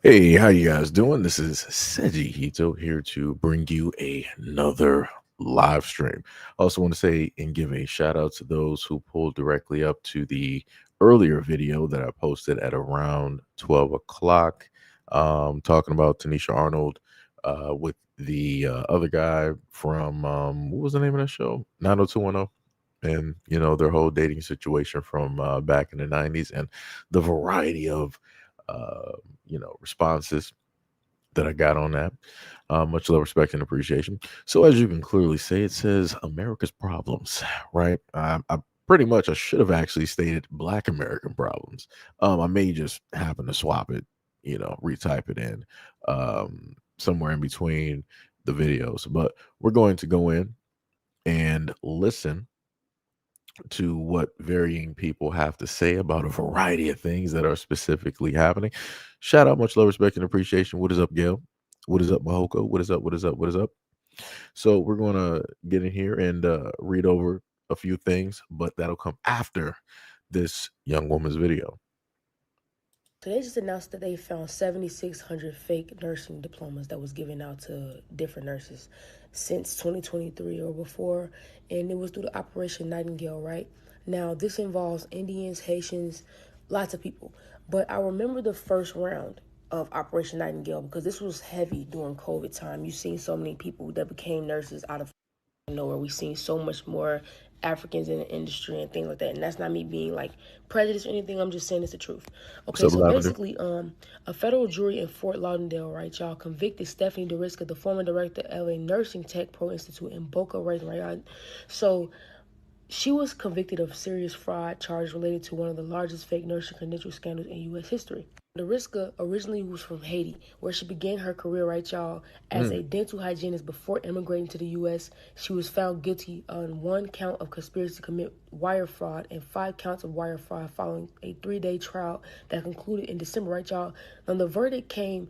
Hey, how you guys doing? This is SEIJIHITO here to bring you another live stream. I also want to say and give a shout out to those who pulled directly up to the earlier video that I posted at around 12 o'clock, talking about Tanisha Arnold with the other guy from, what was the name of that show? 90210. And, their whole dating situation from back in the 90s and the variety of responses that I got on that. Much love, respect, and appreciation. So, as you can clearly say, it says America's problems, right? I should have actually stated Black American problems. I may just happen to swap it, retype it in somewhere in between the videos, but we're going to go in and listen to what varying people have to say about a variety of things that are specifically happening. Shout out, much love, respect, and appreciation. What is up, Gail? What is up, Mahoko? What is up? What is up? What is up? So we're gonna get in here and read over a few things, but that'll come after this young woman's video. So they just announced that they found 7,600 fake nursing diplomas that was given out to different nurses since 2023 or before, and it was due to Operation Nightingale, right? Now, this involves Indians, Haitians, lots of people. But I remember the first round of Operation Nightingale because this was heavy during COVID time. You've seen so many people that became nurses out of nowhere. We've seen so much more Africans in the industry and things like that. And that's not me being like prejudiced or anything. I'm just saying it's the truth. What's Okay, up, so Lavender? basically, a federal jury in Fort Lauderdale, right, y'all, convicted Stephanie DeRisca, the former director of a nursing tech pro institute in Boca Raton, right? So she was convicted of serious fraud charges related to one of the largest fake nursing credential scandals in U.S. history. Deriska originally was from Haiti, where she began her career, right, y'all, as Mm. a dental hygienist before immigrating to the U.S. She was found guilty on one count of conspiracy to commit wire fraud and 5 counts of wire fraud following a 3-day trial that concluded in December, right, y'all? Now, the verdict came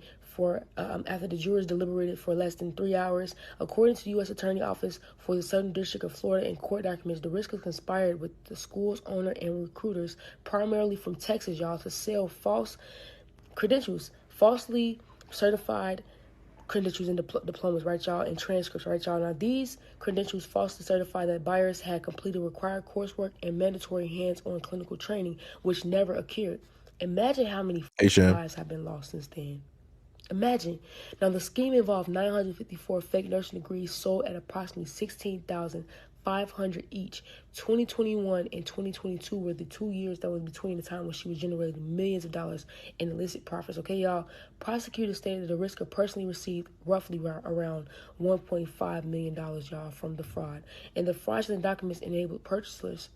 after the jurors deliberated for less than 3 hours. According to the U.S. Attorney Office for the Southern District of Florida in court documents, the Riskas conspired with the school's owner and recruiters, primarily from Texas, y'all, to sell false credentials, falsely certified credentials and diplomas, right, y'all, and transcripts, right, y'all. Now, these credentials falsely certify that buyers had completed required coursework and mandatory hands-on clinical training, which never occurred. Imagine how many Hey, Sham. lives have been lost since then. Imagine. Now, the scheme involved 954 fake nursing degrees sold at approximately 16,500 each. 2021 and 2022 were the 2 years that was between the time when she was generating millions of dollars in illicit profits. Okay, y'all? Prosecutors stated that the Risker personally received roughly around $1.5 million, y'all, from the fraud. And the fraudulent documents enabled purchasers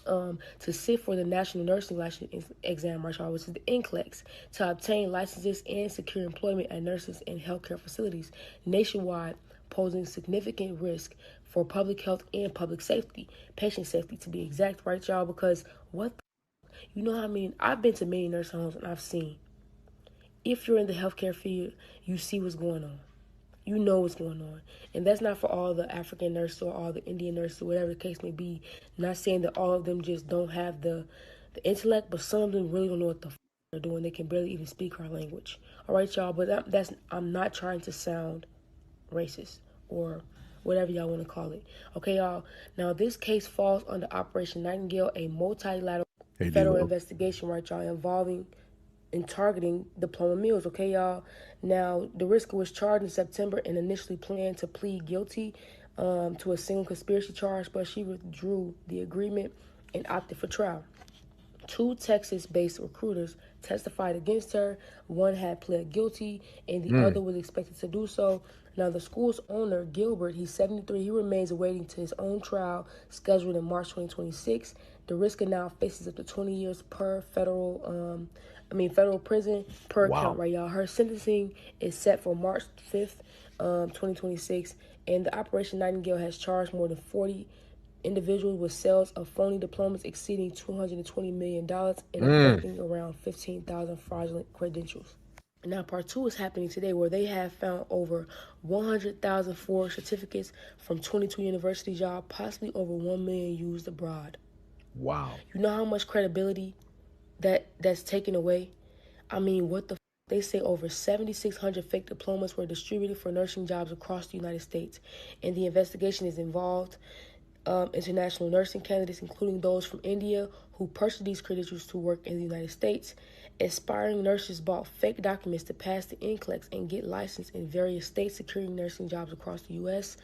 to sit for the National Nursing License Exam, which is the NCLEX, to obtain licenses and secure employment at nurses and healthcare facilities nationwide, posing significant risk for public health and public safety, patient safety to be exact, right, y'all? Because you know how many, I've been to many nursing homes and I've seen, if you're in the healthcare field, you see what's going on. You know what's going on. And that's not for all the African nurses or all the Indian nurses, or whatever the case may be. Not saying that all of them just don't have the intellect, but some of them really don't know what the they're doing. They can barely even speak our language. All right, y'all. But I'm not trying to sound racist or whatever y'all want to call it. Okay, y'all. Now, this case falls under Operation Nightingale, a multilateral Hey, federal D-Lo. investigation, right, y'all, involving and targeting diploma mills, okay, y'all? Now, DeRisca was charged in September and initially planned to plead guilty to a single conspiracy charge, but she withdrew the agreement and opted for trial. Two Texas-based recruiters testified against her. One had pled guilty, and the Mm. other was expected to do so. Now, the school's owner, Gilbert, he's 73. He remains awaiting to his own trial, scheduled in March 2026. DeRisca now faces up to 20 years per federal prison per count, Wow. right, y'all? Her sentencing is set for March 5th, 2026, and the Operation Nightingale has charged more than 40 individuals with sales of phony diplomas exceeding $220 million and Mm. affecting around 15,000 fraudulent credentials. Now, part two is happening today where they have found over 100,000 forged certificates from 22 universities, y'all, possibly over 1 million used abroad. Wow. You know how much credibility that's taken away? I mean, what the They say over 7,600 fake diplomas were distributed for nursing jobs across the United States, and the investigation is involved international nursing candidates, including those from India, who purchased these credentials to work in the United States. Aspiring nurses bought fake documents to pass the NCLEX and get licensed in various states, securing nursing jobs across the U.S.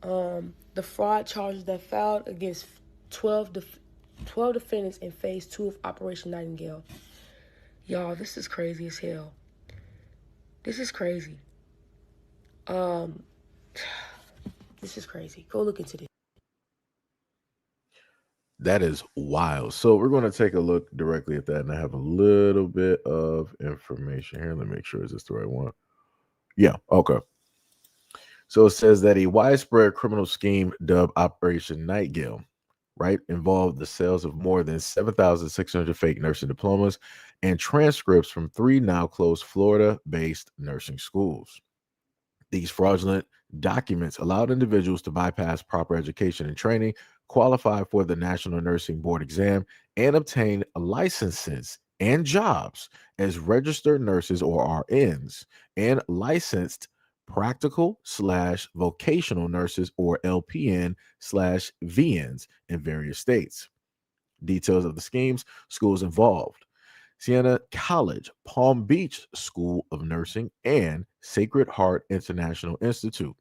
The fraud charges that filed against 12 defendants in Phase 2 of Operation Nightingale. Y'all, this is crazy as hell. This is crazy. Um, this is crazy. Go look into this. That is wild. So we're going to take a look directly at that, and I have a little bit of information here. Let me make sure is this the right one. Yeah. Okay. So it says that a widespread criminal scheme dubbed Operation Nightingale, right, involved the sales of more than 7,600 fake nursing diplomas and transcripts from three now closed Florida-based nursing schools. These fraudulent documents allowed individuals to bypass proper education and training, qualify for the National Nursing Board exam, and obtain licenses and jobs as registered nurses or RNs and licensed practical slash vocational nurses or LPN slash VNs in various states. Details of the schemes, schools involved: Siena College, Palm Beach School of Nursing, and Sacred Heart International Institute.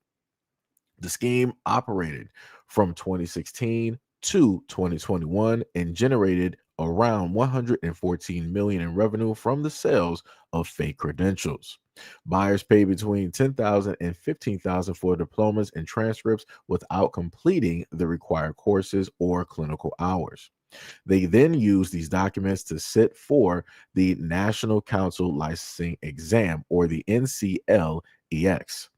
The scheme operated from 2016 to 2021 and generated around 114 million in revenue from the sales of fake credentials. Buyers paid between 10,000 and 15,000 for diplomas and transcripts without completing the required courses or clinical hours. They then use these documents to sit for the National Council Licensing Exam, or the NCLEX.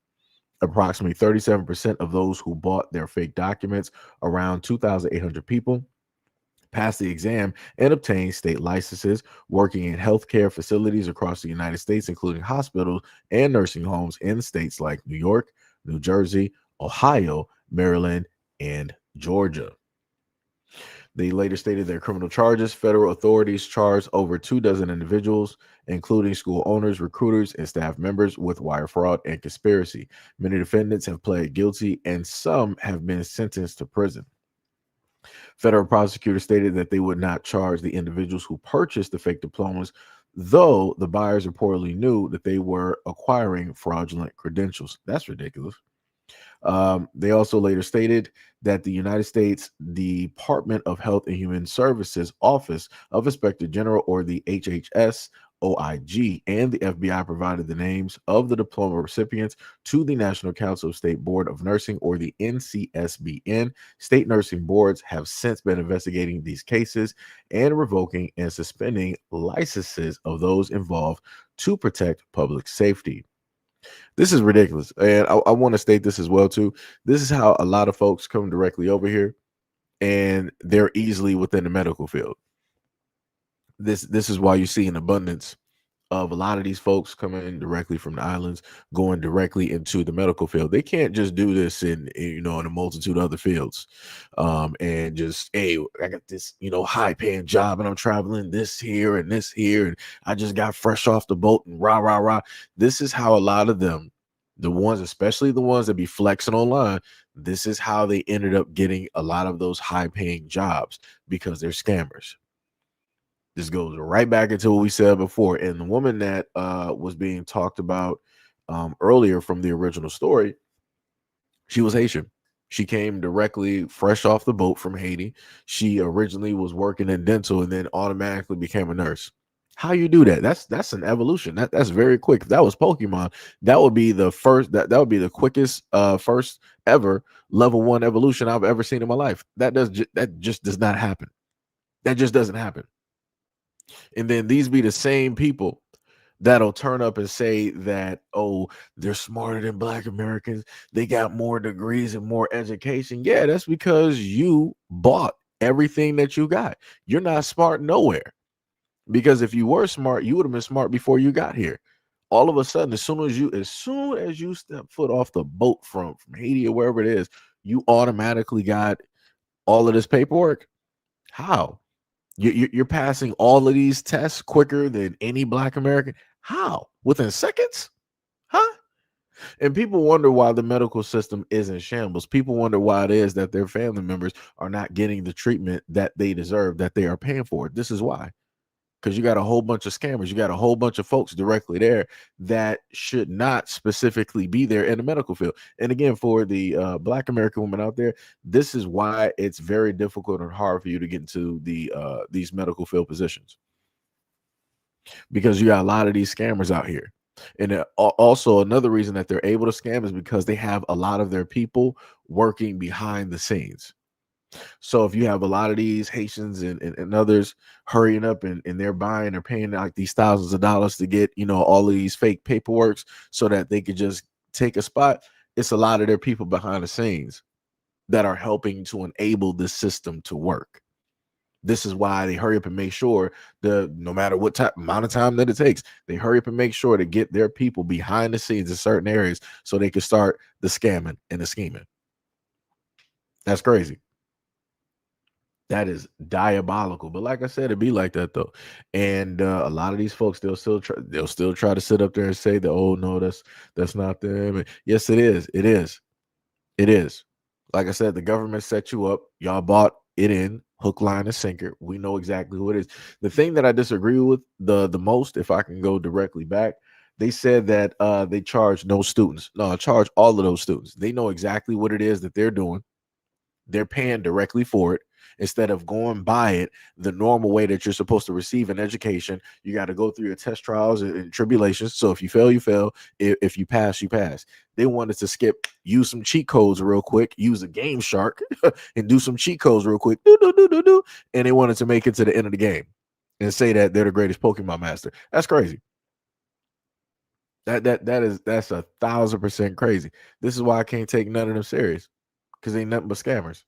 Approximately 37% of those who bought their fake documents, around 2,800 people, passed the exam and obtained state licenses, working in healthcare facilities across the United States, including hospitals and nursing homes in states like New York, New Jersey, Ohio, Maryland, and Georgia. They later stated their criminal charges. Federal authorities charged over 24 individuals, including school owners, recruiters, and staff members, with wire fraud and conspiracy. Many defendants have pled guilty, and some have been sentenced to prison. Federal prosecutors stated that they would not charge the individuals who purchased the fake diplomas, though the buyers reportedly knew that they were acquiring fraudulent credentials. That's ridiculous. They also later stated that the United States Department of Health and Human Services Office of Inspector General, or the HHS OIG, and the FBI provided the names of the diploma recipients to the National Council of State Board of Nursing, or the NCSBN. State nursing boards have since been investigating these cases and revoking and suspending licenses of those involved to protect public safety. This is ridiculous. And I want to state this as well, too. This is how a lot of folks come directly over here, and they're easily within the medical field. This is why you see an abundance of a lot of these folks coming directly from the islands, going directly into the medical field. They can't just do this in a multitude of other fields, and just, hey, I got this high paying job, and I'm traveling this here and this here, and I just got fresh off the boat, and rah rah rah. This is how a lot of them, the ones, especially the ones that be flexing online, this is how they ended up getting a lot of those high paying jobs, because they're scammers. This goes right back into what we said before. And the woman that was being talked about earlier from the original story, she was Haitian. She came directly fresh off the boat from Haiti. She originally was working in dental and then automatically became a nurse. How you do that? That's an evolution. That's very quick. If that was Pokemon, that would be the first. That would be the quickest first ever level 1 evolution I've ever seen in my life. That just does not happen. That just doesn't happen. And then these be the same people that'll turn up and say that, oh, they're smarter than Black Americans. They got more degrees and more education. Yeah, that's because you bought everything that you got. You're not smart nowhere. Because if you were smart, you would have been smart before you got here. All of a sudden, as soon as you step foot off the boat from Haiti or wherever it is, you automatically got all of this paperwork. How? You're passing all of these tests quicker than any Black American. How? Within seconds? Huh? And people wonder why the medical system is in shambles. People wonder why it is that their family members are not getting the treatment that they deserve, that they are paying for. This is why. Because you got a whole bunch of scammers, you got a whole bunch of folks directly there that should not specifically be there in the medical field. And again, for the Black American women out there, this is why it's very difficult and hard for you to get into these medical field positions, because you got a lot of these scammers out here. And also another reason that they're able to scam is because they have a lot of their people working behind the scenes. So if you have a lot of these Haitians and others hurrying up and they're buying or paying like these thousands of dollars to get, all of these fake paperworks so that they could just take a spot, it's a lot of their people behind the scenes that are helping to enable this system to work. This is why they hurry up and make sure no matter what amount of time that it takes, they hurry up and make sure to get their people behind the scenes in certain areas so they can start the scamming and the scheming. That's crazy. That is diabolical. But like I said, it be like that though. And a lot of these folks, they'll still try to sit up there and say that, oh no, that's not them. And yes, it is. It is. It is. Like I said, the government set you up. Y'all bought it in hook, line, and sinker. We know exactly who it is. The thing that I disagree with the most, if I can go directly back, they said that they charge no students. No, I charge all of those students. They know exactly what it is that they're doing. They're paying directly for it instead of going by it the normal way that you're supposed to receive an education. You got to go through your test trials and tribulations. So if you fail, you fail. If you pass, you pass. They wanted to use some cheat codes real quick, use a game shark and do some cheat codes real quick. And they wanted to make it to the end of the game and say that they're the greatest Pokemon master. That's crazy. That's 1,000% crazy. This is why I can't take none of them serious, because they ain't nothing but scammers.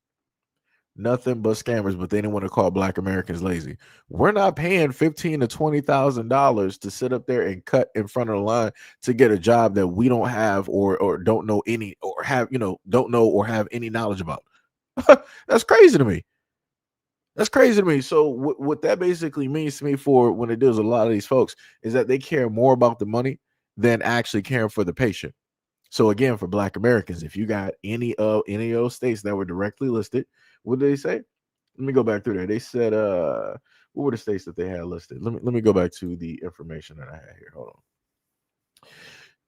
Nothing but scammers, but they didn't want to call Black Americans lazy. We're not paying $15,000 to $20,000 to sit up there and cut in front of the line to get a job that we don't have or don't know any or have don't know or have any knowledge about. That's crazy to me. That's crazy to me. So what that basically means to me for when it deals with a lot of these folks is that they care more about the money than actually caring for the patient. So again, for Black Americans, if you got any of those states that were directly listed, what did they say? Let me go back through there. They said, what were the states that they had listed? Let me go back to the information that I had here. Hold on.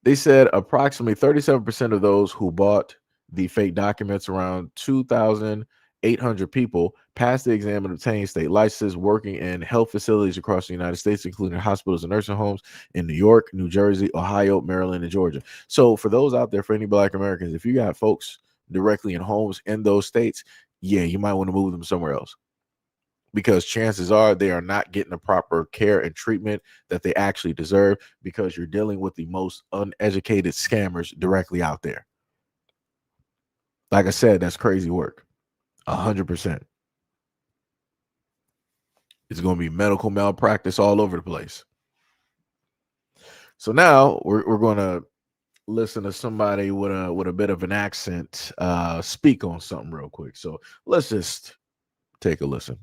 They said approximately 37% of those who bought the fake documents, around 2,800 people, passed the exam and obtained state licenses working in health facilities across the United States, including hospitals and nursing homes in New York, New Jersey, Ohio, Maryland, and Georgia. So for those out there, for any Black Americans, if you got folks directly in homes in those states, yeah, you might want to move them somewhere else, because chances are they are not getting the proper care and treatment that they actually deserve, because you're dealing with the most uneducated scammers directly out there. Like I said, that's crazy work. 100%. It's going to be medical malpractice all over the place. So now we're going to listen to somebody with a bit of an accent speak on something real quick. So let's just take a listen.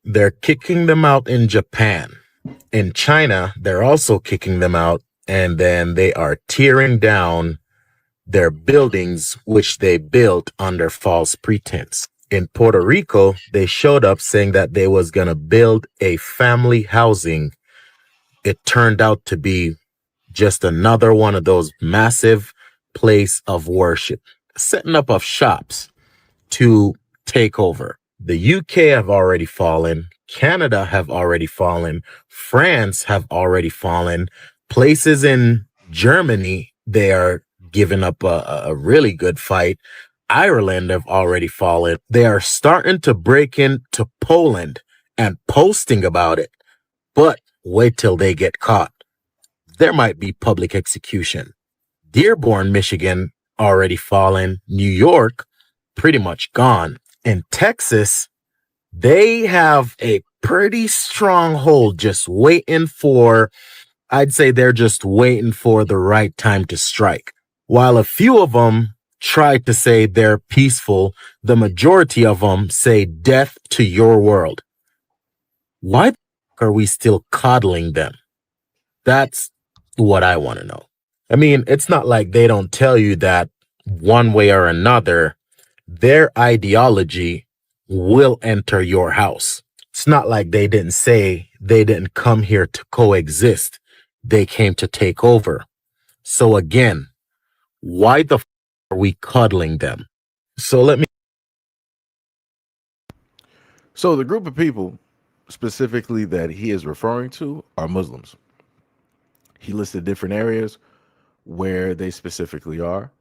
They're kicking them out in Japan. In China, they're also kicking them out, and then they are tearing down their buildings, which they built under false pretense. In Puerto Rico, they showed up saying that they was going to build a family housing. It turned out to be just another one of those massive place of worship, setting up of shops to take over. The UK have already fallen. Canada have already fallen. France have already fallen. Places in Germany, they are giving up a really good fight. Ireland have already fallen. They are starting to break into Poland and posting about it. But wait till they get caught. There might be public execution. Dearborn, Michigan, already fallen. New York, pretty much gone. In Texas, they have a pretty strong hold, just waiting for, I'd say they're just waiting for the right time to strike. While a few of them try to say they're peaceful, the majority of them say death to your world. Why the fuck are we still coddling them? That's what I want to know. I mean, it's not like they don't tell you that one way or another, their ideology will enter your house. It's not like they didn't say they didn't come here to coexist. They came to take over. So again, why the are we coddling them? So let me. So the group of people specifically that he is referring to are Muslims. He listed different areas where they specifically are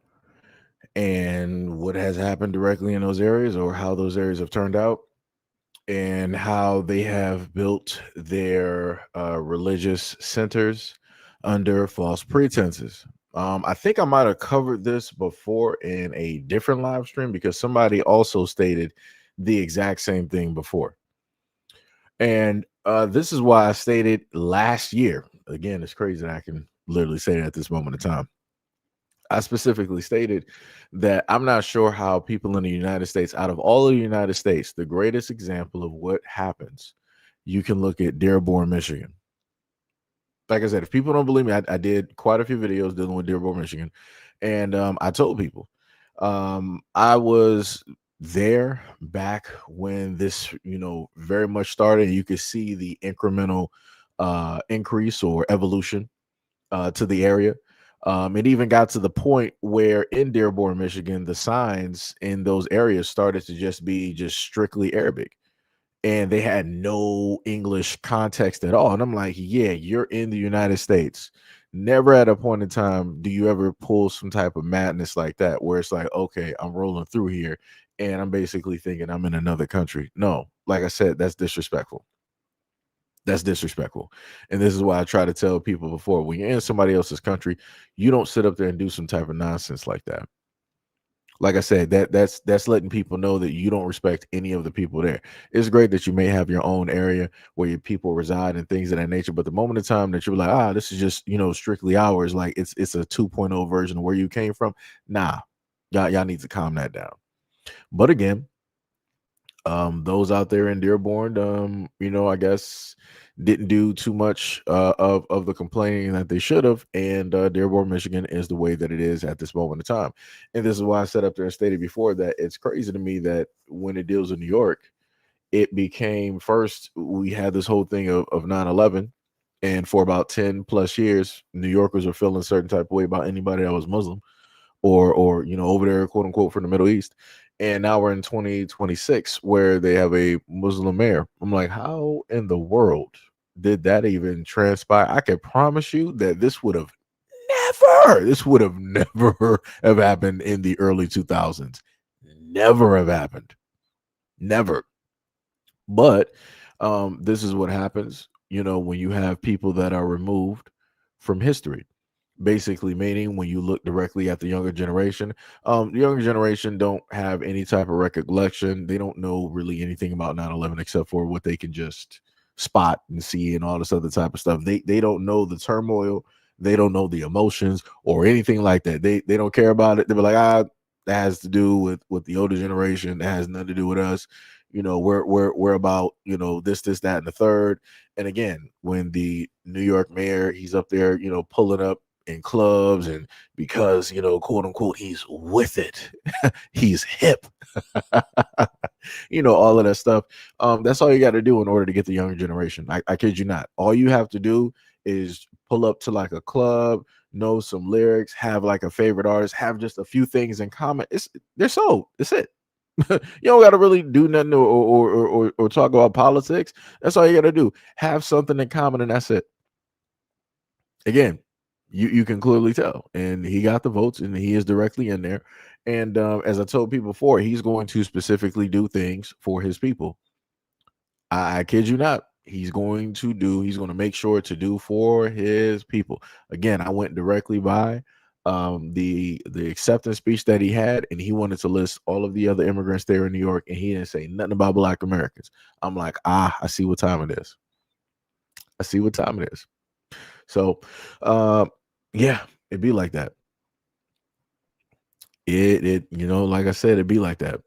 and what has happened directly in those areas or how those areas have turned out and how they have built their religious centers under false pretenses. I think I might have covered this before in a different live stream because somebody also stated the exact same thing before. And this is why I stated last year. Again, it's crazy that I can literally say it at this moment in time. I specifically stated that I'm not sure how people in the United States, out of all of the United States, the greatest example of what happens, you can look at Dearborn, Michigan. Like I said, if people don't believe me, I did quite a few videos dealing with Dearborn, Michigan, and I told people I was there back when this, very much started. You could see the incremental increase or evolution to the area. It even got to the point where in Dearborn, Michigan, the signs in those areas started to just be just strictly Arabic and they had no English context at all. And I'm like, yeah, you're in the United States. Never at a point in time do you ever pull some type of madness like that where it's like, okay, I'm rolling through here and I'm basically thinking I'm in another country. No, like I said, that's disrespectful. That's disrespectful. And this is why I try to tell people before when you're in somebody else's country, you don't sit up there and do some type of nonsense like that. Like I said, that's letting people know that you don't respect any of the people there. It's great that you may have your own area where your people reside and things of that nature, but the moment of time that you're like, this is just strictly ours, like it's a 2.0 version of where you came from. Nah, y'all need to calm that down. But again, those out there in Dearborn, I guess didn't do too much of the complaining that they should have. And Dearborn, Michigan is the way that it is at this moment in time. And this is why I said up there and stated before that it's crazy to me that when it deals in New York, it became first, we had this whole thing of 9/11. And for about 10 plus years, New Yorkers were feeling a certain type of way about anybody that was Muslim or over there, quote unquote, from the Middle East. And now we're in 2026 where they have a Muslim mayor. I'm like, how in the world did that even transpire? I can promise you that this would have never have happened in the early 2000s. Never have happened. Never. But this is what happens, when you have people that are removed from history. Basically, meaning when you look directly at the younger generation, the younger generation don't have any type of recollection. They don't know really anything about 9/11 except for what they can just spot and see and all this other type of stuff. They don't know the turmoil. They don't know the emotions or anything like that. They don't care about it. They be like, that has to do with the older generation. That has nothing to do with us. We're about, this, that, and the third. And again, when the New York mayor, he's up there, pulling up in clubs and because, quote unquote, he's with it. He's hip. All of that stuff. That's all you got to do in order to get the younger generation. I kid you not. All you have to do is pull up to like a club, know some lyrics, have like a favorite artist, have just a few things in common. They're sold. It's it. You don't got to really do nothing or talk about politics. That's all you got to do. Have something in common, and that's it. Again, you can clearly tell, and he got the votes, and he is directly in there. And as I told people before, he's going to specifically do things for his people. I kid you not. He's going to make sure to do for his people. Again, I went directly by the acceptance speech that he had, and he wanted to list all of the other immigrants there in New York, and he didn't say nothing about Black Americans. I'm like, I see what time it is. I see what time it is. So yeah, it'd be like that. Like I said, it'd be like that.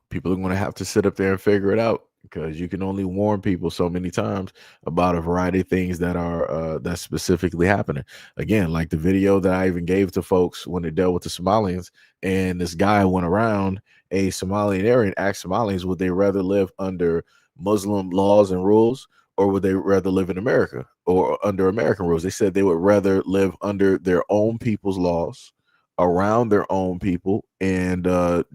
People are going to have to sit up there and figure it out. because you can only warn people so many times about a variety of things that are that's specifically happening. Again, like the video that I even gave to folks when they dealt with the Somalians, and this guy went around a Somalian area and asked Somalians would they rather live under Muslim laws and rules, or would they rather live in America or under American rules. They said they would rather live under their own people's laws, around their own people, and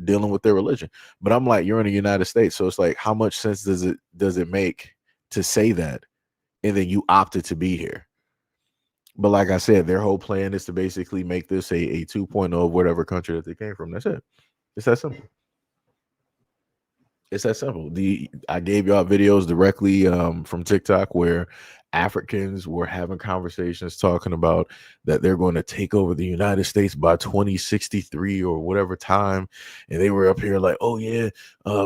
dealing with their religion. But I'm like, you're in the United States, so it's like, how much sense does it make to say that, and then you opted to be here? But like I said, their whole plan is to basically make this a 2.0 of whatever country that they came from. That's it. It's that simple. It's that simple. I gave y'all videos directly from TikTok where Africans were having conversations talking about that they're going to take over the United States by 2063 or whatever time, and they were up here like, "Oh yeah,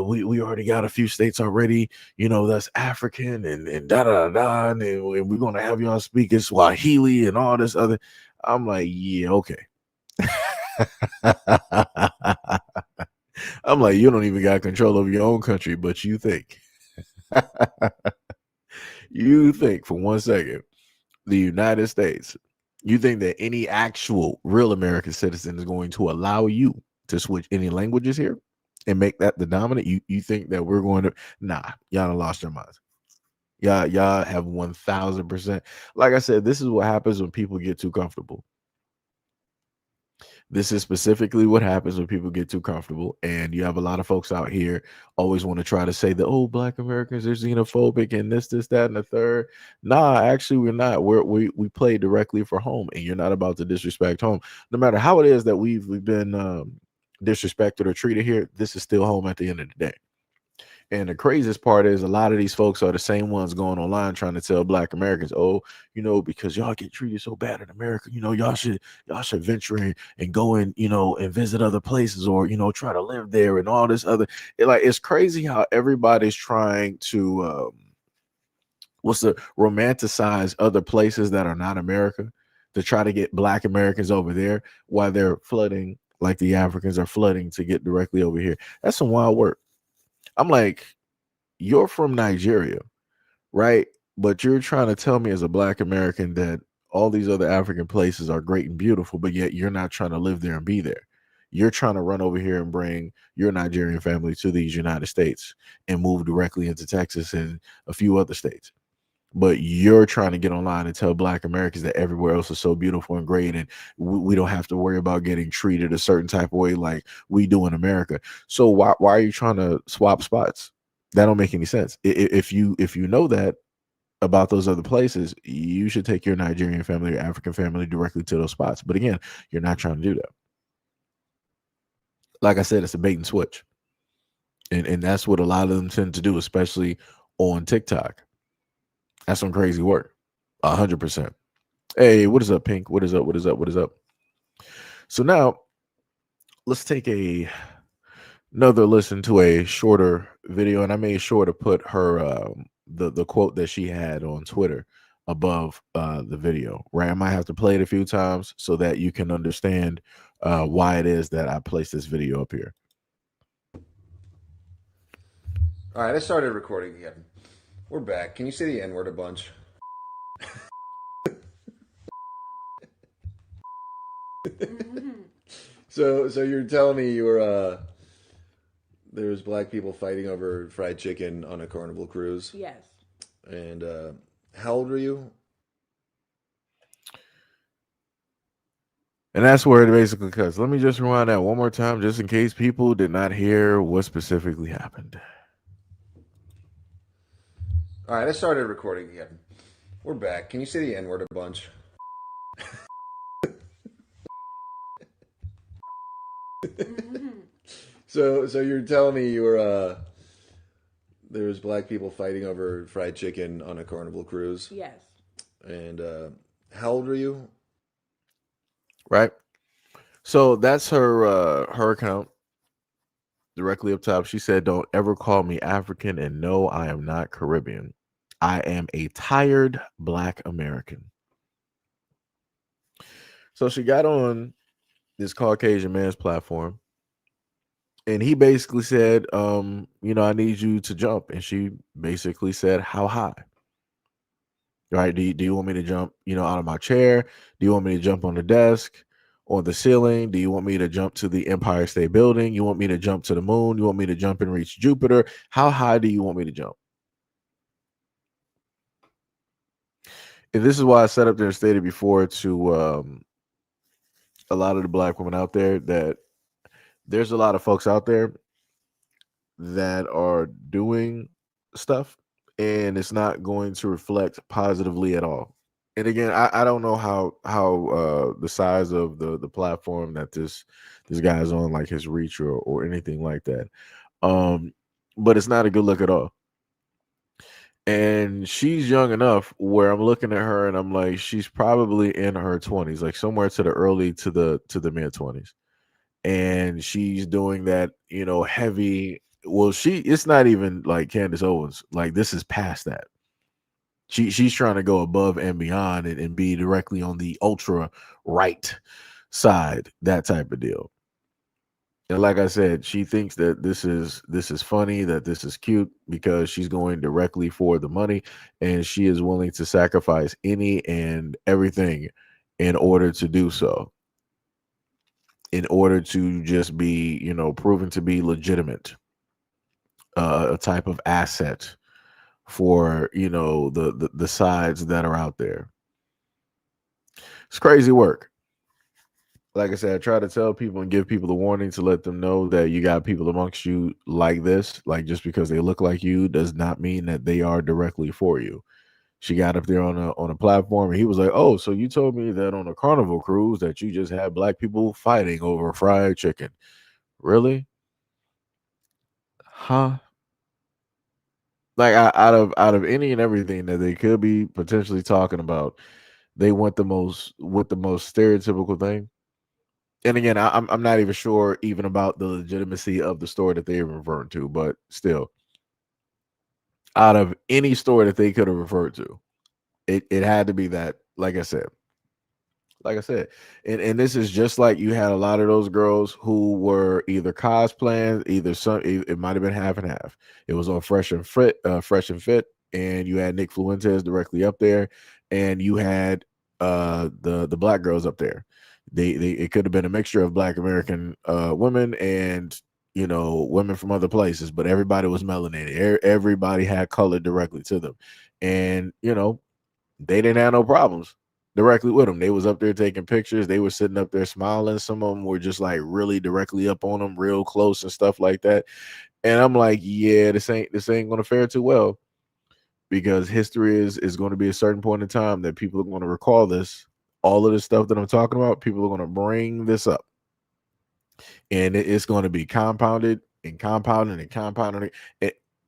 we already got a few states already, that's African and da da da, and we're going to have y'all speak in Swahili and all this other." I'm like, yeah, okay. I'm like, you don't even got control of your own country, but you think, you think for 1 second, the United States, you think that any actual real American citizen is going to allow you to switch any languages here and make that the dominant? You think that we're going to? Nah, y'all done lost your minds. Y'all have 1,000%. Like I said, this is what happens when people get too comfortable. This is specifically what happens when people get too comfortable, and you have a lot of folks out here always want to try to say that, oh, Black Americans are xenophobic and this, that, and the third. Nah, actually, we're not. We play directly for home, and you're not about to disrespect home. No matter how it is that we've been disrespected or treated here, this is still home at the end of the day. And the craziest part is a lot of these folks are the same ones going online trying to tell Black Americans, oh, because y'all get treated so bad in America, y'all should venture in and go and visit other places, or try to live there and all this other. It's crazy how everybody's trying to what's the romanticize other places that are not America to try to get Black Americans over there while they're flooding like the Africans are flooding to get directly over here. That's some wild work. I'm like, you're from Nigeria, right? But you're trying to tell me as a Black American that all these other African places are great and beautiful, but yet you're not trying to live there and be there. You're trying to run over here and bring your Nigerian family to these United States and move directly into Texas and a few other states. But you're trying to get online and tell Black Americans that everywhere else is so beautiful and great, and we don't have to worry about getting treated a certain type of way like we do in America. So why are you trying to swap spots? That don't make any sense. If you know that about those other places, you should take your Nigerian family or African family directly to those spots. But again, you're not trying to do that. Like I said, it's a bait and switch. And that's what a lot of them tend to do, especially on TikTok. That's some crazy work. 100%. Hey, what is up, Pink? What is up? What is up? What is up? So now let's take another listen to a shorter video, and I made sure to put her the quote that she had on Twitter above the video. Right, I might have to play it a few times so that you can understand why it is that I placed this video up here. All right, I started recording again. We're back. Can you say the N-word a bunch? So you're telling me there's Black people fighting over fried chicken on a Carnival cruise? Yes. And how old were you? And that's where it basically cuts. Let me just rewind that one more time, just in case people did not hear what specifically happened. All right, I started recording again. We're back. Can you say the N-word a bunch? So you're telling me there's Black people fighting over fried chicken on a Carnival cruise? Yes. And how old were you? Right. So that's her account. Directly up top, she said, "Don't ever call me African, and no, I am not Caribbean. I am a tired Black American." So she got on this Caucasian man's platform And he basically said, I need you to jump. And she basically said, how high? Right? Do you want me to jump, out of my chair? Do you want me to jump on the desk, on the ceiling? Do you want me to jump to the Empire State Building? You want me to jump to the moon? You want me to jump and reach Jupiter? How high do you want me to jump? And this is why I set up there and stated before to a lot of the black women out there that there's a lot of folks out there that are doing stuff and it's not going to reflect positively at all. And again, I don't know how the size of the platform that this guy's on, like his reach or anything like that. Um, but it's not a good look at all. And she's young enough where I'm looking at her and I'm like, she's probably in her 20s, like somewhere to the early to the mid 20s. And she's doing that, heavy. Well, it's not even like Candace Owens. Like this is past that. She's trying to go above and beyond and be directly on the ultra right side, that type of deal. And like I said, she thinks that this is funny, that this is cute because she's going directly for the money and she is willing to sacrifice any and everything in order to do so. In order to just be, proven to be legitimate, a type of asset for, the sides that are out there. It's crazy work. Like I said, I try to tell people and give people the warning to let them know that you got people amongst you like this. Like just because they look like you does not mean that they are directly for you. She got up there on a platform and he was like, "Oh, so you told me that on a Carnival cruise that you just had black people fighting over fried chicken. Really? Huh?" Like out of any and everything that they could be potentially talking about, they went the most with the most stereotypical thing. And again, I'm not even sure even about the legitimacy of the story that they're referring to, but still, out of any story that they could have referred to, it had to be that. Like I said, and this is just like you had a lot of those girls who were either cosplaying, either it might have been half and half. It was on Fresh and Fit, and you had Nick Fluentes directly up there, and you had the black girls up there. They it could have been a mixture of Black American women and women from other places, but everybody was melanated. Everybody had color directly to them, and they didn't have no problems directly with them. They was up there taking pictures. They were sitting up there smiling. Some of them were just like really directly up on them, real close and stuff like that. And I'm like, yeah, this ain't gonna fare too well because history is going to be a certain point in time that people are going to recall this. All of this stuff that I'm talking about, people are going to bring this up, and it's going to be compounded and compounded and compounded.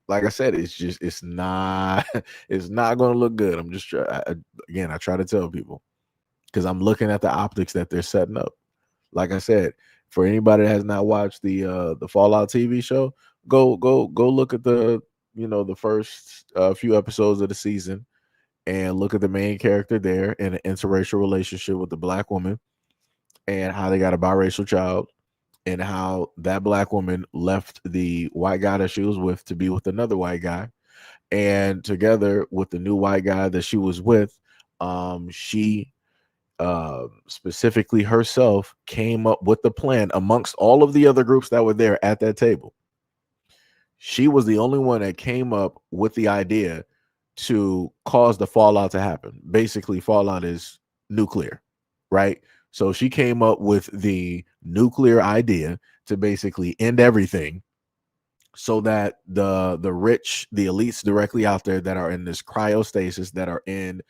Like I said, it's not it's not going to look good. I'm just again, I try to tell people because I'm looking at the optics that they're setting up. Like I said, for anybody that has not watched the Fallout TV show, go look at the first few episodes of the season and look at the main character there in an interracial relationship with the black woman and how they got a biracial child and how that black woman left the white guy that she was with to be with another white guy. And together with the new white guy that she was with, she specifically herself came up with the plan amongst all of the other groups that were there at that table. She was the only one that came up with the idea to cause the fallout to happen. Basically, fallout is nuclear, right? So she came up with the nuclear idea to basically end everything so that the rich, the elites directly out there that are in this cryostasis, that are in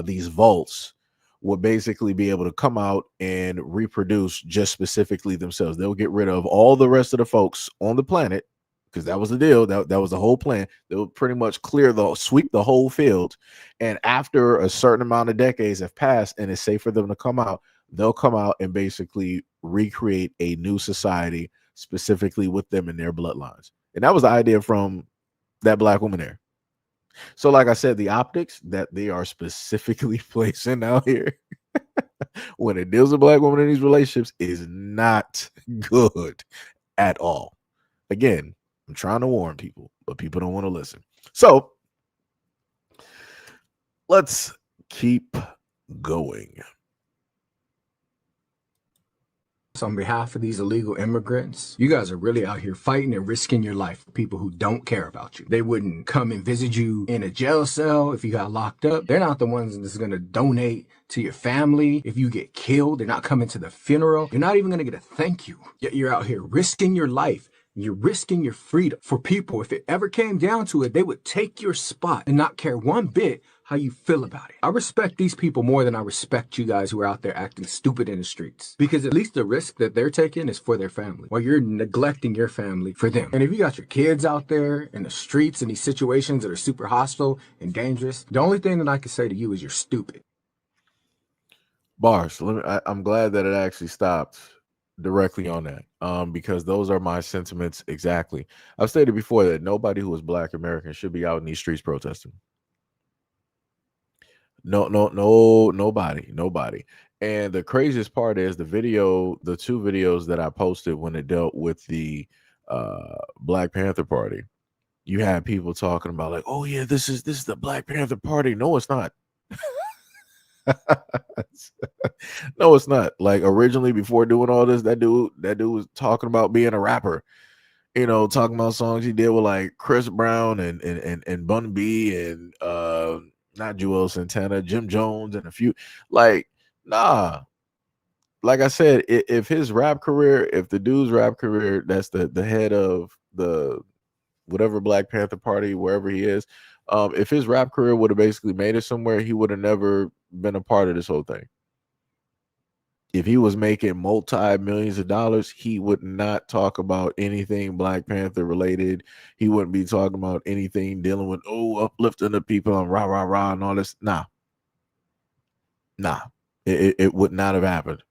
these vaults, would basically be able to come out and reproduce just specifically themselves. They'll get rid of all the rest of the folks on the planet because that was the deal. That was the whole plan. They'll pretty much sweep the whole field. And after a certain amount of decades have passed and it's safe for them to come out, they'll come out and basically recreate a new society specifically with them in their bloodlines. And that was the idea from that black woman there. So, like I said, the optics that they are specifically placing out here when it deals with black women in these relationships is not good at all. Again, I'm trying to warn people, but people don't want to listen. So let's keep going. On behalf of these illegal immigrants, you guys are really out here fighting and risking your life for people who don't care about you. They wouldn't come and visit you in a jail cell if you got locked up. They're not the ones that's going to donate to your family if you get killed. They're not coming to the funeral. You're not even going to get a thank you. Yet you're out here risking your life. You're risking your freedom for people. If it ever came down to it, they would take your spot and not care one bit how you feel about it. I respect these people more than I respect you guys who are out there acting stupid in the streets. Because at least the risk that they're taking is for their family, while you're neglecting your family for them. And if you got your kids out there in the streets in these situations that are super hostile and dangerous, the only thing that I can say to you is you're stupid. Bars. I'm glad that it actually stopped directly on that, because those are my sentiments exactly. I've stated before that nobody who is Black American should be out in these streets protesting. Nobody. And the craziest part is the two videos that I posted when it dealt with the Black Panther Party. You had people talking about like, oh yeah, this is the Black Panther Party. No, it's not. No, it's not. Like originally, before doing all this, that dude was talking about being a rapper. Talking about songs he did with like Chris Brown and Bun B and not Joel Santana, Jim Jones, and a few. Like, nah. Like I said, if his rap career, if the dude's rap career, that's the head of the whatever Black Panther Party, wherever he is, if his rap career would have basically made it somewhere, he would have never been a part of this whole thing. If he was making multi-millions of dollars, he would not talk about anything Black Panther related. He wouldn't be talking about anything dealing with, uplifting the people and rah, rah, rah, and all this. Nah. It would not have happened.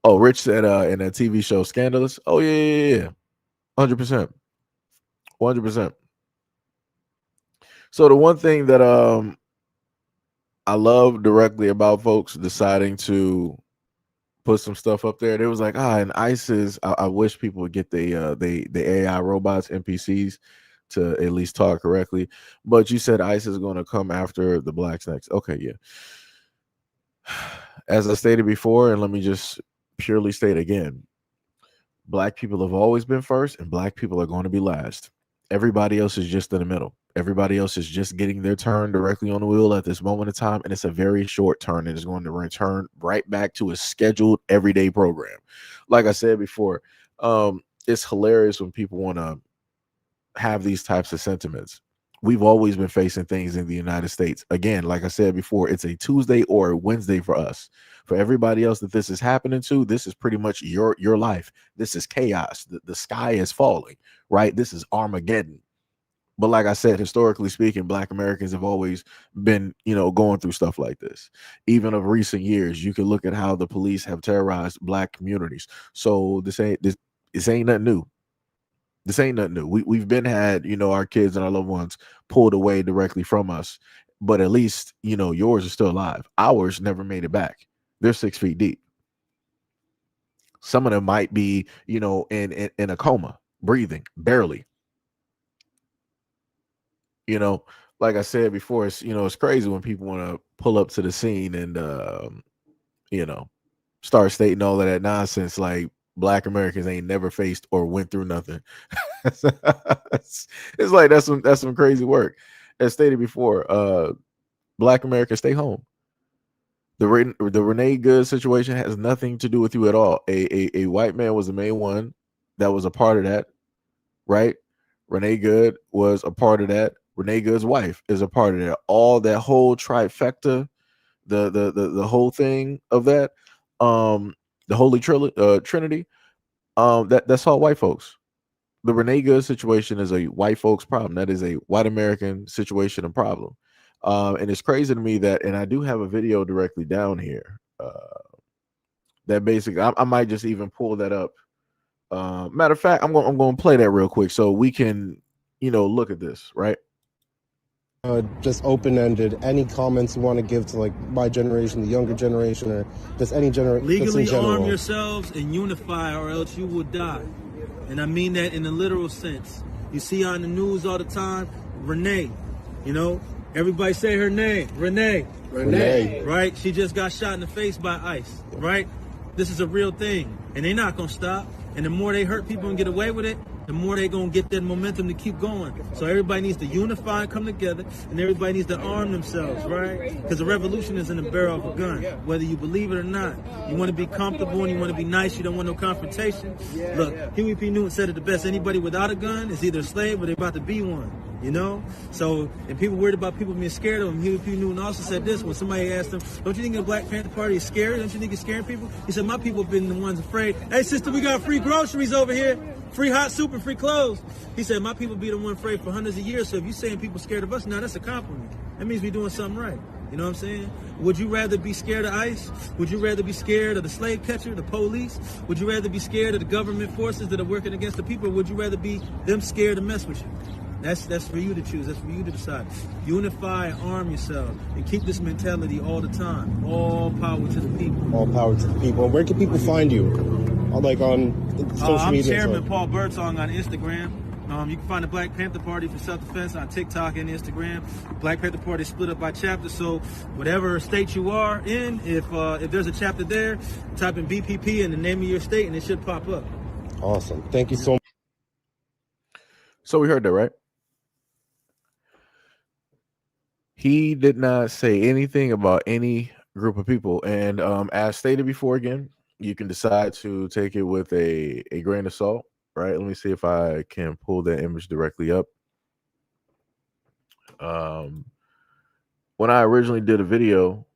Oh, Rich said in that TV show Scandalous. Oh, yeah. 100%. 100%. So the one thing that I love directly about folks deciding to put some stuff up there, they was like, and ISIS, I wish people would get the AI robots, NPCs, to at least talk correctly. But you said ISIS is going to come after the blacks next. Okay, yeah. As I stated before, and let me just purely state again, Black people have always been first, and Black people are going to be last. Everybody else is just in the middle. Everybody else is just getting their turn directly on the wheel at this moment of time, and it's a very short turn. It is going to return right back to a scheduled everyday program. Like I said before, it's hilarious when people want to have these types of sentiments. We've always been facing things in the United States. Again, like I said before, it's a Tuesday or a Wednesday for us. For everybody else that this is happening to, this is pretty much your life. This is chaos. The sky is falling, right? This is Armageddon. But like I said, historically speaking, Black Americans have always been, going through stuff like this. Even of recent years, you can look at how the police have terrorized Black communities. So this ain't nothing new. This ain't nothing new. We've been had, our kids and our loved ones pulled away directly from us. But at least, yours is still alive. Ours never made it back. They're 6 feet deep. Some of them might be, in a coma, breathing, barely. Like I said before, it's crazy when people want to pull up to the scene and, start stating all of that nonsense like Black Americans ain't never faced or went through nothing. it's like that's some crazy work. As stated before, Black Americans stay home. The Renee Good situation has nothing to do with you at all. A white man was the main one that was a part of that, right? Renee Good was a part of that. Renee Good's wife is a part of that. All that whole trifecta, the whole thing of that, the Holy Trinity, that's all white folks. The Renee Good situation is a white folks problem. That is a white American situation and problem. And it's crazy to me that, and I do have a video directly down here that basically, I might just even pull that up. Matter of fact, I'm going to play that real quick so we can, look at this, right? Just open-ended. Any comments you want to give to like my generation, the younger generation, or just any generation? Legally arm yourselves and unify, or else you will die. And I mean that in the literal sense. You see on the news all the time, Renee, you know, everybody say her name, Renee. Renee. Right? She just got shot in the face by ICE, right? This is a real thing, and they're not gonna stop. And the more they hurt people and get away with it, the more they're gonna get that momentum to keep going. So everybody needs to unify and come together, and everybody needs to arm themselves, right? Because a revolution is in the barrel of a gun, whether you believe it or not. You want to be comfortable and you want to be nice. You don't want no confrontation. Look, Huey P. Newton said it the best. Anybody without a gun is either a slave or they're about to be one. You know? So, and people worried about people being scared of him. Huey P. Newton also said this when somebody asked him, don't you think the Black Panther Party is scary? Don't you think it's scaring people? He said, my people have been the ones afraid. Hey, sister, we got free groceries over here. Free hot soup and free clothes. He said, my people be the one afraid for hundreds of years. So if you're saying people scared of us now, that's a compliment. That means we're doing something right. You know what I'm saying? Would you rather be scared of ICE? Would you rather be scared of the slave catcher, the police? Would you rather be scared of the government forces that are working against the people? Or would you rather be them scared to mess with you? That's for you to choose. That's for you to decide. Unify and arm yourself and keep this mentality all the time. All power to the people. All power to the people. Where can people find you? Like on social I'm media? Chairman Paul Birdsong on Instagram. You can find the Black Panther Party for self-defense on TikTok and Instagram. Black Panther Party is split up by chapter, so whatever state you are in, if there's a chapter there, type in BPP and the name of your state, and it should pop up. Awesome. Thank you so much. So we heard that, right? He did not say anything about any group of people. And as stated before, again, you can decide to take it with a grain of salt, right? Let me see if I can pull that image directly up. When I originally did a video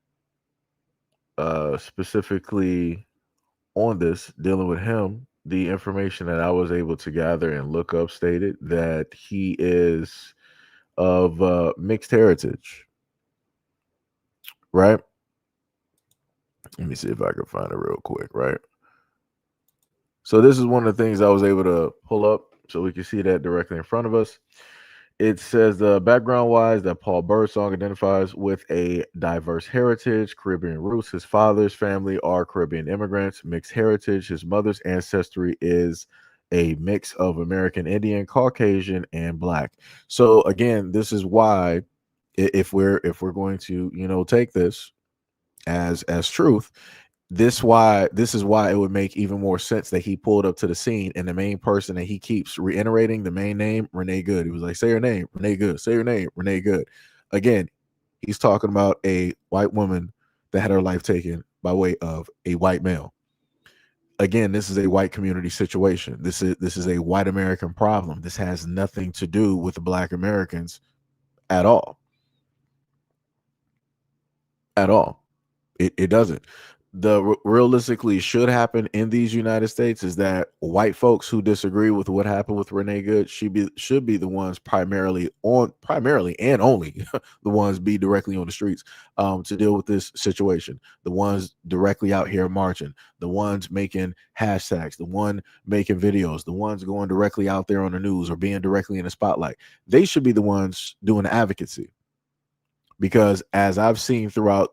specifically on this, dealing with him, the information that I was able to gather and look up stated that he is of mixed heritage, right? Let me see if I can find it real quick, right? So this is one of the things I was able to pull up so we can see that directly in front of us. It says background-wise that Paul Birdsong identifies with a diverse heritage, Caribbean roots. His father's family are Caribbean immigrants, mixed heritage. His mother's ancestry is a mix of American Indian, Caucasian, and Black. So again, this is why if we're going to take this as truth, this is why it would make even more sense that he pulled up to the scene and the main person that he keeps reiterating, the main name, Renee Good. He was like, say her name, Renee Good, say her name, Renee Good. Again, he's talking about a white woman that had her life taken by way of a white male. Again, this is a white community situation. This is a white American problem. This has nothing to do with the Black Americans at all. At all. It doesn't. Realistically should happen in these United States is that white folks who disagree with what happened with Renee Good should be the ones primarily and only the ones be directly on the streets to deal with this situation. The ones directly out here marching, the ones making hashtags, the one making videos, the ones going directly out there on the news or being directly in the spotlight. They should be the ones doing the advocacy, because as I've seen throughout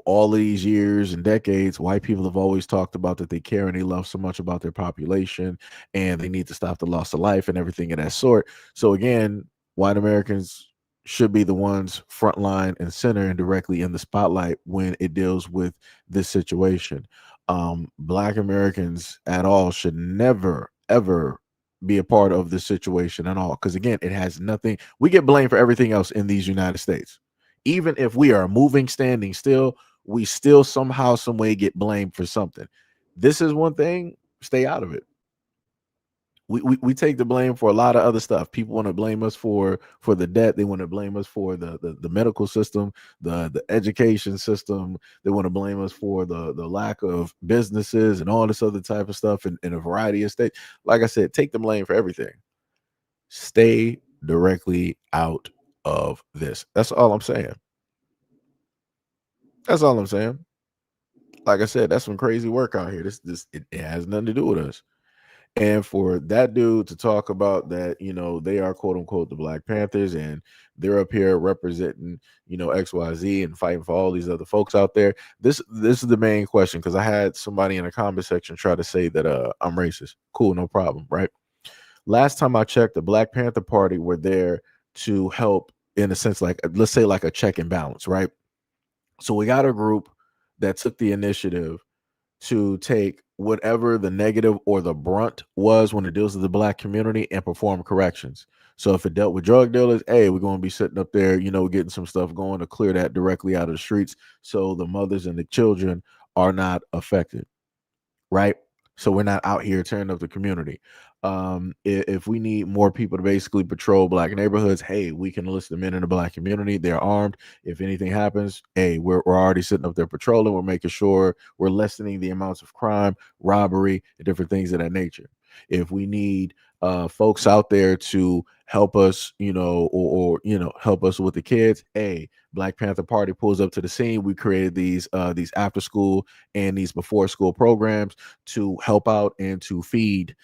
all of these years and decades, white people have always talked about that they care and they love so much about their population and they need to stop the loss of life and everything of that sort. So again, white Americans should be the ones frontline and center and directly in the spotlight when it deals with this situation. Black Americans at all should never, ever be a part of this situation at all. Because again, it has nothing. We get blamed for everything else in these United States. Even if we are moving, standing still, we still somehow, some way get blamed for something. This is one thing, stay out of it. We take the blame for a lot of other stuff. People want to blame us for the debt. They want to blame us for the medical system, the education system. They want to blame us for the lack of businesses and all this other type of stuff in a variety of states. Like I said, take the blame for everything. Stay directly out of this. That's all I'm saying. That's all I'm saying. Like I said, that's some crazy work out here. It has nothing to do with us. And for that dude to talk about that, they are quote unquote the Black Panthers and they're up here representing, XYZ and fighting for all these other folks out there. This is the main question because I had somebody in the comment section try to say that I'm racist. Cool, no problem, right? Last time I checked, the Black Panther Party were there to help in a sense, like let's say like a check and balance, right? So we got a group that took the initiative to take whatever the negative or the brunt was when it deals with the Black community and perform corrections. So if it dealt with drug dealers, hey, we're going to be sitting up there, getting some stuff going to clear that directly out of the streets so the mothers and the children are not affected, right? So we're not out here tearing up the community. If we need more people to basically patrol Black neighborhoods, hey, we can enlist them in the Black community. They're armed. If anything happens, hey, we're already sitting up there patrolling. We're making sure we're lessening the amounts of crime, robbery, and different things of that nature. If we need folks out there to help us, or help us with the kids, hey, Black Panther Party pulls up to the scene. We created these after school and these before school programs to help out and to feed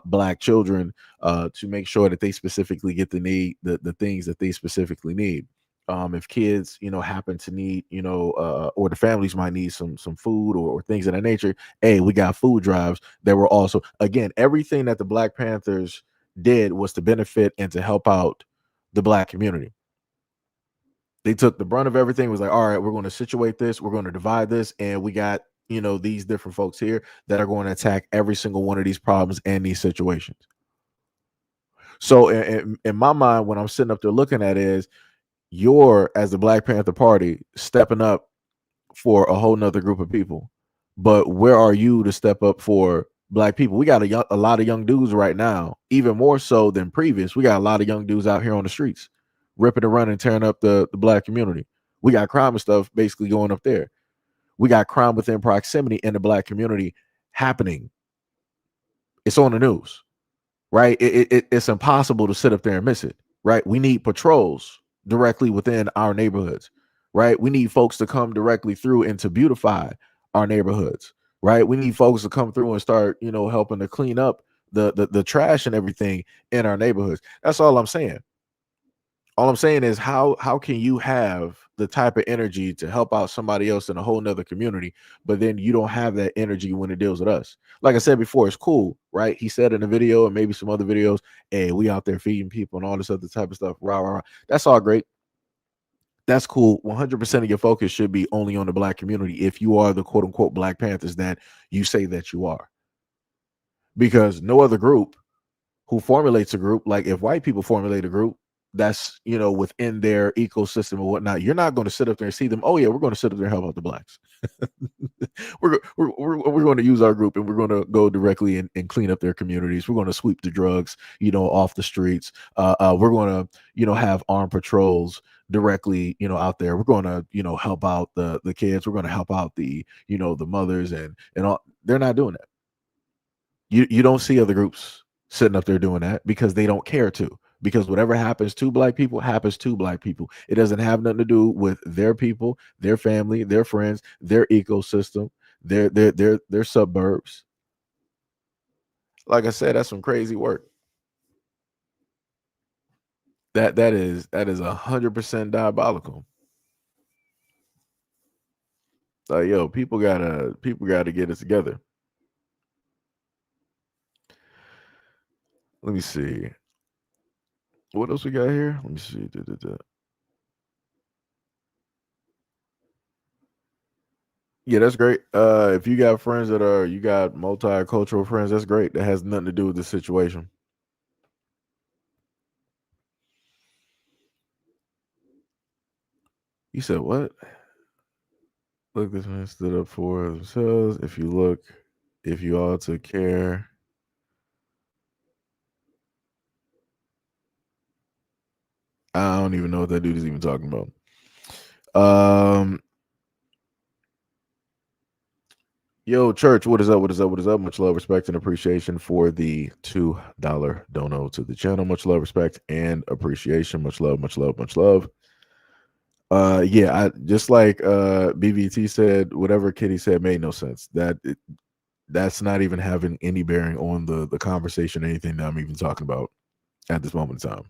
Black children to make sure that they specifically get the things that they specifically need. If kids, happen to need, or the families might need some food or things of that nature, hey, we got food drives that were also, again, everything that the Black Panthers did was to benefit and to help out the Black community. They took the brunt of everything, was like, all right, we're going to situate this, we're going to divide this, and we got, these different folks here that are going to attack every single one of these problems and these situations. So in my mind, when I'm sitting up there looking at it, is you're, as the Black Panther Party, stepping up for a whole nother group of people. But where are you to step up for Black people? We got a lot of young dudes right now, even more so than previous. We got a lot of young dudes out here on the streets, ripping and running, tearing up the Black community. We got crime and stuff basically going up there. We got crime within proximity in the Black community happening. It's on the news, right? It's impossible to sit up there and miss it, right? We need patrols directly within our neighborhoods, right? We need folks to come directly through and to beautify our neighborhoods, right? We need folks to come through and start, helping to clean up the trash and everything in our neighborhoods. That's all I'm saying. All I'm saying is how can you have the type of energy to help out somebody else in a whole nother community, but then you don't have that energy when it deals with us? Like I said before, it's cool, right? He said in a video and maybe some other videos, hey, we out there feeding people and all this other type of stuff. Rah, rah, rah. That's all great. That's cool. 100% of your focus should be only on the Black community if you are the quote unquote Black Panthers that you say that you are. Because no other group who formulates a group, like if white people formulate a group, that's within their ecosystem or whatnot, you're not going to sit up there and see them, oh yeah, we're going to sit up there and help out the Blacks. we're going to use our group and we're going to go directly and clean up their communities. We're going to sweep the drugs off the streets. We're going to have armed patrols directly out there. We're going to help out the kids. We're going to help out the the mothers and all. They're not doing that. You don't see other groups sitting up there doing that because they don't care to. Because whatever happens to Black people happens to Black people. It doesn't have nothing to do with their people, their family, their friends, their ecosystem, their suburbs. Like I said, that's some crazy work. That is 100% diabolical. Like, yo, people gotta get it together. Let me see. What else we got here? Let me see. Yeah, that's great. If you got friends you got multicultural friends, that's great. That has nothing to do with the situation. You said what? Look, this man stood up for themselves. If you all took care. I don't even know what that dude is even talking about. Yo, church, what is up? What is up? What is up? Much love, respect, and appreciation for the $2 dono to the channel. Much love, respect, and appreciation. Much love, much love, much love. Yeah, I just like BVT said, whatever Kitty said made no sense. that's not even having any bearing on the conversation, anything that I'm even talking about at this moment in time.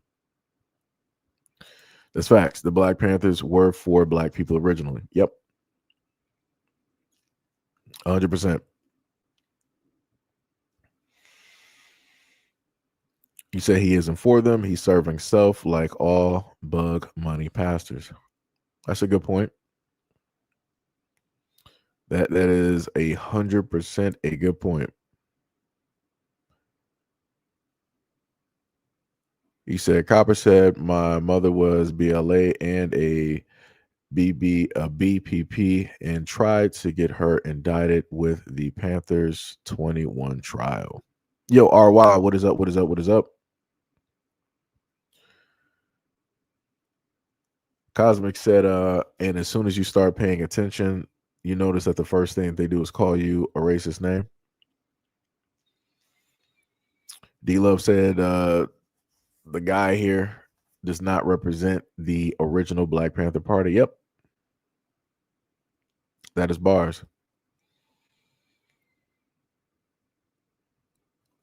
That's facts. The Black Panthers were for black people originally. Yep, 100%. You say he isn't for them. He's serving self like all bug money pastors. That's a good point. That is 100% a good point. He said, Copper said my mother was BLA and a BPP and tried to get her indicted with the Panthers 21 trial. Yo, RY, what is up? What is up? What is up? Cosmic said, and as soon as you start paying attention, you notice that the first thing they do is call you a racist name. D Love said, the guy here does not represent the original Black Panther Party. Yep. That is bars.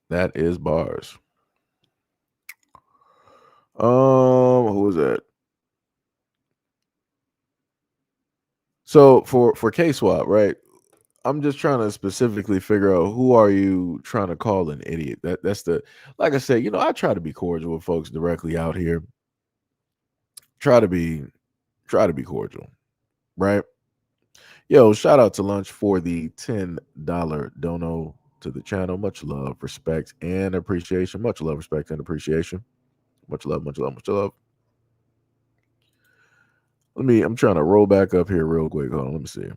That is bars. Who was that? So for K-Swap, right? I'm just trying to specifically figure out who are you trying to call an idiot. That's the, like I said, I try to be cordial with folks directly out here. Try to be cordial, right? Yo, shout out to Lunch for the $10 dono to the channel. Much love, respect, and appreciation. Much love, respect, and appreciation. Much love, much love, much love. I'm trying to roll back up here real quick. Hold on, let me see.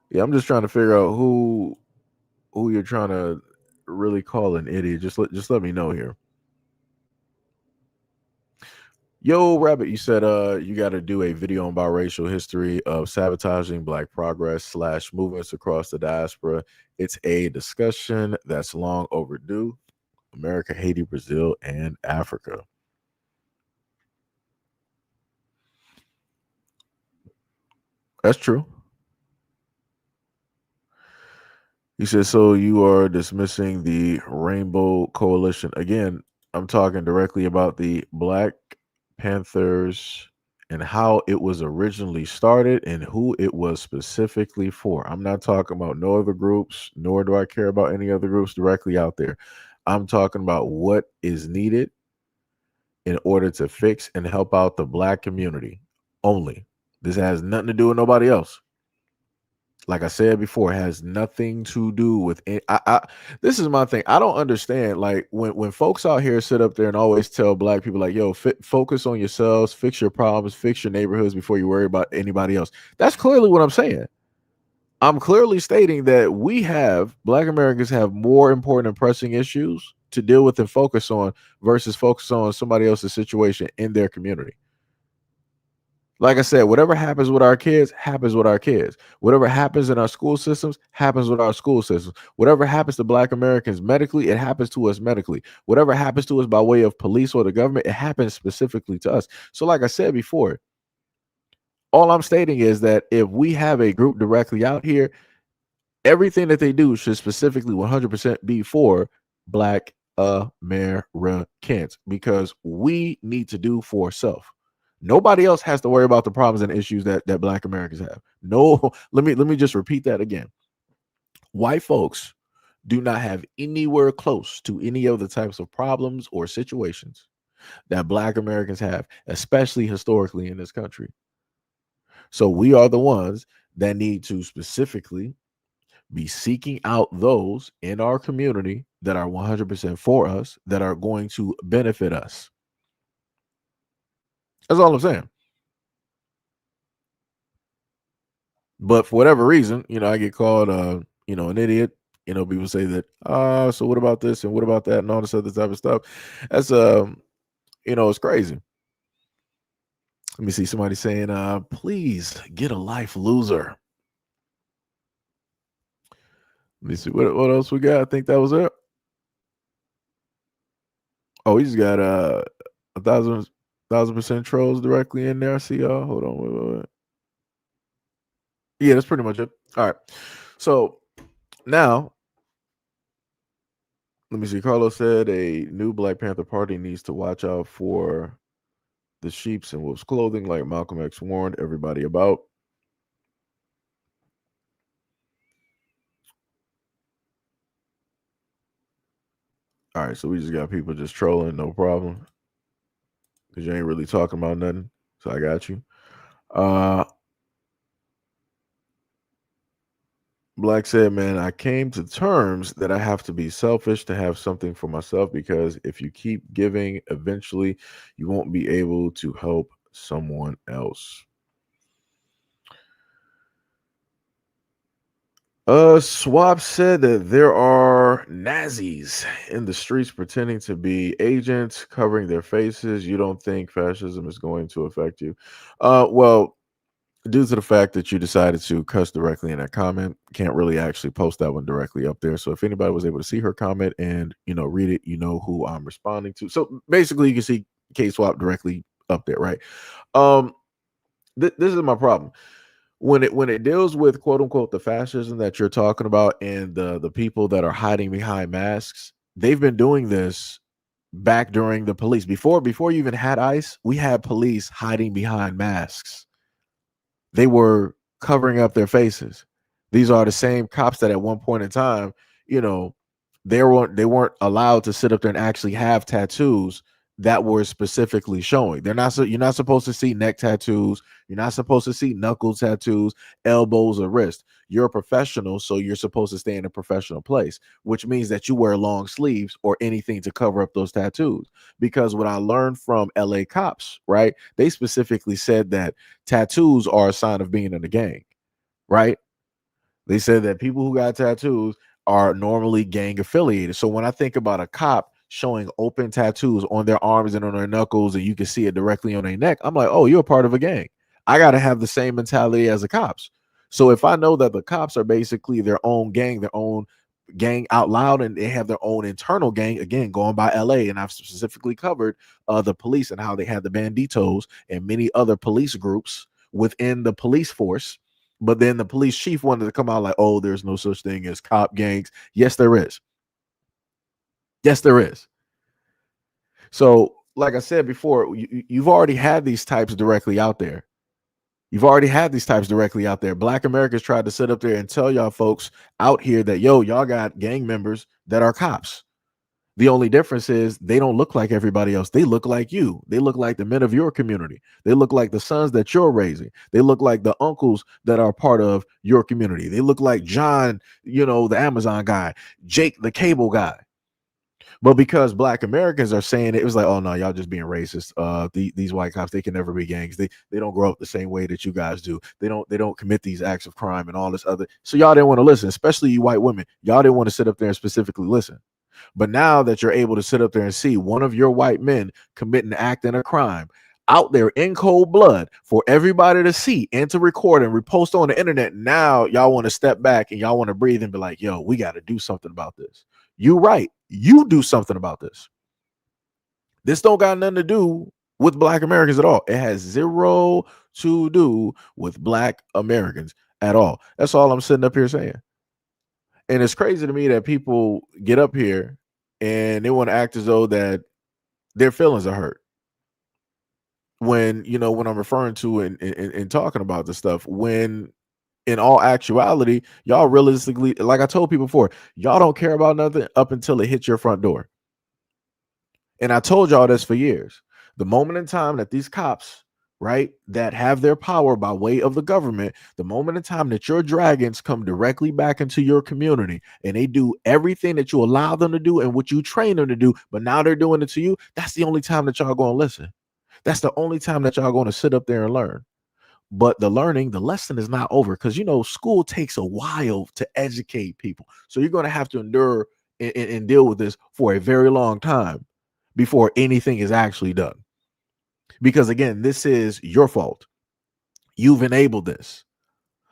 Yeah, I'm just trying to figure out who you're trying to really call an idiot. Just let me know here. Yo, Rabbit, you said you got to do a video on biracial history of sabotaging Black progress / movements across the diaspora. It's a discussion that's long overdue. America, Haiti, Brazil, and Africa. That's true. He said, so you are dismissing the Rainbow Coalition. Again, I'm talking directly about the Black Panthers and how it was originally started and who it was specifically for. I'm not talking about no other groups, nor do I care about any other groups directly out there. I'm talking about what is needed in order to fix and help out the Black community only. This has nothing to do with nobody else. Like I said before, it has nothing to do with it. This is my thing. I don't understand. Like when folks out here sit up there and always tell Black people, like, yo, focus on yourselves, fix your problems, fix your neighborhoods before you worry about anybody else. That's clearly what I'm saying. I'm clearly stating that Black Americans have more important and pressing issues to deal with and focus on versus focus on somebody else's situation in their community. Like I said, whatever happens with our kids happens with our kids. Whatever happens in our school systems happens with our school systems. Whatever happens to Black Americans medically, it happens to us medically. Whatever happens to us by way of police or the government, it happens specifically to us. So like I said before, all I'm stating is that if we have a group directly out here, everything that they do should specifically 100% be for Black Americans, because we need to do for self. Nobody else has to worry about the problems and issues that Black Americans have. No, let me just repeat that again. White folks do not have anywhere close to any of the types of problems or situations that Black Americans have, especially historically in this country. So we are the ones that need to specifically be seeking out those in our community that are 100% for us, that are going to benefit us. That's all I'm saying. But for whatever reason, I get called, an idiot. People say that, so what about this and what about that and all this other type of stuff. That's, it's crazy. Let me see somebody saying, please get a life, loser. Let me see what else we got. I think that was it. Oh, we just got 1,000% trolls directly in there. I see y'all. Hold on, wait. Yeah, that's pretty much it. All right. So now, let me see. Carlos said a new Black Panther Party needs to watch out for the sheeps and wolves clothing, like Malcolm X warned everybody about. All right, so we just got people just trolling, no problem, because you ain't really talking about nothing. So I got you. Black said, man, I came to terms that I have to be selfish to have something for myself, because if you keep giving, eventually you won't be able to help someone else. Swap said that there are Nazis in the streets pretending to be agents covering their faces. You don't think fascism is going to affect you? Well, due to the fact that you decided to cuss directly in that comment, can't really actually post that one directly up there. So if anybody was able to see her comment and read it, you know who I'm responding to. So basically, you can see K Swap directly up there, right? Um, this is my problem when it deals with quote unquote the fascism that you're talking about, and the people that are hiding behind masks. They've been doing this back during the police. Before you even had ICE, we had police hiding behind masks. They were covering up their faces. These are the same cops that at one point in time, you know, they weren't allowed to sit up there and actually have tattoos that were specifically showing. You're not supposed to see neck tattoos. You're not supposed to see knuckle tattoos, elbows, or wrist. You're a professional, so you're supposed to stay in a professional place, which means that you wear long sleeves or anything to cover up those tattoos. Because what I learned from LA cops, right? They specifically said that tattoos are a sign of being in a gang, right? They said that people who got tattoos are normally gang affiliated. So when I think about a cop showing open tattoos on their arms and on their knuckles, and you can see it directly on their neck, I'm like, oh, you're a part of a gang. I got to have the same mentality as the cops. So if I know that the cops are basically their own gang out loud, and they have their own internal gang, again going by LA, and I've specifically covered the police and how they had the banditos and many other police groups within the police force. But then the police chief wanted to come out like, oh, there's no such thing as cop gangs. Yes, there is. Yes, there is. So like I said before, you've already had these types directly out there. You've already had these types directly out there. Black Americans tried to sit up there and tell y'all folks out here that, yo, y'all got gang members that are cops. The only difference is they don't look like everybody else. They look like you. They look like the men of your community. They look like the sons that you're raising. They look like the uncles that are part of your community. They look like John, the Amazon guy, Jake, the cable guy. But because Black Americans are saying it was like, oh no, y'all just being racist. These white cops, they can never be gangs. They don't grow up the same way that you guys do. They don't commit these acts of crime and all this other. So y'all didn't want to listen, especially you white women. Y'all didn't want to sit up there and specifically listen. But now that you're able to sit up there and see one of your white men commit an act and a crime out there in cold blood for everybody to see and to record and repost on the internet, now y'all want to step back and y'all want to breathe and be like, yo, we got to do something about this. You right. You do something about this. This don't got nothing to do with Black Americans at all. It has zero to do with Black Americans at all. That's all I'm sitting up here saying. And it's crazy to me that people get up here and they want to act as though that their feelings are hurt. When I'm referring to and talking about this stuff, when in all actuality, y'all realistically, like I told people before, y'all don't care about nothing up until it hits your front door. And I told y'all this for years. The moment in time that these cops, right, that have their power by way of the government, the moment in time that your dragons come directly back into your community and they do everything that you allow them to do and what you train them to do, but now they're doing it to you, that's the only time that y'all going to listen. That's the only time that y'all going to sit up there and learn. But the lesson is not over, because school takes a while to educate people. So you're going to have to endure and deal with this for a very long time before anything is actually done. Because again, this is your fault. You've enabled this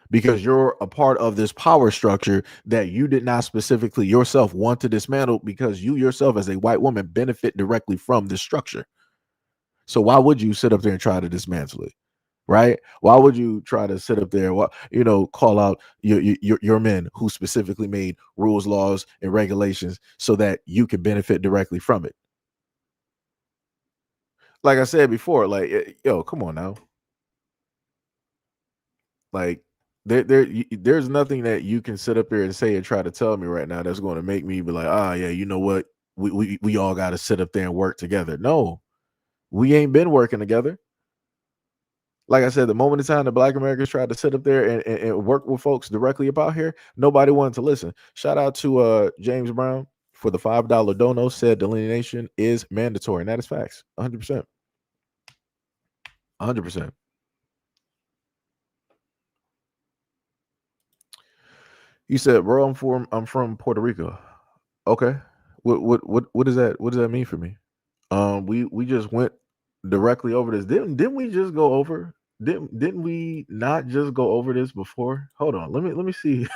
because you're a part of this power structure that you did not specifically yourself want to dismantle, because you yourself as a white woman benefit directly from this structure. So why would you sit up there and try to dismantle it? right? Why would you try to sit up there, call out your men who specifically made rules, laws, and regulations so that you can benefit directly from it? Like I said before, like, yo, come on now. Like, there's nothing that you can sit up here and say and try to tell me right now that's going to make me be like, ah, yeah, you know what? We all got to sit up there and work together. No, we ain't been working together. Like I said, the moment in time the Black Americans tried to sit up there and work with folks directly about here, nobody wanted to listen. Shout out to James Brown for the $5 dono. Said delineation is mandatory, and that is facts. 100%. 100%. You said, bro, I'm from Puerto Rico. Okay. What does that mean for me? We just went directly over this. Didn't we just go over? Didn't we not just go over this before? Hold on. Let me see.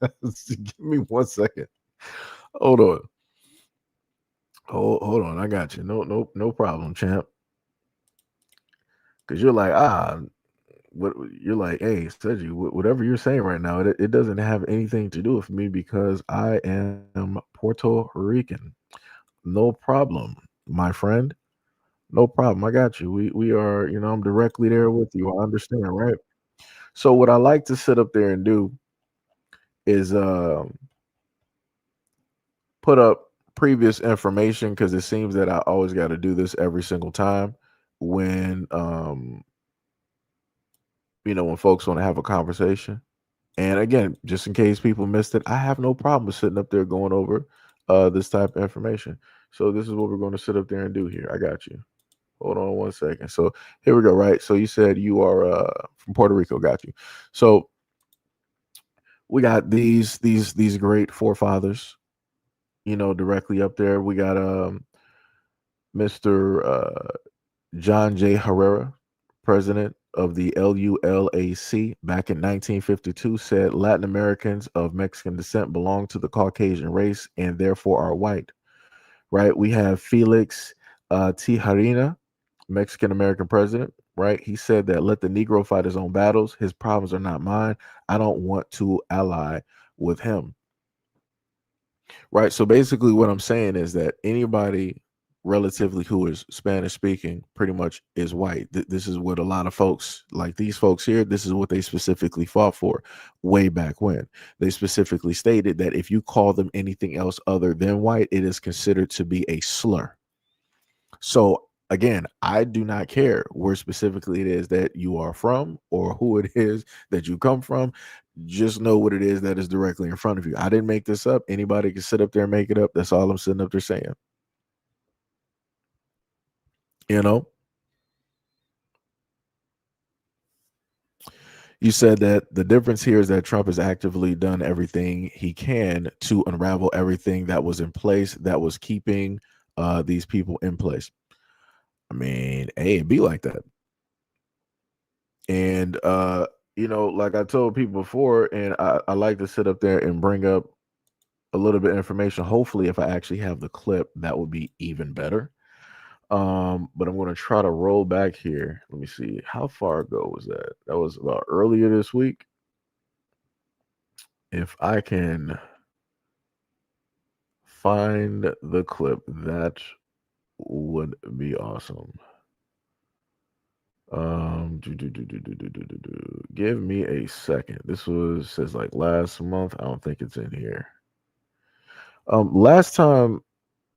Give me 1 second. Hold on. Hold on. I got you. No problem, champ. Because you're like, what you're like, hey, Seji, whatever you're saying right now, it doesn't have anything to do with me because I am Puerto Rican. No problem, my friend. No problem. I got you. We are, I'm directly there with you. I understand, right? So what I like to sit up there and do is put up previous information because it seems that I always got to do this every single time when when folks want to have a conversation. And again, just in case people missed it, I have no problem with sitting up there going over this type of information. So this is what we're going to sit up there and do here. I got you. Hold on 1 second. So here we go, right? So you said you are from Puerto Rico, got you. So we got these great forefathers, directly up there. We got Mr. John J. Herrera, president of the LULAC, back in 1952, said Latin Americans of Mexican descent belong to the Caucasian race and therefore are white. Right? We have Felix Tijerina, Mexican American president. Right? He said that let the Negro fight his own battles. His problems are not mine. I don't want to ally with him. Right. So basically, what I'm saying is that anybody relatively who is Spanish speaking pretty much is white. This is what a lot of folks, like these folks here, this is what they specifically fought for way back when. They specifically stated that if you call them anything else other than white, it is considered to be a slur. So again, I do not care where specifically it is that you are from or who it is that you come from. Just know what it is that is directly in front of you. I didn't make this up. Anybody can sit up there and make it up. That's all I'm sitting up there saying. You know, you said that the difference here is that Trump has actively done everything he can to unravel everything that was in place that was keeping these people in place. I mean, hey, it'd be like that. And like I told people before, and I like to sit up there and bring up a little bit of information. Hopefully, if I actually have the clip, that would be even better. But I'm going to try to roll back here. Let me see. How far ago was that? That was about earlier this week. If I can find the clip, that would be awesome. Give me a second. This says like last month. I don't think it's in here. Last time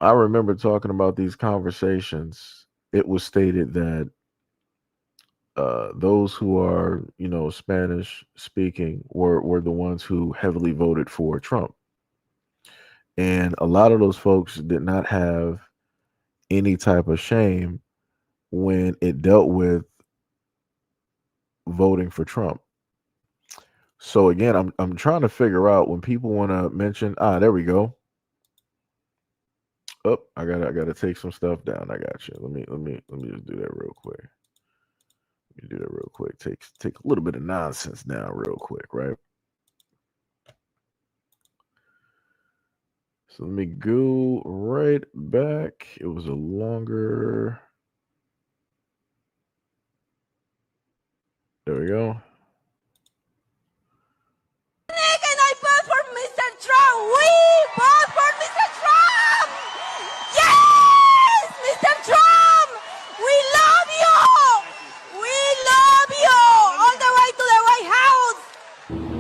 I remember talking about these conversations, it was stated that those who are, Spanish speaking were the ones who heavily voted for Trump. And a lot of those folks did not have any type of shame when it dealt with voting for Trump. So again, I'm trying to figure out when people want to mention, there we go. Oh, I gotta take some stuff down. I got you. Let me just do that real quick. Let me do that real quick. Take a little bit of nonsense down real quick, right? So let me go right back. It was a longer. There we go. And I vote for Mr. Trump. We vote for Mr. Trump. Yes, Mr. Trump. We love you. We love you. All the way to the White House.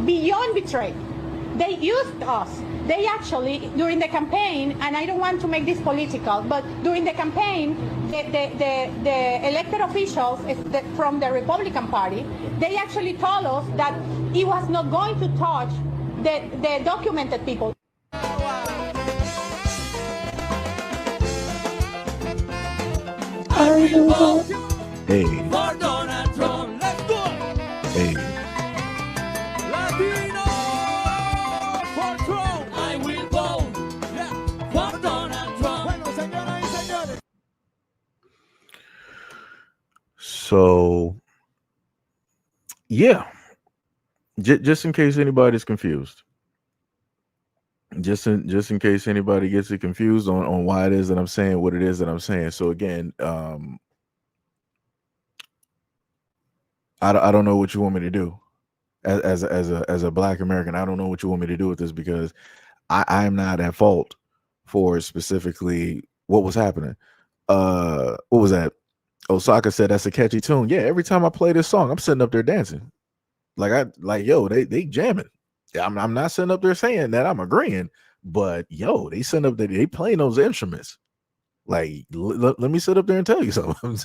Beyond betray. They used us. They actually, during the campaign, and I don't want to make this political, but during the campaign, the elected officials from the Republican Party, they actually told us that he was not going to touch the documented people. Hey. For Donald Trump. Let's go. Hey. Latino for Trump. I will vote. Yeah. For Donald Trump. Bueno, señoras y señores. So, yeah. Just in case anybody's confused. Just in case anybody gets it confused on why it is that I'm saying what it is that I'm saying. So again, I don't know what you want me to do as a Black American. I don't know what you want me to do with this, because I'm not at fault for specifically what was happening. What was that? Osaka said that's a catchy tune. Yeah, every time I play this song, I'm sitting up there dancing. Yo, they jamming. I'm not sitting up there saying that I'm agreeing, but yo, they sitting up there, they playing those instruments. Like, let me sit up there and tell you something.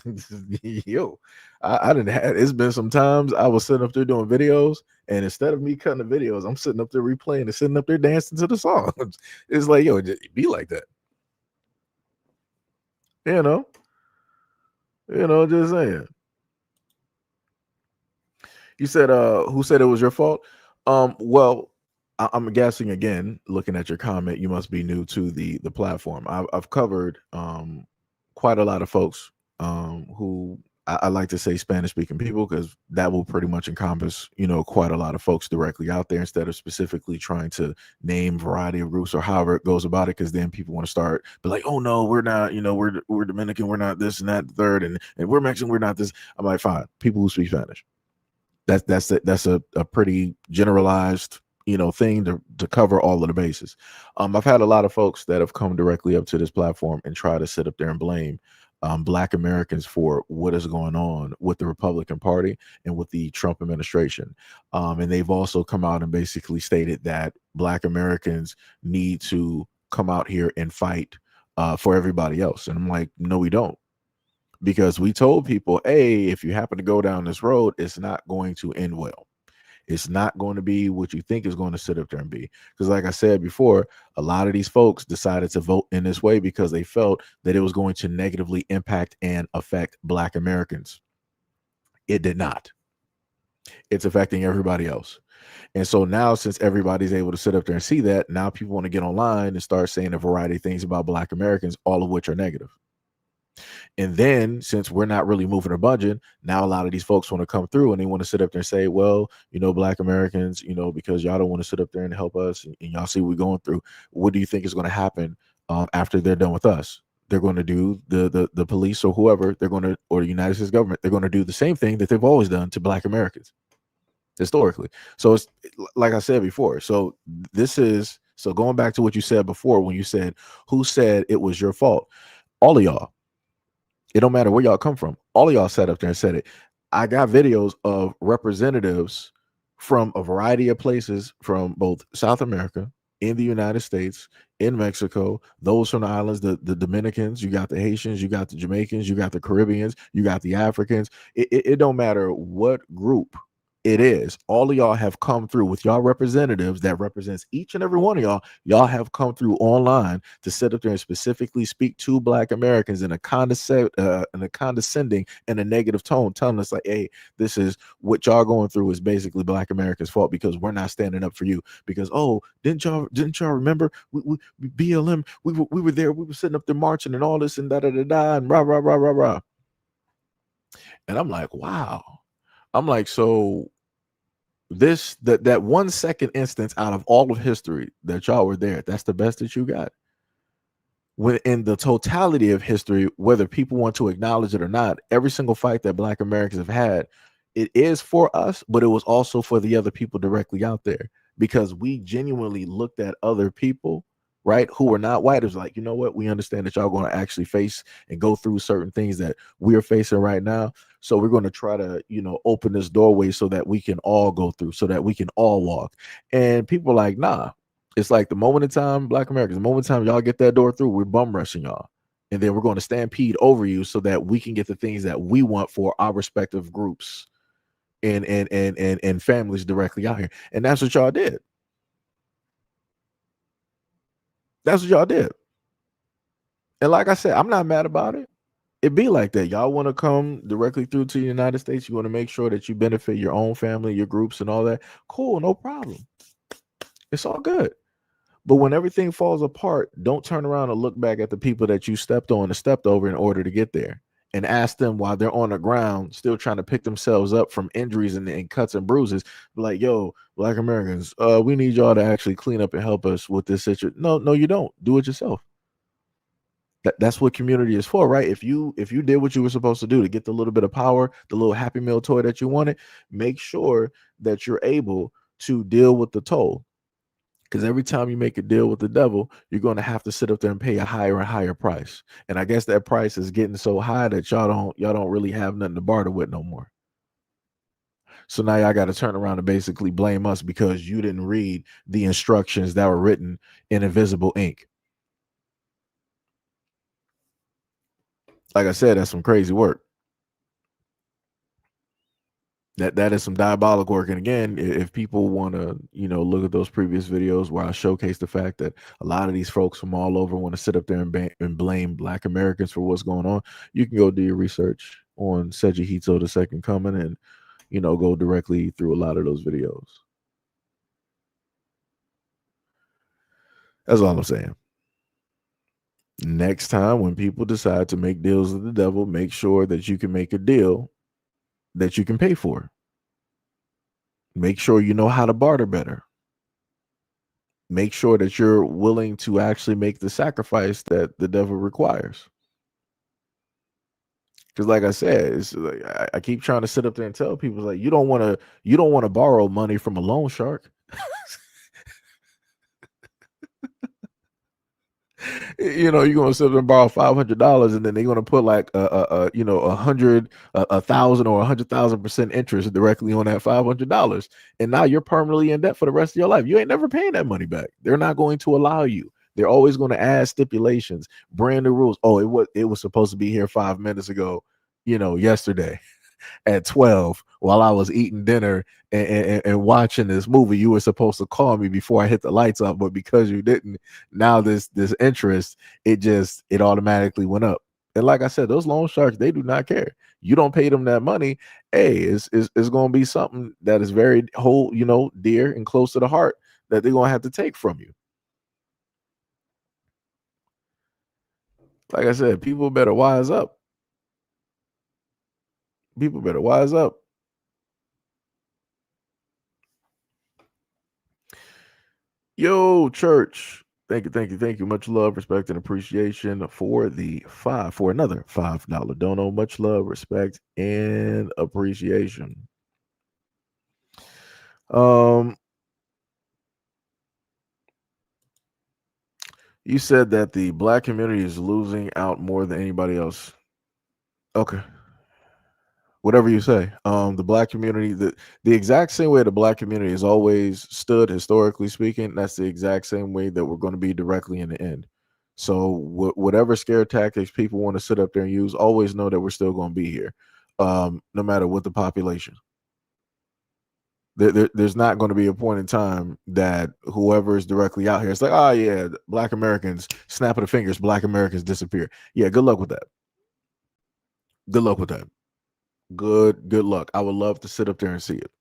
Yo, I didn't have, it's been some times I was sitting up there doing videos, and instead of me cutting the videos, I'm sitting up there replaying and sitting up there dancing to the songs. It's like, yo, just be like that. You know, just saying. You said, who said it was your fault? Well, I'm guessing, again, looking at your comment, you must be new to the platform. I've covered quite a lot of folks who I like to say Spanish speaking people, because that will pretty much encompass, quite a lot of folks directly out there, instead of specifically trying to name variety of groups or however it goes about it, because then people want to start be like, oh no, we're not, we're Dominican, we're not this and that, the third, and we're Mexican, we're not this. I'm like, fine, people who speak Spanish. That's a pretty generalized thing to cover all of the bases. I've had a lot of folks that have come directly up to this platform and try to sit up there and blame Black Americans for what is going on with the Republican Party and with the Trump administration. And they've also come out and basically stated that Black Americans need to come out here and fight for everybody else. And I'm like, no, we don't. Because we told people, hey, if you happen to go down this road, it's not going to end well. It's not going to be what you think is going to sit up there and be. Because like I said before, a lot of these folks decided to vote in this way because they felt that it was going to negatively impact and affect Black Americans. It did not. It's affecting everybody else. And so now, since everybody's able to sit up there and see that, now people want to get online and start saying a variety of things about Black Americans, all of which are negative. And then, since we're not really moving a budget, now a lot of these folks want to come through and they want to sit up there and say, well, Black Americans, because y'all don't want to sit up there and help us, and y'all see what we're going through. What do you think is going to happen after they're done with us? They're going to do the police or whoever, or the United States government, they're going to do the same thing that they've always done to Black Americans historically. So it's like I said before. So going back to what you said before, when you said, who said it was your fault? All of y'all. It don't matter where y'all come from. All of y'all sat up there and said it. I got videos of representatives from a variety of places from both South America, in the United States, in Mexico, those from the islands, the Dominicans, you got the Haitians, you got the Jamaicans, you got the Caribbeans, you got the Africans. It don't matter what group it is. All of y'all have come through with y'all representatives that represents each and every one of y'all. Y'all have come through online to sit up there and specifically speak to Black Americans in a condescending and a negative tone, telling us like, hey, this is what y'all going through is basically Black Americans' fault because we're not standing up for you. Because, oh, didn't y'all remember we BLM, we were there, we were sitting up there marching and all this and da da da da and rah rah rah rah rah. And I'm like, wow. I'm like, so that 1 second instance out of all of history that y'all were there, that's the best that you got. When in the totality of history, whether people want to acknowledge it or not, every single fight that Black Americans have had, it is for us, but it was also for the other people directly out there, because we genuinely looked at other people, right, who were not white. It was like, you know what, we understand that y'all going to actually face and go through certain things that we're facing right now. So we're going to try to, open this doorway so that we can all go through, so that we can all walk. And people are like, nah, it's like the moment in time, Black Americans, the moment in time y'all get that door through, we're bum rushing y'all. And then we're going to stampede over you so that we can get the things that we want for our respective groups and families directly out here. And that's what y'all did. That's what y'all did. And like I said, I'm not mad about it. It be like that. Y'all want to come directly through to the United States. You want to make sure that you benefit your own family, your groups, and all that. Cool, no problem. It's all good. But when everything falls apart, don't turn around and look back at the people that you stepped on and stepped over in order to get there, and ask them while they're on the ground, still trying to pick themselves up from injuries and cuts and bruises. Like, yo, Black Americans, we need y'all to actually clean up and help us with this situation. No, you don't. Do it yourself. That's what community is for, right? If you did what you were supposed to do to get the little bit of power, the little Happy Meal toy that you wanted, make sure that you're able to deal with the toll. Because every time you make a deal with the devil, you're going to have to sit up there and pay a higher and higher price. And I guess that price is getting so high that y'all don't really have nothing to barter with no more. So now y'all got to turn around and basically blame us because you didn't read the instructions that were written in invisible ink. Like I said, that's some crazy work. That is some diabolic work. And again, if people want to, look at those previous videos where I showcase the fact that a lot of these folks from all over want to sit up there and blame Black Americans for what's going on, you can go do your research on SEIJIHITO, the Second Coming, and go directly through a lot of those videos. That's all I'm saying. Next time when people decide to make deals with the devil, make sure that you can make a deal that you can pay for. Make sure you know how to barter better. Make sure that you're willing to actually make the sacrifice that the devil requires. Because like I said, it's like I keep trying to sit up there and tell people, like, you don't want to borrow money from a loan shark. You're going to sit there and borrow $500, and then they're going to put like a 1,000 or 100,000% interest directly on that $500, and now you're permanently in debt for the rest of your life. You ain't never paying that money back. They're not going to allow you. They're always going to add stipulations, brand new rules. Oh, it was supposed to be here 5 minutes ago, yesterday at 12 while I was eating dinner and watching this movie. You were supposed to call me before I hit the lights up, but because you didn't, now this interest, it automatically went up. And like I said, those loan sharks, they do not care. You don't pay them that money. Hey, it's going to be something that is very dear and close to the heart that they're going to have to take from you. Like I said, people better wise up. People better wise up. Yo, church. Thank you. Much love, respect, and appreciation for another $5 dono. Much love, respect, and appreciation. You said that the Black community is losing out more than anybody else. Okay. Whatever you say. The Black community, the exact same way the Black community has always stood, historically speaking, that's the exact same way that we're going to be directly in the end. So whatever scare tactics people want to sit up there and use, always know that we're still going to be here, no matter what the population. There's not going to be a point in time that whoever is directly out here, it's like, oh yeah, Black Americans, snap of the fingers, Black Americans disappear. Yeah, good luck with that. Good luck with that. Good luck. I would love to sit up there and see it.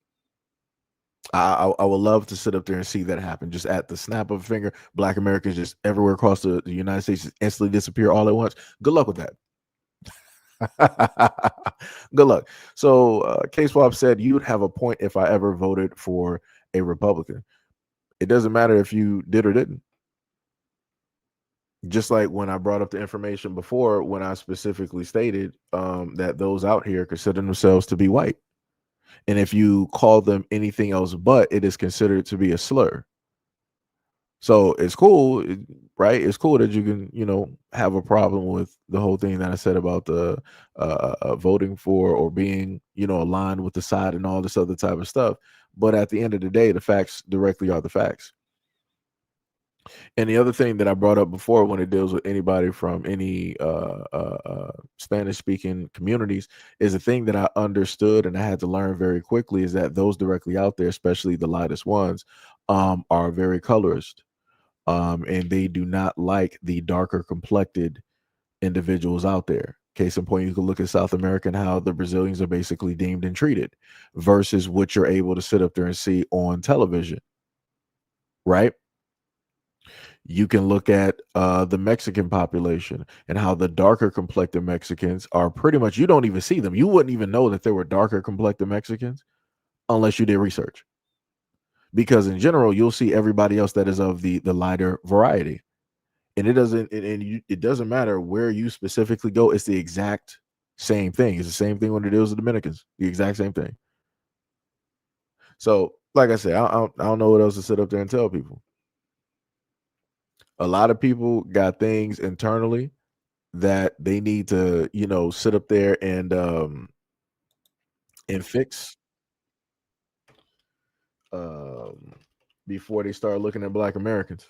I would love to sit up there and see that happen. Just at the snap of a finger, Black Americans just everywhere across the United States just instantly disappear all at once. Good luck with that. Good luck. So K-Swap said you'd have a point if I ever voted for a Republican. It doesn't matter if you did or didn't. Just like when I brought up the information before, when I specifically stated that those out here consider themselves to be white. And if you call them anything else but, it is considered to be a slur. So it's cool, right? It's cool that you can, have a problem with the whole thing that I said about the voting for or being, aligned with the side and all this other type of stuff. But at the end of the day, the facts directly are the facts. And the other thing that I brought up before when it deals with anybody from any Spanish speaking communities is a thing that I understood and I had to learn very quickly is that those directly out there, especially the lightest ones, are very colorist. And they do not like the darker complected individuals out there. Case in point, you can look at South America and how the Brazilians are basically deemed and treated versus what you're able to sit up there and see on television, right? You can look at the Mexican population and how the darker complected Mexicans are pretty much, you don't even see them. You wouldn't even know that there were darker complected Mexicans unless you did research. Because in general, you'll see everybody else that is of the lighter variety. And it doesn't matter where you specifically go. It's the exact same thing. It's the same thing when it deals with Dominicans. The exact same thing. So, like I said, I don't know what else to sit up there and tell people. A lot of people got things internally that they need to, sit up there and fix before they start looking at Black Americans.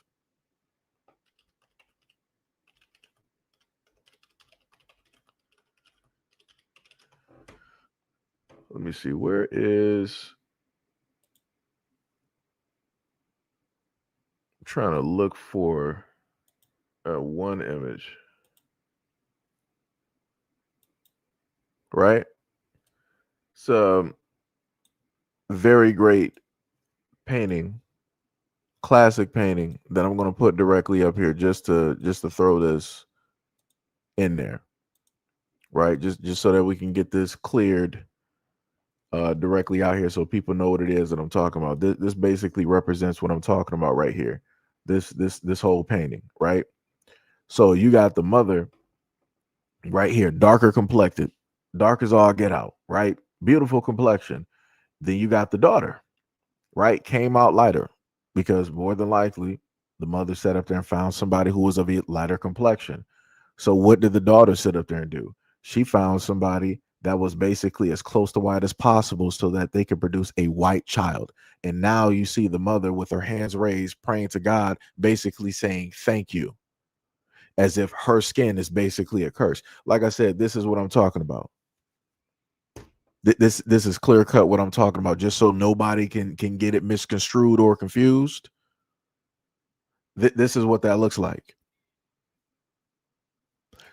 Let me see. Where is? I'm trying to look for one image. Right? It's a very great painting, classic painting that I'm going to put directly up here just to throw this in there. Right? Just so that we can get this cleared directly out here so people know what it is that I'm talking about. This basically represents what I'm talking about right here. This whole painting, right? So you got the mother right here, darker complected, dark as all get out, right? Beautiful complexion. Then you got the daughter, right? Came out lighter because more than likely the mother sat up there and found somebody who was of a lighter complexion. So what did the daughter sit up there and do? She found somebody that was basically as close to white as possible so that they could produce a white child. And now you see the mother with her hands raised, praying to God, basically saying, thank you, as if her skin is basically a curse. Like I said, this is what I'm talking about. This is clear cut what I'm talking about, just so nobody can get it misconstrued or confused. This is what that looks like.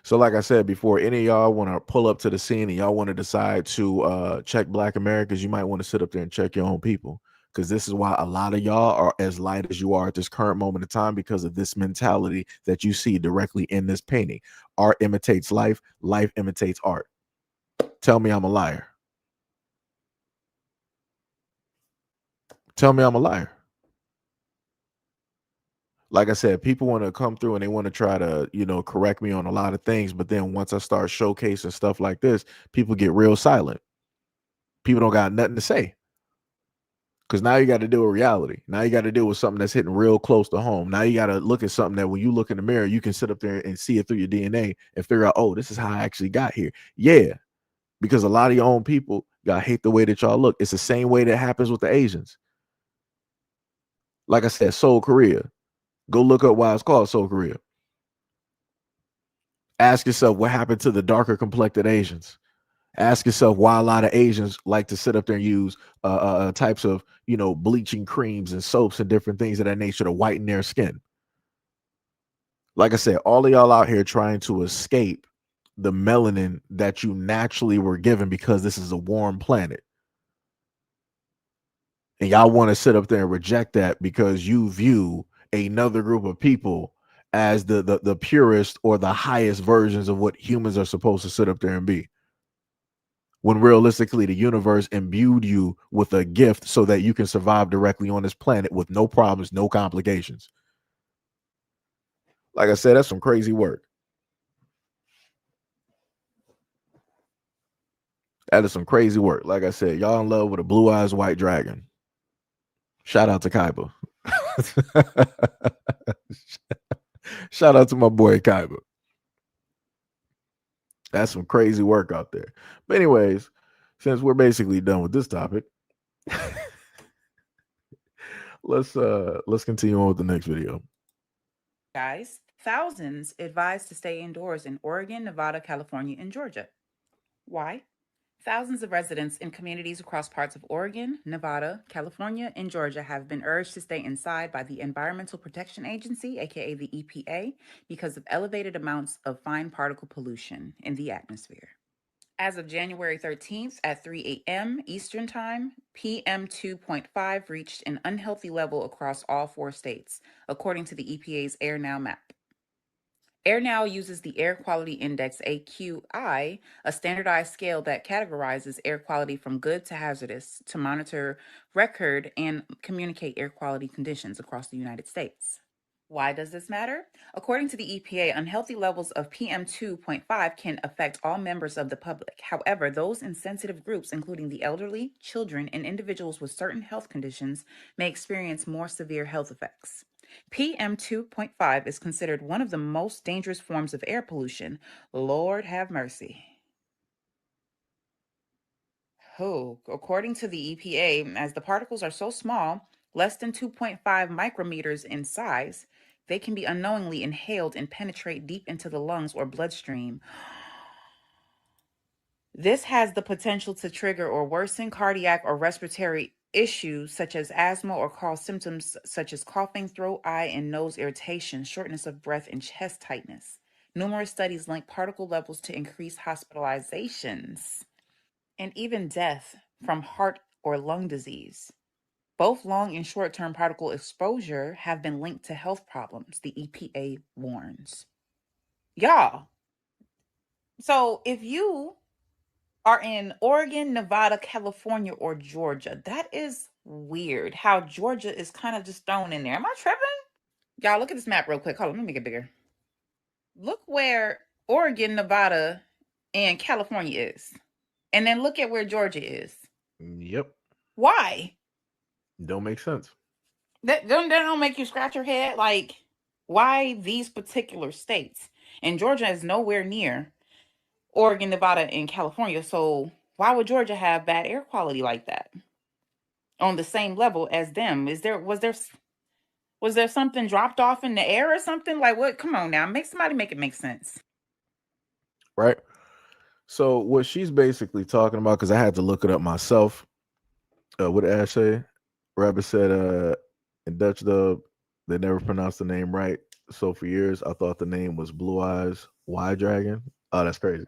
So like I said before, any of y'all want to pull up to the scene and y'all want to decide to check Black Americans, you might want to sit up there and check your own people, because this is why a lot of y'all are as light as you are at this current moment of time, because of this mentality that you see directly in this painting. Art imitates life, life imitates art. Tell me I'm a liar. Tell me I'm a liar. Like I said, people want to come through and they want to try to, correct me on a lot of things. But then once I start showcasing stuff like this, people get real silent. People don't got nothing to say. Because now you got to deal with reality. Now you got to deal with something that's hitting real close to home. Now you got to look at something that when you look in the mirror, you can sit up there and see it through your DNA and figure out, oh, this is how I actually got here. Yeah, because a lot of your own people got hate the way that y'all look. It's the same way that happens with the Asians. Like I said, Seoul, Korea. Go look up why it's called Seoul, Korea. Ask yourself what happened to the darker complected Asians. Ask yourself why a lot of Asians like to sit up there and use types of, bleaching creams and soaps and different things of that nature to whiten their skin. Like I said, all of y'all out here trying to escape the melanin that you naturally were given because this is a warm planet. And y'all want to sit up there and reject that because you view another group of people as the purest or the highest versions of what humans are supposed to sit up there and be. When realistically, the universe imbued you with a gift so that you can survive directly on this planet with no problems, no complications. Like I said, that's some crazy work. That is some crazy work. Like I said, y'all in love with a blue eyes white dragon. Shout out to Kaiba. Shout out to my boy Kaiba. That's some crazy work out there. But anyways, since we're basically done with this topic, let's continue on with the next video. Guys, thousands advised to stay indoors in Oregon, Nevada, California, and Georgia. Why? Thousands of residents in communities across parts of Oregon, Nevada, California, and Georgia have been urged to stay inside by the Environmental Protection Agency, aka the EPA, because of elevated amounts of fine particle pollution in the atmosphere. As of January 13th at 3 a.m. Eastern Time, PM 2.5 reached an unhealthy level across all 4 states, according to the EPA's AirNow map. AirNow uses the Air Quality Index, AQI, a standardized scale that categorizes air quality from good to hazardous, to monitor, record, and communicate air quality conditions across the United States. Why does this matter? According to the EPA, unhealthy levels of PM 2.5 can affect all members of the public. However, those in sensitive groups, including the elderly, children, and individuals with certain health conditions, may experience more severe health effects. PM 2.5 is considered one of the most dangerous forms of air pollution. Lord have mercy. According to the EPA, as the particles are so small, less than 2.5 micrometers in size, they can be unknowingly inhaled and penetrate deep into the lungs or bloodstream. This has the potential to trigger or worsen cardiac or respiratory issues such as asthma, or cause symptoms such as coughing, throat, eye, and nose irritation, shortness of breath, and chest tightness. Numerous studies link particle levels to increased hospitalizations and even death from heart or lung disease. Both long and short-term particle exposure have been linked to health problems, the EPA warns. Y'all, so if you are in Oregon, Nevada, California, or Georgia, that is weird how Georgia is kind of just thrown in there. Am I tripping? Y'all, look at this map real quick. Hold on, let me make it bigger. Look where Oregon, Nevada, and California is. And then look at where Georgia is. Yep. Why? Don't make sense. That don't make you scratch your head? Like, why these particular states? And Georgia is nowhere near Oregon, Nevada, and California. So why would Georgia have bad air quality like that on the same level as them? Was there something dropped off in the air or something? Like, what? Come on now, make it make sense. Right. So what she's basically talking about, because I had to look it up myself. What did Ash say? Rabbit said in Dutch dub, they never pronounced the name right. So for years I thought the name was Blue Eyes Y Dragon. Oh, that's crazy.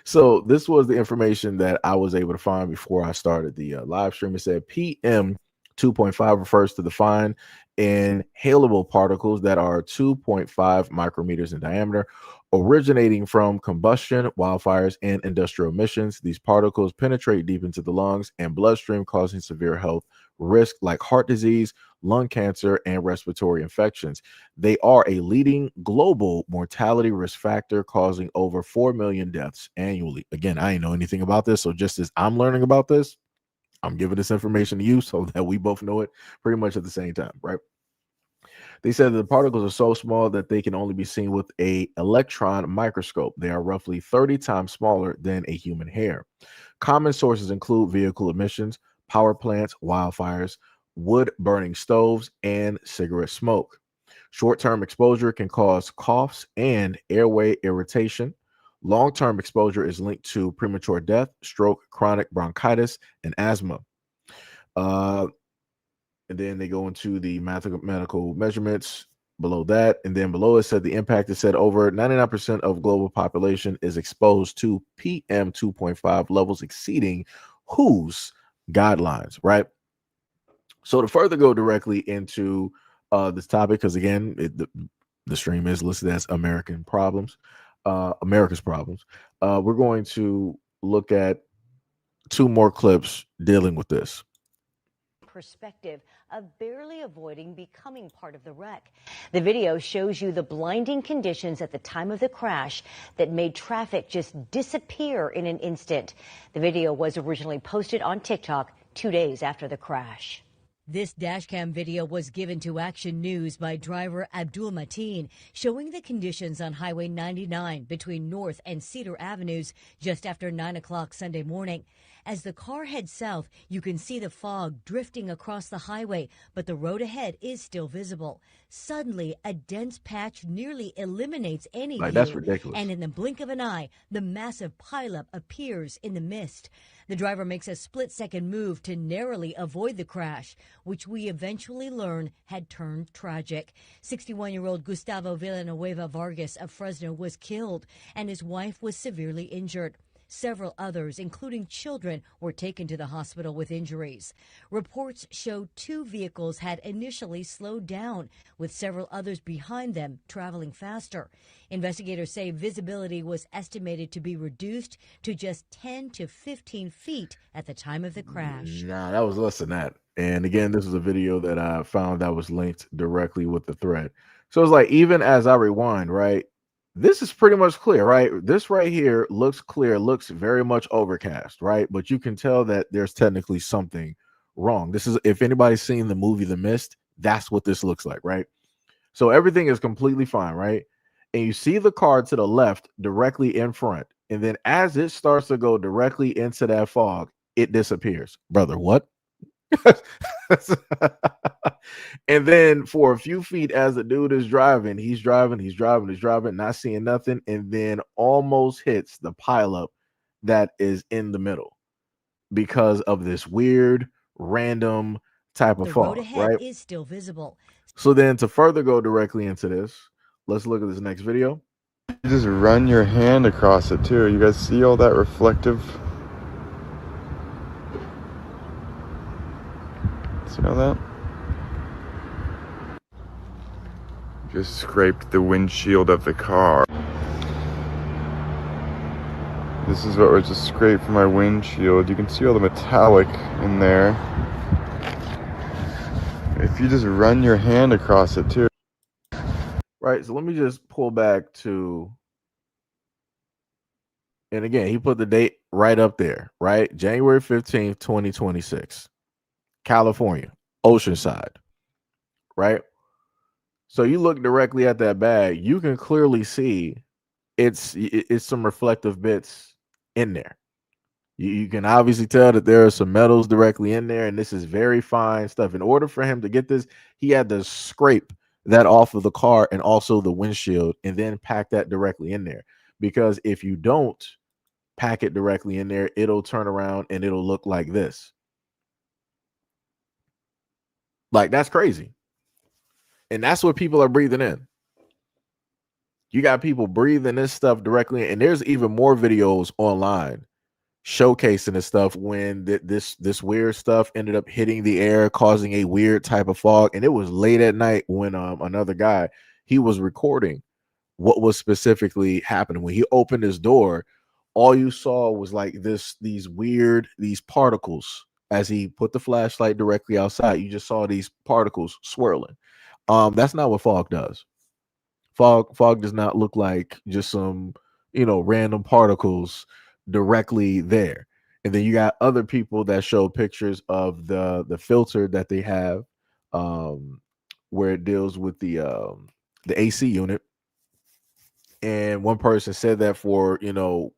So this was the information that I was able to find before I started the live stream. It said PM 2.5 refers to the fine inhalable particles that are 2.5 micrometers in diameter, originating from combustion, wildfires, and industrial emissions. These particles penetrate deep into the lungs and bloodstream, causing severe health risk like heart disease, lung cancer, and respiratory infections. They are a leading global mortality risk factor, causing over 4 million deaths annually. Again, I didn't know anything about this, so just as I'm learning about this, I'm giving this information to you so that we both know it pretty much at the same time, right? They said that the particles are so small that they can only be seen with an electron microscope. They are roughly 30 times smaller than a human hair. Common sources include vehicle emissions, power plants, wildfires, wood burning stoves, and cigarette smoke. Short-term exposure can cause coughs and airway irritation. Long-term exposure is linked to premature death, stroke, chronic bronchitis, and asthma. And then they go into the mathematical measurements below that. And then below it said the impact, it said over 99% of global population is exposed to PM 2.5 levels exceeding WHO's guidelines, right? So to further go directly into this topic, because again, the stream is listed as America's problems, we're going to look at 2 more clips dealing with this. perspective of barely avoiding becoming part of the wreck. The video shows you the blinding conditions at the time of the crash that made traffic just disappear in an instant. The video was originally posted on TikTok 2 days after the crash. This dashcam video was given to Action News by driver Abdul Mateen, showing the conditions on Highway 99 between North and Cedar Avenues just after 9 o'clock Sunday morning. As the car heads south, you can see the fog drifting across the highway, but the road ahead is still visible. Suddenly, a dense patch nearly eliminates any view. That's ridiculous. And in the blink of an eye, the massive pileup appears in the mist. The driver makes a split-second move to narrowly avoid the crash, which we eventually learn had turned tragic. 61-year-old Gustavo Villanueva Vargas of Fresno was killed, and his wife was severely injured. Several others, including children, were taken to the hospital with injuries. Reports show 2 vehicles had initially slowed down, with several others behind them traveling faster. Investigators say visibility was estimated to be reduced to just 10 to 15 feet at the time of the crash. Nah, that was less than that. And again, this is a video that I found that was linked directly with the thread. So it's like, even as I rewind, right? This is pretty much clear, right? This right here looks clear, looks very much overcast, right? But you can tell that there's technically something wrong. This is, if anybody's seen the movie The Mist, that's what this looks like, right? So everything is completely fine, right? And you see the car to the left directly in front. And then as it starts to go directly into that fog, it disappears. Brother, what? And then for a few feet, as the dude is driving, he's driving, not seeing nothing, and then almost hits the pileup that is in the middle because of this weird, random type of The fog, road ahead right? is still visible. So then, to further go directly into this, let's look at this next video. You just run your hand across it too. You guys see all that reflective? See all that? Just scraped the windshield of the car. This is what was just scraped from my windshield. You can see all the metallic in there. If you just run your hand across it too. Right, so let me just pull back to, and again, he put the date right up there, right? January 15th, 2026, California, Oceanside, right? So you look directly at that bag, you can clearly see it's some reflective bits in there. You can obviously tell that there are some metals directly in there, and this is very fine stuff. In order for him to get this, he had to scrape that off of the car and also the windshield and then pack that directly in there. Because if you don't pack it directly in there, it'll turn around and it'll look like this. Like, that's crazy. And that's what people are breathing in. You got people breathing this stuff directly in. And there's even more videos online showcasing this stuff when this weird stuff ended up hitting the air, causing a weird type of fog. And it was late at night when another guy, he was recording what was specifically happening. When he opened his door, all you saw was like these particles. As he put the flashlight directly outside, you just saw these particles swirling. That's not what fog does. Fog does not look like just some, random particles directly there. And then you got other people that show pictures of the filter that they have, where it deals with the AC unit. And one person said that for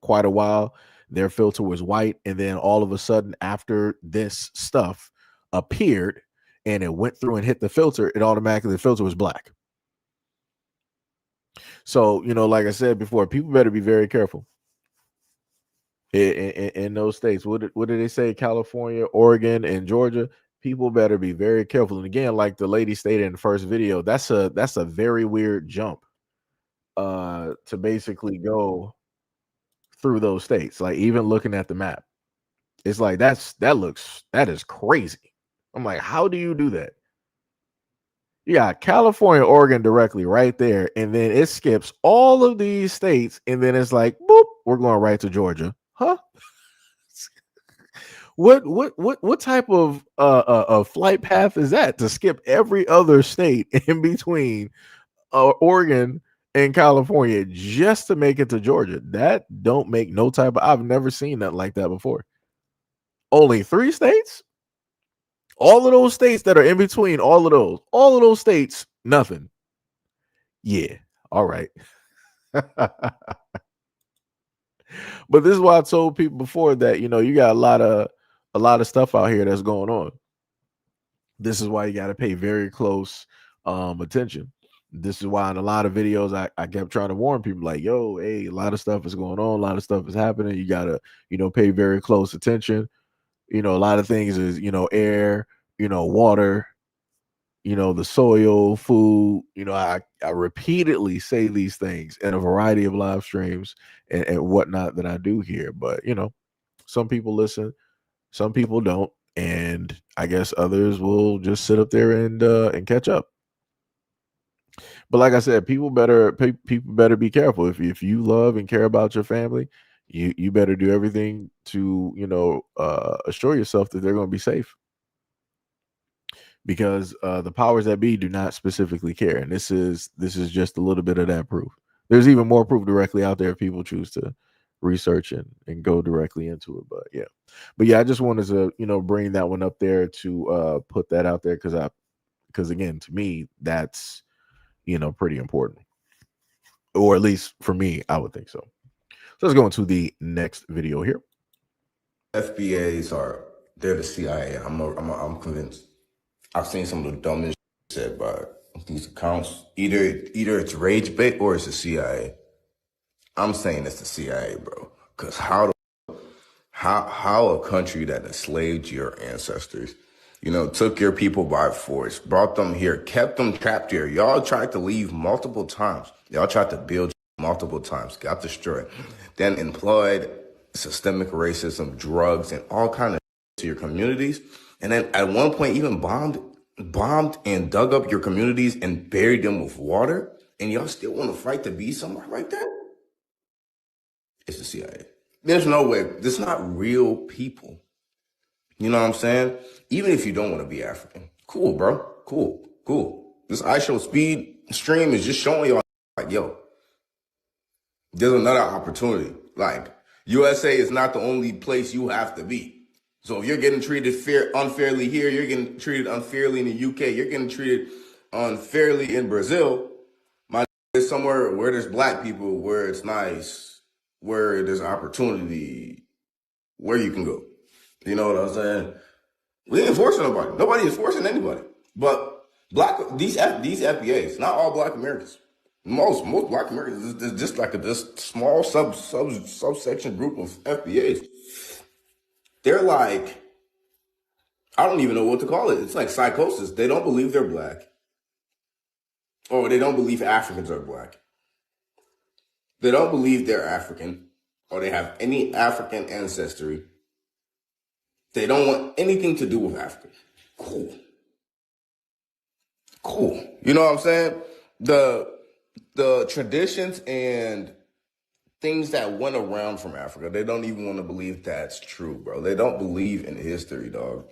quite a while their filter was white, and then all of a sudden, after this stuff appeared and it went through and hit the filter, the filter was black. So, like I said before, people better be very careful in those states. What did they say? California, Oregon, and Georgia. People better be very careful. And again, like the lady stated in the first video, that's a very weird jump to basically go through those states. Like, even looking at the map, it's like that is crazy. I'm like, how do you do that? You got California, Oregon directly right there, and then it skips all of these states, and then it's like, boop, we're going right to Georgia. Huh? What type of flight path is that to skip every other state in between Oregon and California just to make it to Georgia? That don't make no type of. I've never seen that like that before. Only 3 states. All of those states that are in between, all of those states, nothing. Yeah, all right. But this is why I told people before that, you got a lot of stuff out here that's going on. This is why you got to pay very close attention. This is why in a lot of videos I kept trying to warn people like, yo, hey, a lot of stuff is going on, a lot of stuff is happening. You gotta, pay very close attention. A lot of things is, air, water, the soil, food. I repeatedly say these things in a variety of live streams and whatnot that I do here. But some people listen, some people don't, and I guess others will just sit up there and catch up. But like I said, people better be careful. If you love and care about your family, you better do everything to assure yourself that they're going to be safe, because the powers that be do not specifically care, and this is just a little bit of that proof. There's even more proof directly out there if people choose to research and go directly into it. But yeah, I just wanted to bring that one up there to put that out there because again, to me, that's pretty important, or at least for me, I would think so. So let's go into the next video here. FBAs they're the CIA. I'm convinced. I've seen some of the dumbest said by these accounts. Either it's rage bait or it's the CIA. I'm saying it's the CIA, bro. Because how a country that enslaved your ancestors, took your people by force, brought them here, kept them trapped here. Y'all tried to leave multiple times. Y'all tried to build multiple times, got destroyed, then employed systemic racism, drugs, and all kind of to your communities. And then at one point even bombed and dug up your communities and buried them with water. And y'all still want to fight to be somewhere like that? It's the CIA. There's no way. This is not real people. You know what I'm saying? Even if you don't want to be African. Cool, bro. Cool. This iShow Speed stream is just showing y'all like, yo, there's another opportunity. Like, USA is not the only place you have to be. So if you're getting treated unfairly here, you're getting treated unfairly in the UK, you're getting treated unfairly in Brazil, there's somewhere where there's black people, where it's nice, where there's opportunity, where you can go. You know what I'm saying? We ain't enforcing nobody. Nobody is forcing anybody. But these FBAs, not all black Americans. Most black Americans is just like this small subsection group of FBAs. They're like, I don't even know what to call it. It's like psychosis. They don't believe they're black. Or they don't believe Africans are black. They don't believe they're African, or they have any African ancestry. They don't want anything to do with Africa. Cool. You know what I'm saying? The traditions and things that went around from Africa, they don't even want to believe that's true, bro. They don't believe in history, dog.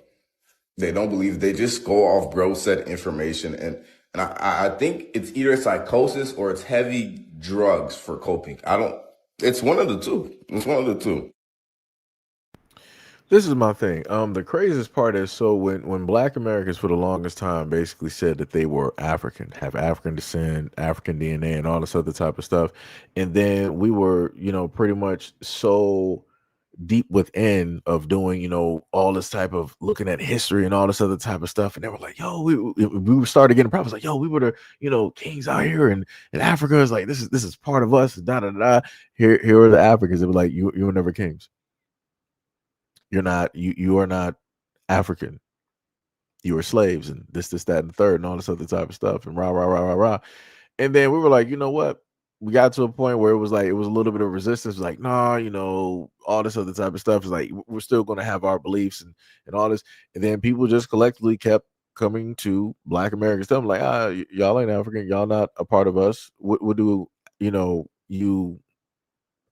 They don't believe. They just go off bro said information, and I think it's either psychosis or it's heavy drugs for coping. It's one of the two. This is my thing. The craziest part is, so when Black Americans for the longest time basically said that they were African, have African descent, African DNA, and all this other type of stuff, and then we were, pretty much so deep within of doing, all this type of looking at history and all this other type of stuff, and they were like, yo, we started getting problems like, yo, we were the, kings out here, and Africa is like, this is part of us, da da da. Here are the Africans. They were like, you were never kings. You're not, you are not African. You were slaves, and this, that, and the third, and all this other type of stuff, and rah. And then we were like, you know what? We got to a point where it was a little bit of resistance, like, nah, all this other type of stuff is like, we're still going to have our beliefs and all this. And then people just collectively kept coming to Black Americans, tell them like, y'all ain't African, y'all not a part of us. What do you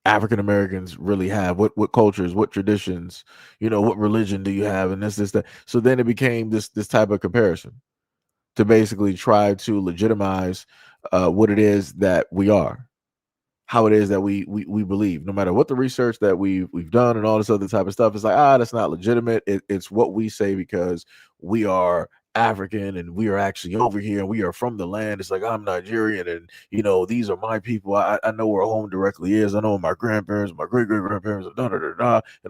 African Americans really have? What cultures, what traditions, what religion do you have? And this, that. So then it became this type of comparison to basically try to legitimize what it is that we are, how it is that we believe. No matter what the research that we've done and all this other type of stuff, it's like, that's not legitimate. It's what we say because we are African and we are actually over here and we are from the land. It's like, I'm Nigerian and these are my people. I know where home directly is. I know my grandparents, my great great grandparents, and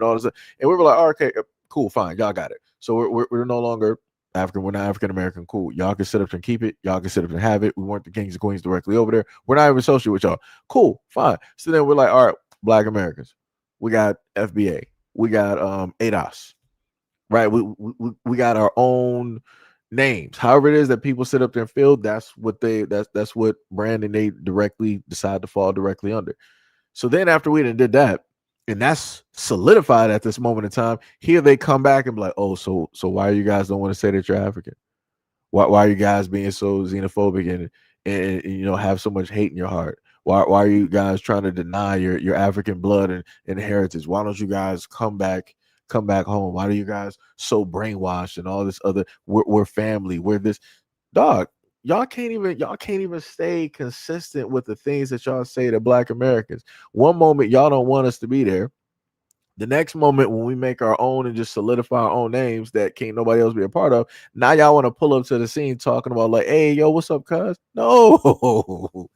all this. And we were like, okay, cool, fine, y'all got it. So we're no longer African. We're not African American. Cool. Y'all can sit up and keep it. Y'all can sit up and have it. We weren't the kings and queens directly over there. We're not even associated with y'all. Cool. Fine. So then we're like, all right, Black Americans. We got FBA. We got ADOS. Right. We got our own names. However it is that people sit up there and feel, that's what branding they directly decide to fall directly under. So then after we did that, and that's solidified at this moment in time, here they come back and be like, oh, so why you guys don't want to say that you're African? Why are you guys being so xenophobic and have so much hate in your heart? Why are you guys trying to deny your African blood and heritage? Why don't you guys come back home? Why are you guys so brainwashed and all this other? We're family. We're this dog. Y'all can't even stay consistent with the things that y'all say to Black Americans. One moment y'all don't want us to be there. The next moment when we make our own and just solidify our own names that can't nobody else be a part of, now y'all want to pull up to the scene talking about like, hey, yo, what's up, cuz? No.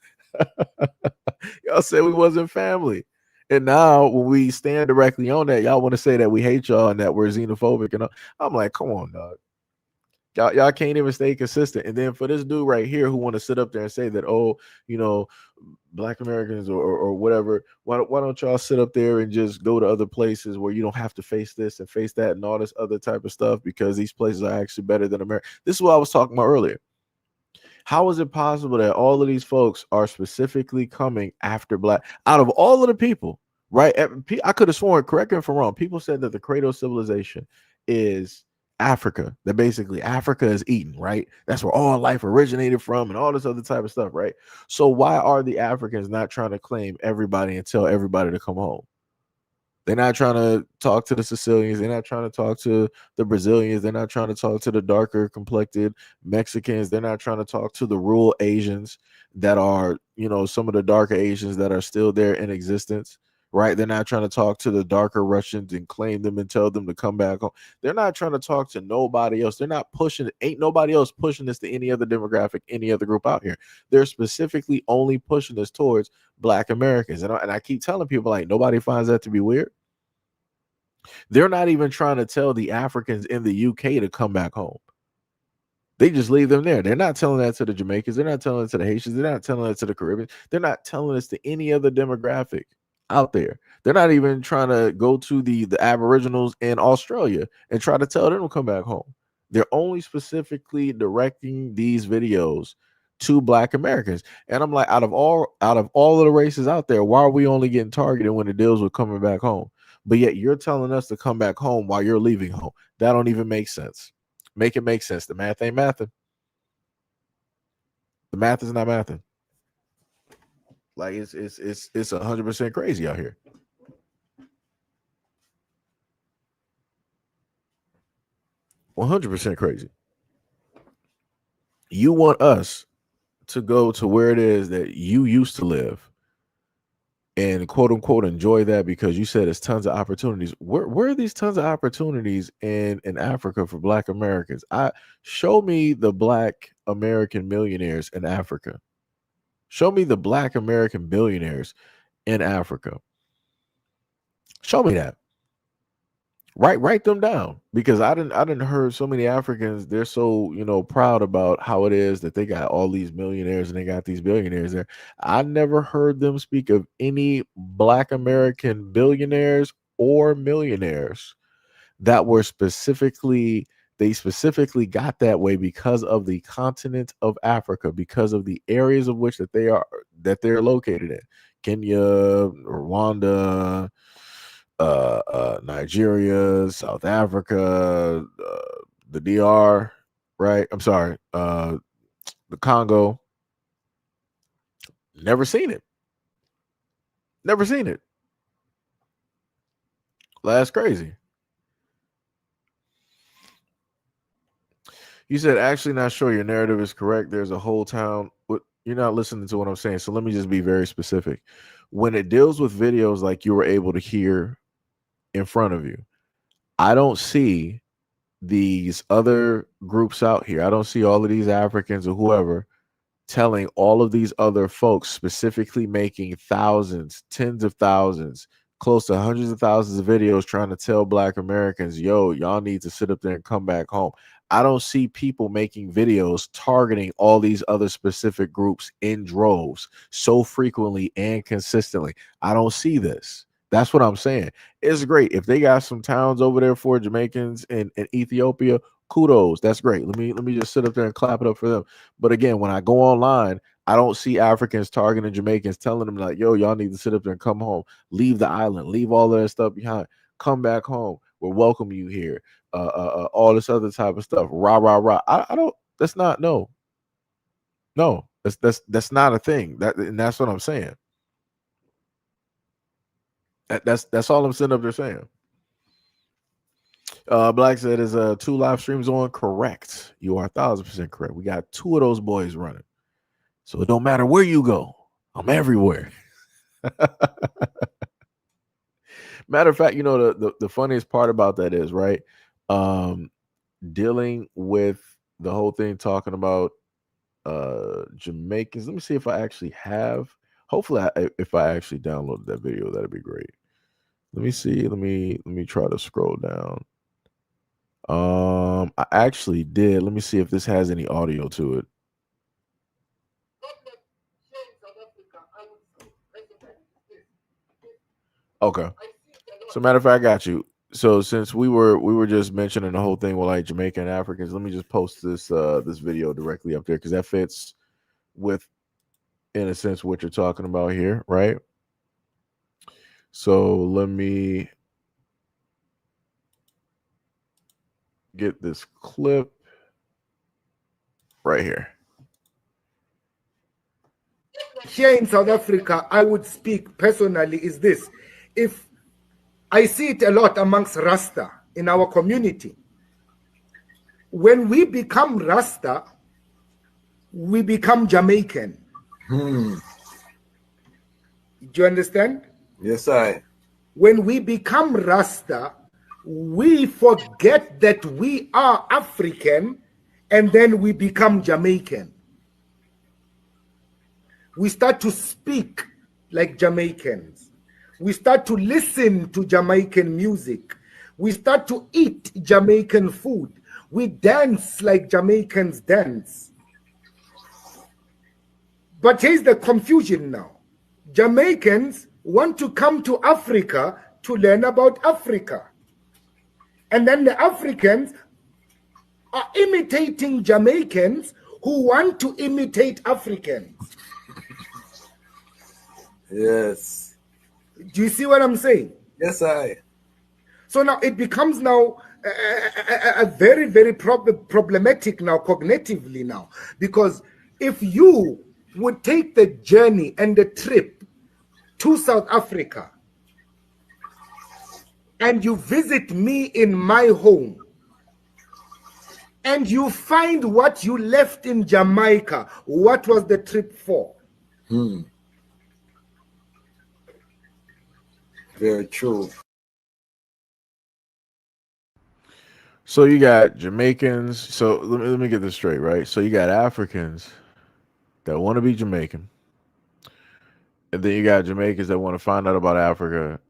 Y'all said we wasn't family. And now when we stand directly on that, y'all want to say that we hate y'all and that we're xenophobic. And I'm like, come on, dog. Y'all can't even stay consistent. And then for this dude right here who want to sit up there and say that, oh, Black Americans or whatever, why don't y'all sit up there and just go to other places where you don't have to face this and face that and all this other type of stuff because these places are actually better than America. This is what I was talking about earlier. How is it possible that all of these folks are specifically coming after Black out of all of the people, right? I could have sworn, correct me if I'm wrong, people said that the cradle of civilization is Africa, that basically Africa is Eden, right? That's where all life originated from and all this other type of stuff, right? So why are the Africans not trying to claim everybody and tell everybody to come home? They're not trying to talk to the Sicilians. They're not trying to talk to the Brazilians. They're not trying to talk to the darker complected Mexicans. They're not trying to talk to the rural Asians that are, some of the darker Asians that are still there in existence, right? They're not trying to talk to the darker Russians and claim them and tell them to come back home. They're not trying to talk to nobody else. They're not pushing, ain't nobody else pushing this to any other demographic, any other group out here. They're specifically only pushing this towards Black Americans. And I keep telling people, like, nobody finds that to be weird. They're not even trying to tell the Africans in the UK to come back home. They just leave them there. They're not telling that to the Jamaicans. They're not telling it to the Haitians. They're not telling it to the Caribbean. They're not telling this to any other demographic out there. They're not even trying to go to the Aboriginals in Australia and try to tell them to come back home. They're only specifically directing these videos to Black Americans. And I'm like, out of all of the races out there, why are we only getting targeted when it deals with coming back home? But yet you're telling us to come back home while you're leaving home. That don't even make sense. Make it make sense. The math ain't mathing. The math is not mathing. Like it's 100% crazy out here. 100% crazy. You want us to go to where it is that you used to live and quote unquote enjoy that because you said it's tons of opportunities. Where are these tons of opportunities in Africa for Black Americans? Show me the Black American millionaires in Africa. Show me the Black American billionaires in Africa. Show me that. Write them down, because I didn't heard so many Africans, they're so proud about how it is that they got all these millionaires and they got these billionaires there. I never heard them speak of any Black American billionaires or millionaires that were specifically got that way because of the continent of Africa, because of the areas of which they're located in. Kenya, Rwanda, Nigeria, South Africa, the DR, right? I'm sorry, the Congo. Never seen it. Never seen it. That's crazy. You said actually not sure your narrative is correct. There's a whole town. You're not listening to what I'm saying. So let me just be very specific. When it deals with videos like you were able to hear in front of you, I don't see these other groups out here. I don't see all of these Africans or whoever telling all of these other folks, specifically making thousands, tens of thousands, close to hundreds of thousands of videos trying to tell Black Americans, yo, y'all need to sit up there and come back home. I don't see people making videos targeting all these other specific groups in droves so frequently and consistently. I don't see this. That's what I'm saying. It's great if they got some towns over there for Jamaicans in Ethiopia. Kudos, that's great. Let me just sit up there and clap it up for them. But again, when I go online, I don't see Africans targeting Jamaicans, telling them like, "Yo, y'all need to sit up there and come home. Leave the island. Leave all of that stuff behind. Come back home. We'll welcome you here." All this other type of stuff. Rah rah rah. I don't. That's not no. That's not a thing. And that's what I'm saying. That's all I'm sitting up there saying. Black said, "Is 2 live streams on?" Correct. You are 1,000% correct. We got 2 of those boys running, so it don't matter where you go. I'm everywhere. Matter of fact, you know the funniest part about that is right. Dealing with the whole thing, talking about Jamaicans. Let me see if I actually have. Hopefully, if I actually downloaded that video, that'd be great. Let me see. Let me try to scroll down. I actually did. Let me see if this has any audio to it. Okay. So matter of fact, I got you. So since we were just mentioning the whole thing with like Jamaican Africans, let me just post this this video directly up there because that fits with, in a sense, what you're talking about here, right? So let me get this clip right here. Here in South Africa, I would speak personally is this. If I see it a lot amongst Rasta in our community, when we become Rasta, we become Jamaican. Do you understand? Yes, I. When we become Rasta, we forget that we are African, and then we become Jamaican. We start to speak like Jamaicans. We start to listen to Jamaican music. We start to eat Jamaican food. We dance like Jamaicans dance. But here's the confusion now. Jamaicans want to come to Africa to learn about Africa. And then the Africans are imitating Jamaicans who want to imitate Africans. Yes. Do you see what I'm saying? Yes, I. So now it becomes now a very, very problematic now, cognitively now. Because if you would take the journey and the trip to South Africa, and you visit me in my home, and you find what you left in Jamaica, what was the trip for? Very true. So you got Jamaicans. So let me get this straight, right? So you got Africans that want to be Jamaican, and then you got Jamaicans that want to find out about Africa,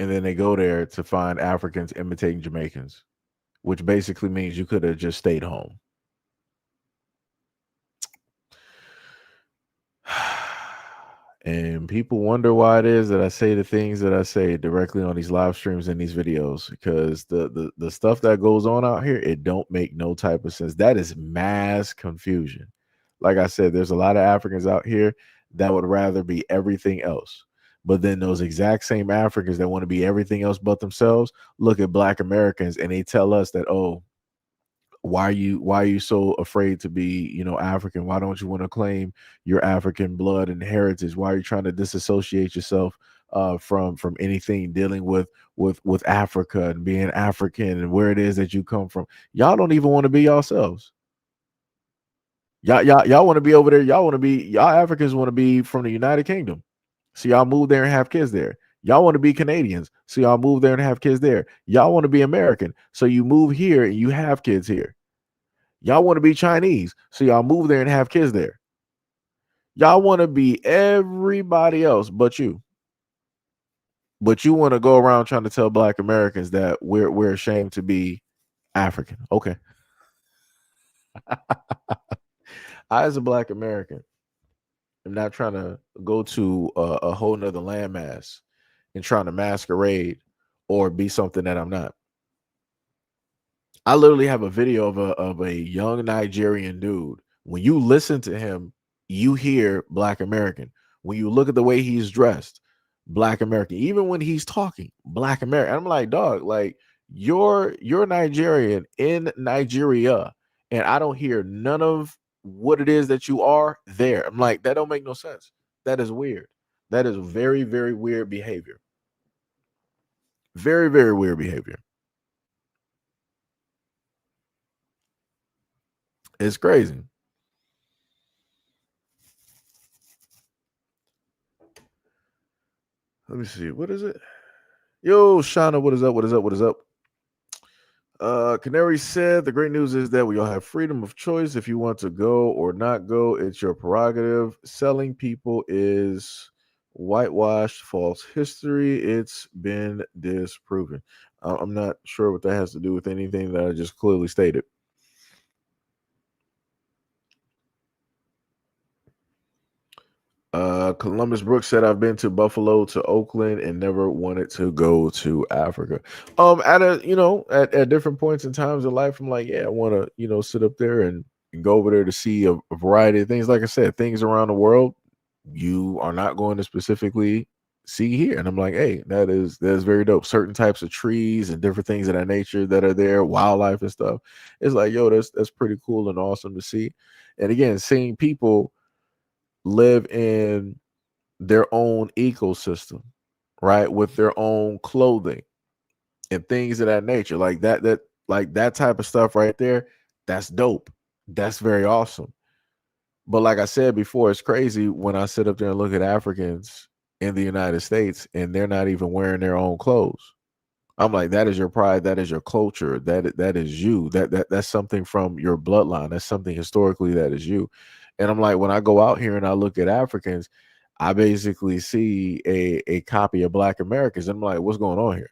and then they go there to find Africans imitating Jamaicans, which basically means you could have just stayed home. And people wonder why it is that I say the things that I say directly on these live streams and these videos, because the stuff that goes on out here, it don't make no type of sense. That is mass confusion. Like I said, there's a lot of Africans out here that would rather be everything else. But then those exact same Africans that want to be everything else but themselves look at Black Americans and they tell us that, oh, why are you so afraid to be, African? Why don't you want to claim your African blood and heritage? Why are you trying to disassociate yourself from anything dealing with Africa and being African and where it is that you come from. Y'all don't even want to be yourselves. Y'all want to be over there. Y'all Africans want to be from the United Kingdom. So y'all move there and have kids there. Y'all want to be Canadians. So y'all move there and have kids there. Y'all want to be American. So you move here and you have kids here. Y'all want to be Chinese. So y'all move there and have kids there. Y'all want to be everybody else but you. But you want to go around trying to tell Black Americans that we're ashamed to be African. Okay. I, as a Black American, am not trying to go to a whole nother landmass and trying to masquerade or be something that I'm not. I literally have a video of a young Nigerian dude. When you listen to him, you hear Black American. When you look at the way he's dressed, Black American. Even when he's talking, Black American. I'm like, dog, like you're Nigerian in Nigeria, and I don't hear none of what it is that you are there. I'm like, that don't make no sense. That is weird. That is very, very weird behavior. Very, very weird behavior. It's crazy. Let me see. What is it? Yo, Shauna, what is up? What is up? What is up? Canary said the great news is that we all have freedom of choice. If you want to go or not go, it's your prerogative. Selling people is whitewashed false history. It's been disproven. I'm not sure what that has to do with anything that I just clearly stated. Columbus Brooks said, I've been to Buffalo, to Oakland, and never wanted to go to Africa. At different points in times in life, I'm like, yeah, I want to, sit up there and go over there to see a variety of things. Like I said, things around the world you are not going to specifically see here. And I'm like, hey, that is very dope. Certain types of trees and different things of that nature that are there, wildlife and stuff. It's like, yo, that's pretty cool and awesome to see. And again, seeing people live in their own ecosystem, right? With their own clothing and things of that nature. Like that type of stuff right there, that's dope. That's very awesome. But like I said before, it's crazy when I sit up there and look at Africans in the United States and they're not even wearing their own clothes. I'm like, that is your pride, that is your culture, that is you. That's something from your bloodline. That's something historically that is you. And I'm like, when I go out here and I look at Africans, I basically see a copy of Black Americans. And I'm like, what's going on here?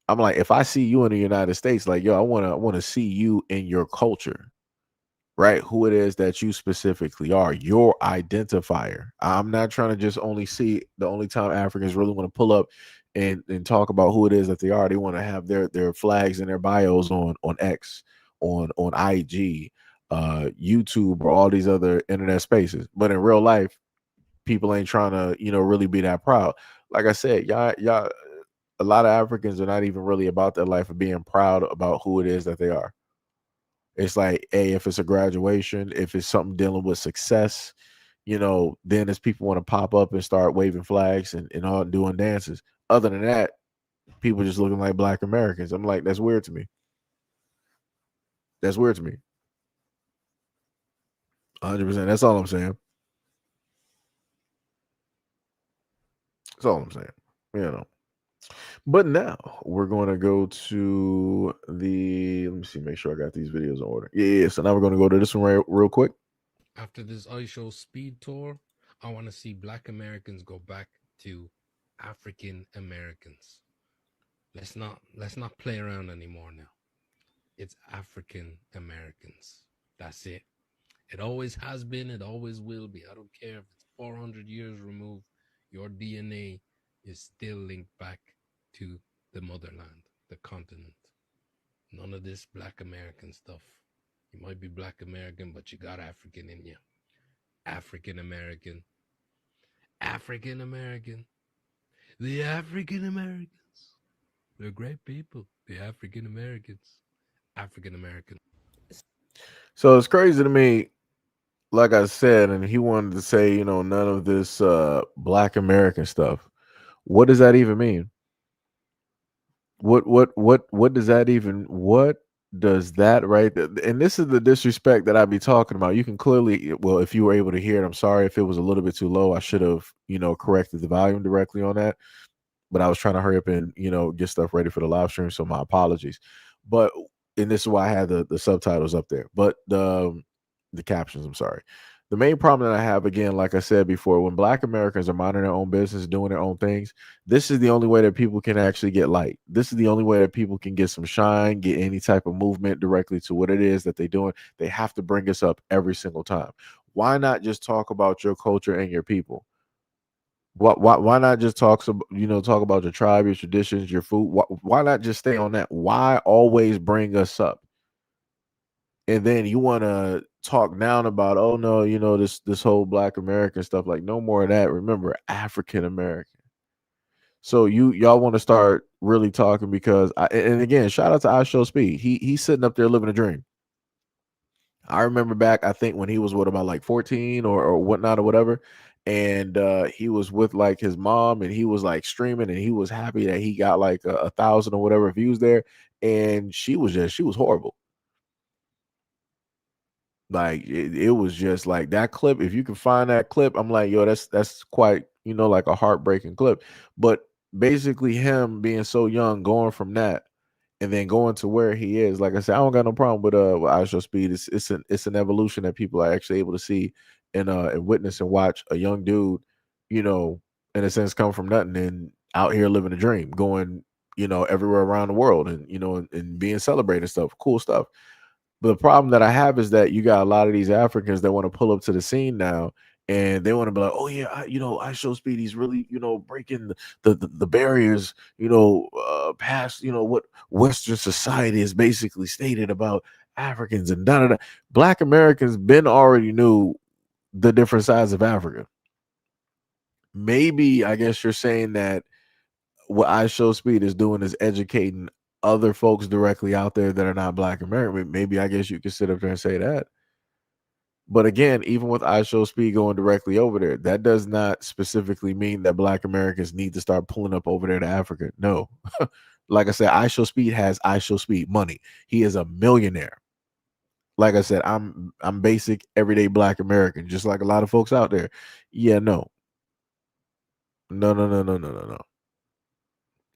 I'm like, if I see you in the United States, like, yo, I want to see you in your culture, right? Who it is that you specifically are, your identifier. I'm not trying to just only see the only time Africans really want to pull up and talk about who it is that they are. They want to have their flags and their bios on X, on IG, YouTube, or all these other internet spaces. But in real life, people ain't trying to, really be that proud. Like I said, y'all, a lot of Africans are not even really about that life of being proud about who it is that they are. It's like, hey, if it's a graduation, if it's something dealing with success, then as people want to pop up and start waving flags and all doing dances. Other than that, people just looking like Black Americans. I'm like, that's weird to me. That's weird to me. 100%. That's all I'm saying. That's all I'm saying. But now we're going to go to let me see, make sure I got these videos in order. Yeah. So now we're going to go to this one real quick. After this iShow speed tour, I want to see Black Americans go back to African Americans. Let's not play around anymore now. It's African Americans. That's it. It always has been. It always will be. I don't care if it's 400 years removed. Your DNA is still linked back to the motherland, the continent. None of this Black American stuff. You might be Black American, but you got African in you. African American. African American. The African Americans. They're great people. The African Americans. African American. So it's crazy to me, like I said, and he wanted to say, none of this Black American stuff. What does that even mean? What does that even what does that right and this is the disrespect that I be talking about. You can clearly well, if you were able to hear it, I'm sorry if it was a little bit too low. I should have, corrected the volume directly on that. But I was trying to hurry up and, get stuff ready for the live stream. So my apologies. But and this is why I had the subtitles up there. But the captions, I'm sorry. The main problem that I have, again, like I said before, when Black Americans are minding their own business, doing their own things, this is the only way that people can actually get light. This is the only way that people can get some shine, get any type of movement directly to what it is that they're doing. They have to bring us up every single time. Why not just talk about your culture and your people? Why not just talk about your tribe, your traditions, your food? Why not just stay on that? Why always bring us up? And then you want to talk down about, oh no, this whole Black American stuff. Like, no more of that. Remember, African American. So y'all want to start really talking because and again, shout out to I Show Speed. He's sitting up there living a dream. I remember back, I think when he was what about like 14 or whatnot or whatever. And he was with like his mom and he was like streaming and he was happy that he got like 1,000 or whatever views there. And she was horrible. Like it was just like that clip. If you can find that clip, I'm like, yo, that's quite, like a heartbreaking clip. But basically him being so young, going from that and then going to where he is, like I said, I don't got no problem with I Show Speed. It's an evolution that people are actually able to see and witness and watch a young dude, you know, in a sense, come from nothing and out here living a dream, going, everywhere around the world and and being celebrated and stuff, cool stuff. But the problem that I have is that you got a lot of these Africans that want to pull up to the scene now and they want to be like, oh yeah, I Show Speed, he's really, breaking the barriers, past, what Western society has basically stated about Africans and da da da. Black Americans been already knew the different sides of Africa. Maybe I guess you're saying that what I Show Speed is doing is educating other folks directly out there that are not Black American. Maybe I guess you could sit up there and say that. But again, even with I Show Speed going directly over there, that does not specifically mean that Black Americans need to start pulling up over there to Africa. No. Like I said, I Show Speed has I Show Speed money. He is a millionaire. Like I said, I'm basic everyday Black American, just like a lot of folks out there. Yeah, no. No, no, no, no, no, no, no.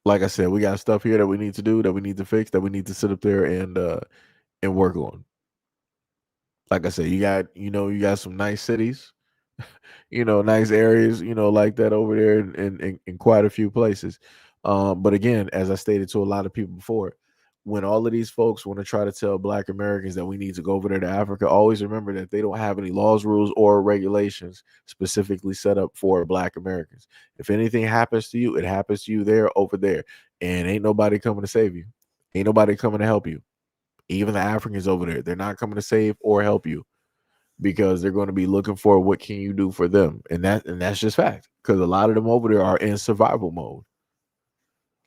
Like I said, we got stuff here that we need to do, that we need to fix, that we need to sit up there and work on. Like I said, you got some nice cities, nice areas, like that over there in quite a few places. But again, as I stated to a lot of people before, when all of these folks want to try to tell Black Americans that we need to go over there to Africa, always remember that they don't have any laws, rules, or regulations specifically set up for Black Americans. If anything happens to you, it happens to you there, over there, and ain't nobody coming to save you. Ain't nobody coming to help you. Even the Africans over there, they're not coming to save or help you because they're going to be looking for what can you do for them, and that's just fact. Because a lot of them over there are in survival mode.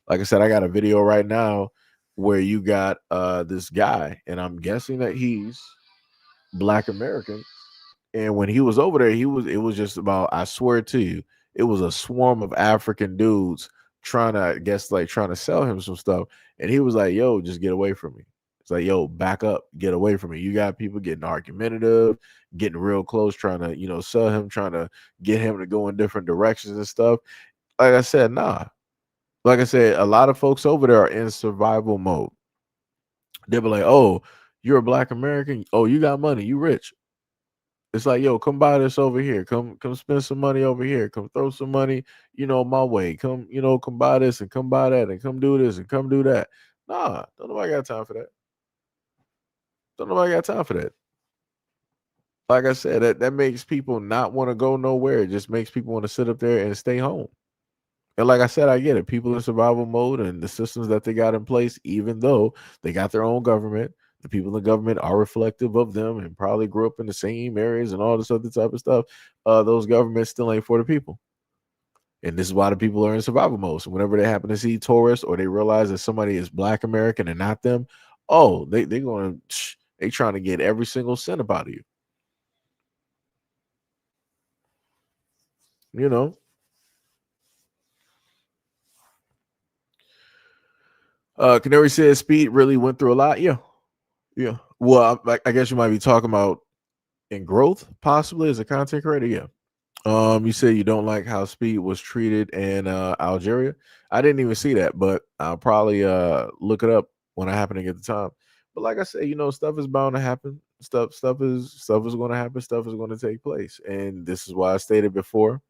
Like I said, I got a video right now where you got this guy, and I'm guessing that he's Black American. And when he was over there, it was just about, I swear to you, it was a swarm of African dudes trying to, I guess, like trying to sell him some stuff. And he was like, yo, just get away from me. It's like, yo, back up, get away from me. You got people getting argumentative, getting real close, trying to, sell him, trying to get him to go in different directions and stuff. Like I said, nah. Like I said, a lot of folks over there are in survival mode. They'll be like, oh, you're a Black American. Oh, you got money. You rich. It's like, yo, come buy this over here. Come spend some money over here. Come throw some money, my way. Come, come buy this and come buy that and come do this and come do that. Nah, don't nobody got time for that. Don't nobody got time for that. Like I said, that makes people not want to go nowhere. It just makes people want to sit up there and stay home. And like I said, I get it. People in survival mode and the systems that they got in place, even though they got their own government, the people in the government are reflective of them and probably grew up in the same areas and all this other type of stuff. Those governments still ain't for the people. And this is why the people are in survival mode. So whenever they happen to see tourists or they realize that somebody is Black American and not them, oh, they trying to get every single cent up out of you. You know. Canary says Speed really went through a lot. Yeah, yeah. Well, I guess you might be talking about in growth, possibly as a content creator. Yeah. You said you don't like how Speed was treated in Algeria. I didn't even see that, but I'll probably look it up when I happen to get the time. But like I said, stuff is bound to happen. Stuff is going to happen. Stuff is going to take place, and this is why I stated before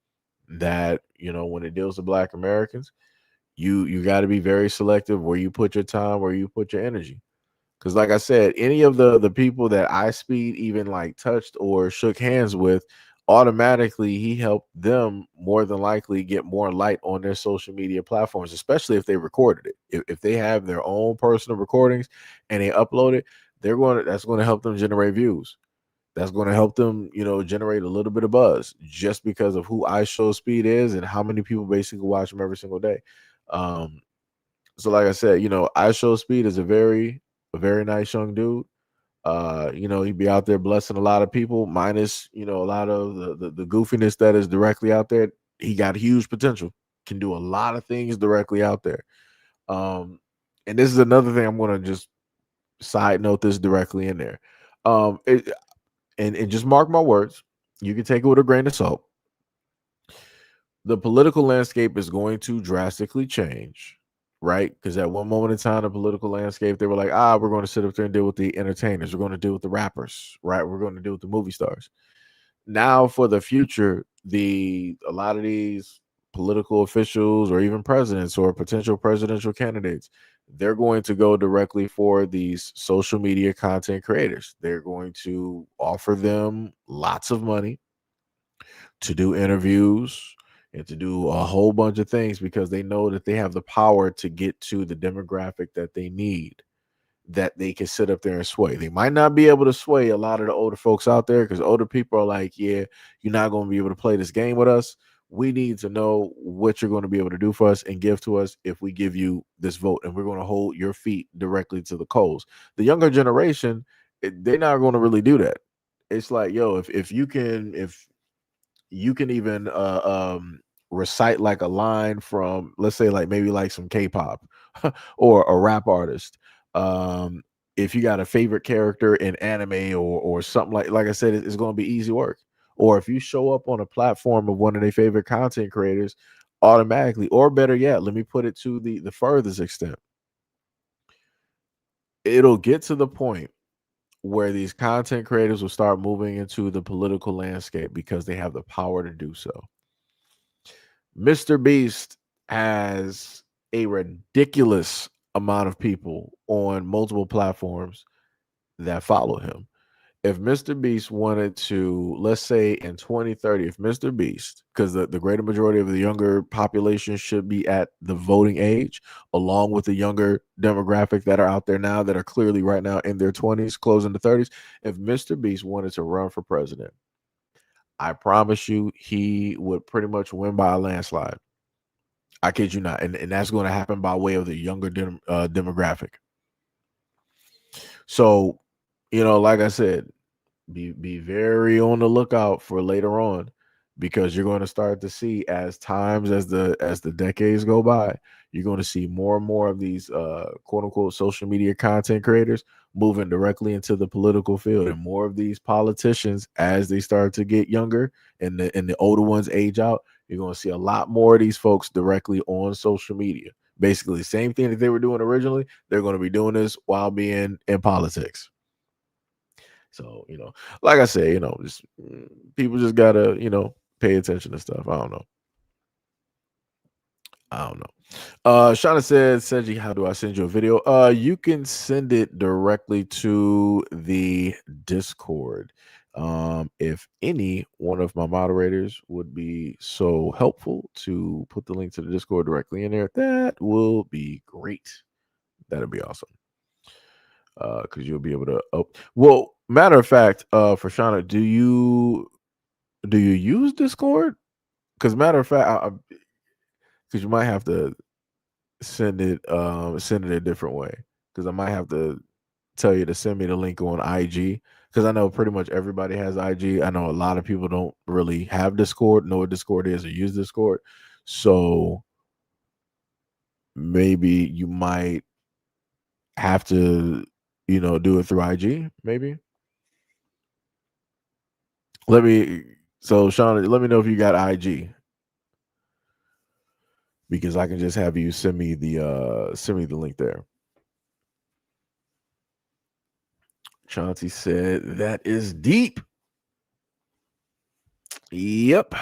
that when it deals with Black Americans, you got to be very selective where you put your time, where you put your energy. Because, like I said, any of the people that I Speed even like touched or shook hands with, automatically he helped them more than likely get more light on their social media platforms, especially if they recorded it. If they have their own personal recordings and they upload it, that's going to help them generate views. That's going to help them, generate a little bit of buzz just because of who I Show Speed is and how many people basically watch him every single day. So like I said, I Show Speed is a very nice young dude. He'd be out there blessing a lot of people, minus, a lot of the goofiness that is directly out there. He got huge potential, can do a lot of things directly out there. And this is another thing I'm gonna just side note this directly in there. And just mark my words, you can take it with a grain of salt. The political landscape is going to drastically change, right? Because at one moment in time, the political landscape, they were like, we're going to sit up there and deal with the entertainers. We're going to deal with the rappers, right? We're going to deal with the movie stars. Now, for the future, a lot of these political officials or even presidents or potential presidential candidates, they're going to go directly for these social media content creators. They're going to offer them lots of money to do interviews and to do a whole bunch of things because they know that they have the power to get to the demographic that they need, that they can sit up there and sway. They might not be able to sway a lot of the older folks out there because older people are like, yeah, you're not going to be able to play this game with us. We need to know what you're going to be able to do for us and give to us if we give you this vote, and we're going to hold your feet directly to the coals. The younger generation, they're not going to really do that. It's like, yo, if you can even recite like a line from, let's say, like maybe like some K-pop or a rap artist. If you got a favorite character in anime or something like I said, it's going to be easy work. Or if you show up on a platform of one of their favorite content creators, automatically, or better yet, let me put it to the furthest extent, it'll get to the point where these content creators will start moving into the political landscape because they have the power to do so. Mr. Beast has a ridiculous amount of people on multiple platforms that follow him. If Mr. Beast wanted to, let's say in 2030, if Mr. Beast, because the greater majority of the younger population should be at the voting age, along with the younger demographic that are out there now that are clearly right now in their 20s, closing the 30s, if Mr. Beast wanted to run for president, I promise you he would pretty much win by a landslide. I kid you not. And that's going to happen by way of the younger demographic. So, like I said, be very on the lookout for later on, because you're going to start to see as the decades go by, you're going to see more and more of these quote unquote social media content creators moving directly into the political field, and more of these politicians, as they start to get younger and the older ones age out, you're going to see a lot more of these folks directly on social media. Basically the same thing that they were doing originally, they're going to be doing this while being in politics. So, like I say, just people just gotta, pay attention to stuff. I don't know. Shauna said, Seji, how do I send you a video? You can send it directly to the Discord. If any one of my moderators would be so helpful to put the link to the Discord directly in there, that will be great. That'd be awesome. Because you'll be able to well, matter of fact, for Shauna, do you use Discord? Because matter of fact, because you might have to send it a different way, because I might have to tell you to send me the link on IG, because I know pretty much everybody has IG. I know a lot of people don't really have Discord, know what Discord is, or use Discord. So maybe you might have to, do it through IG, maybe. So Sean, let me know if you got IG, because I can just have you send me the link there. Chauncey said that is deep. Yep.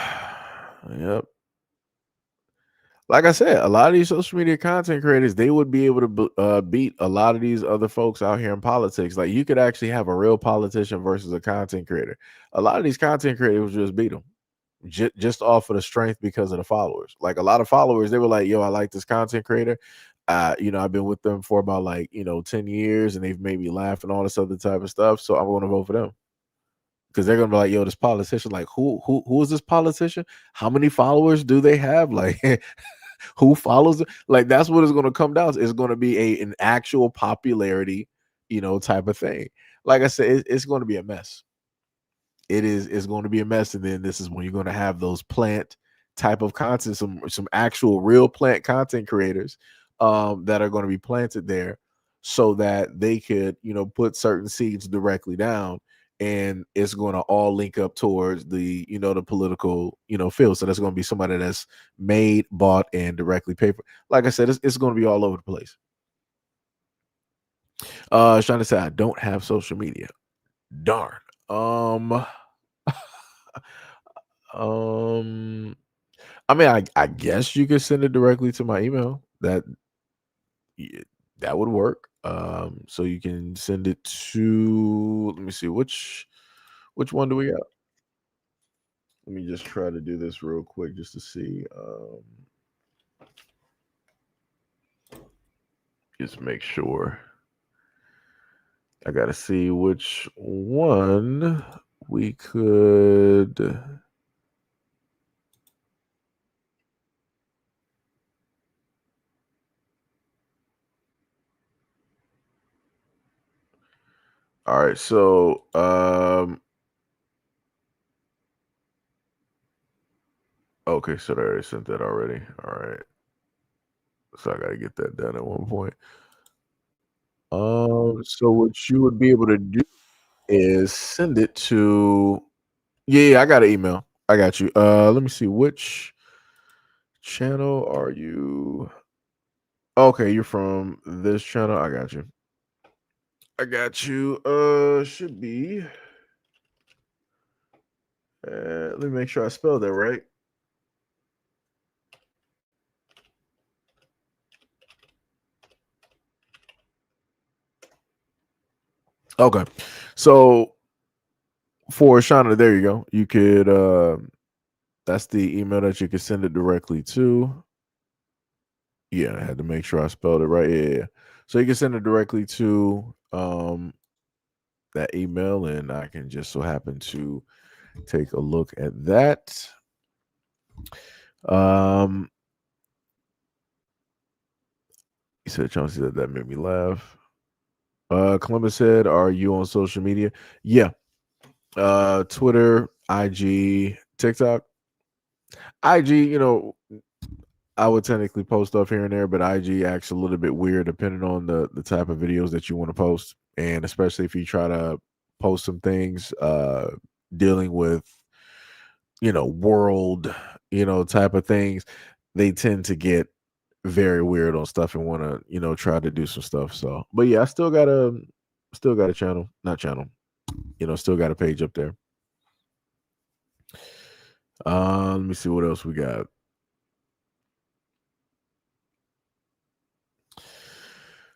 Like I said, a lot of these social media content creators, they would be able to beat a lot of these other folks out here in politics. Like, you could actually have a real politician versus a content creator. A lot of these content creators would just beat them just off of the strength because of the followers. Like, a lot of followers, they were like, yo, I like this content creator. I've been with them for about 10 years, and they've made me laugh and all this other type of stuff. So I'm going to vote for them. Because they're gonna be like, yo, this politician, like, who is this politician? How many followers do they have? Like, who follows it? Like, that's what it's gonna come down to. It's gonna be an actual popularity, type of thing. Like I said, it's gonna be a mess. It's going to be a mess. And then this is when you're going to have those plant type of content, some actual real plant content creators that are going to be planted there, so that they could, put certain seeds directly down, and it's going to all link up towards the, the political, field. So that's going to be somebody that's made, bought, and directly paid for. Like I said, it's going to be all over the place. Trying to say I don't have social media. Darn. I mean, I guess you could send it directly to my email. That would work. So you can send it to, let me see, which one do we got? Let me just try to do this real quick just to see. Just make sure. I gotta see which one we could. All right, so okay, so they already sent that already. All right, so I gotta get that done at one point. So what you would be able to do is send it to. Yeah, I got an email. I got you. Let me see, which channel are you? Okay, you're from this channel. I got you. Should be. Let me make sure I spelled that right. Okay, so for Shauna, there you go. You could. That's the email that you could send it directly to. Yeah, I had to make sure I spelled it right. Yeah. So you can send it directly to that email, and I can just so happen to take a look at that. He said, Chauncey, that made me laugh. Columbus said, are you on social media? Yeah. Twitter, IG, TikTok. IG, I would technically post stuff here and there, but IG acts a little bit weird depending on the type of videos that you want to post. And especially if you try to post some things dealing with, world, type of things, they tend to get very weird on stuff and want to, try to do some stuff. So, but yeah, I still got a channel, not channel, still got a page up there. Let me see what else we got.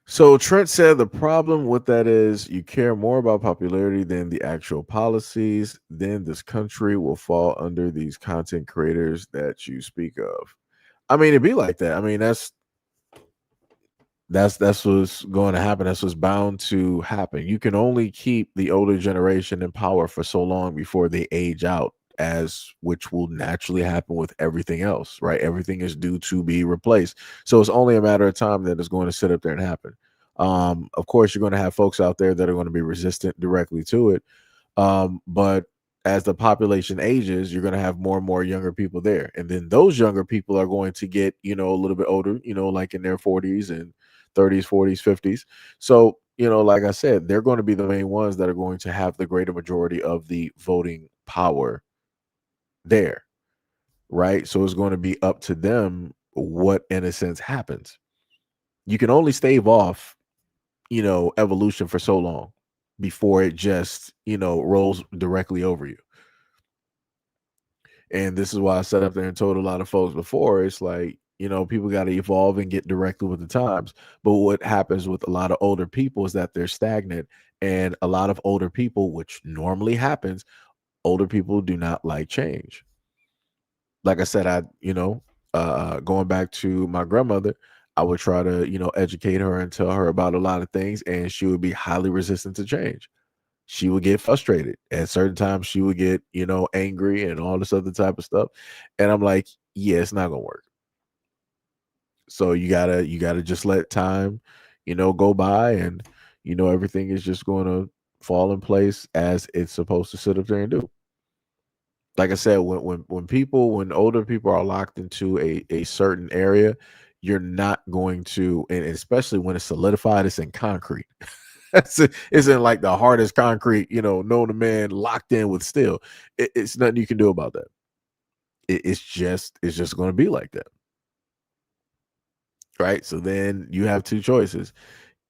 So Trent said the problem with that is you care more about popularity than the actual policies. Then this country will fall under these content creators that you speak of. I mean, it'd be like that. I mean, that's what's going to happen. That's what's bound to happen. You can only keep the older generation in power for so long before they age out, which will naturally happen with everything else, right? Everything is due to be replaced. So it's only a matter of time that it's going to sit up there and happen. Of course, you're going to have folks out there that are going to be resistant directly to it. But as the population ages, you're going to have more and more younger people there. And then those younger people are going to get, a little bit older, like in their 40s and 30s, 40s, 50s. So, like I said, they're going to be the main ones that are going to have the greater majority of the voting power there, right? So it's going to be up to them what, in a sense, happens. You can only stave off, evolution for so long before it just, rolls directly over you. And this is why I sat up there and told a lot of folks before, it's like, people got to evolve and get directly with the times. But what happens with a lot of older people is that they're stagnant. And a lot of older people, which normally happens, older people do not like change. Like I said, going back to my grandmother, I would try to, educate her and tell her about a lot of things, and she would be highly resistant to change. She would get frustrated at certain times. She would get, angry and all this other type of stuff. And I'm like, yeah, it's not gonna work. So you gotta just let time, go by, and everything is just gonna fall in place as it's supposed to sit up there and do. Like I said, when older people are locked into a certain area, you're not going to, and especially when it's solidified, it's in concrete. It's in like the hardest concrete, known to man, locked in with steel. It's nothing you can do about that. It's just going to be like that, right? So then you have two choices.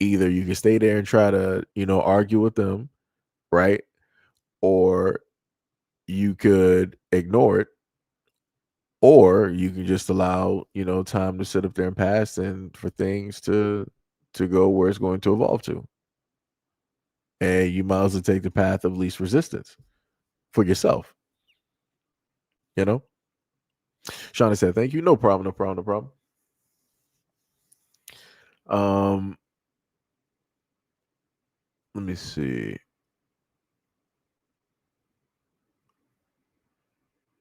Either you can stay there and try to, argue with them, right? Or you could ignore it, or you can just allow, time to sit up there and pass, and for things to go where it's going to evolve to. And you might as well take the path of least resistance for yourself. Shauna said, "Thank you. No problem. No problem. No problem." Let me see.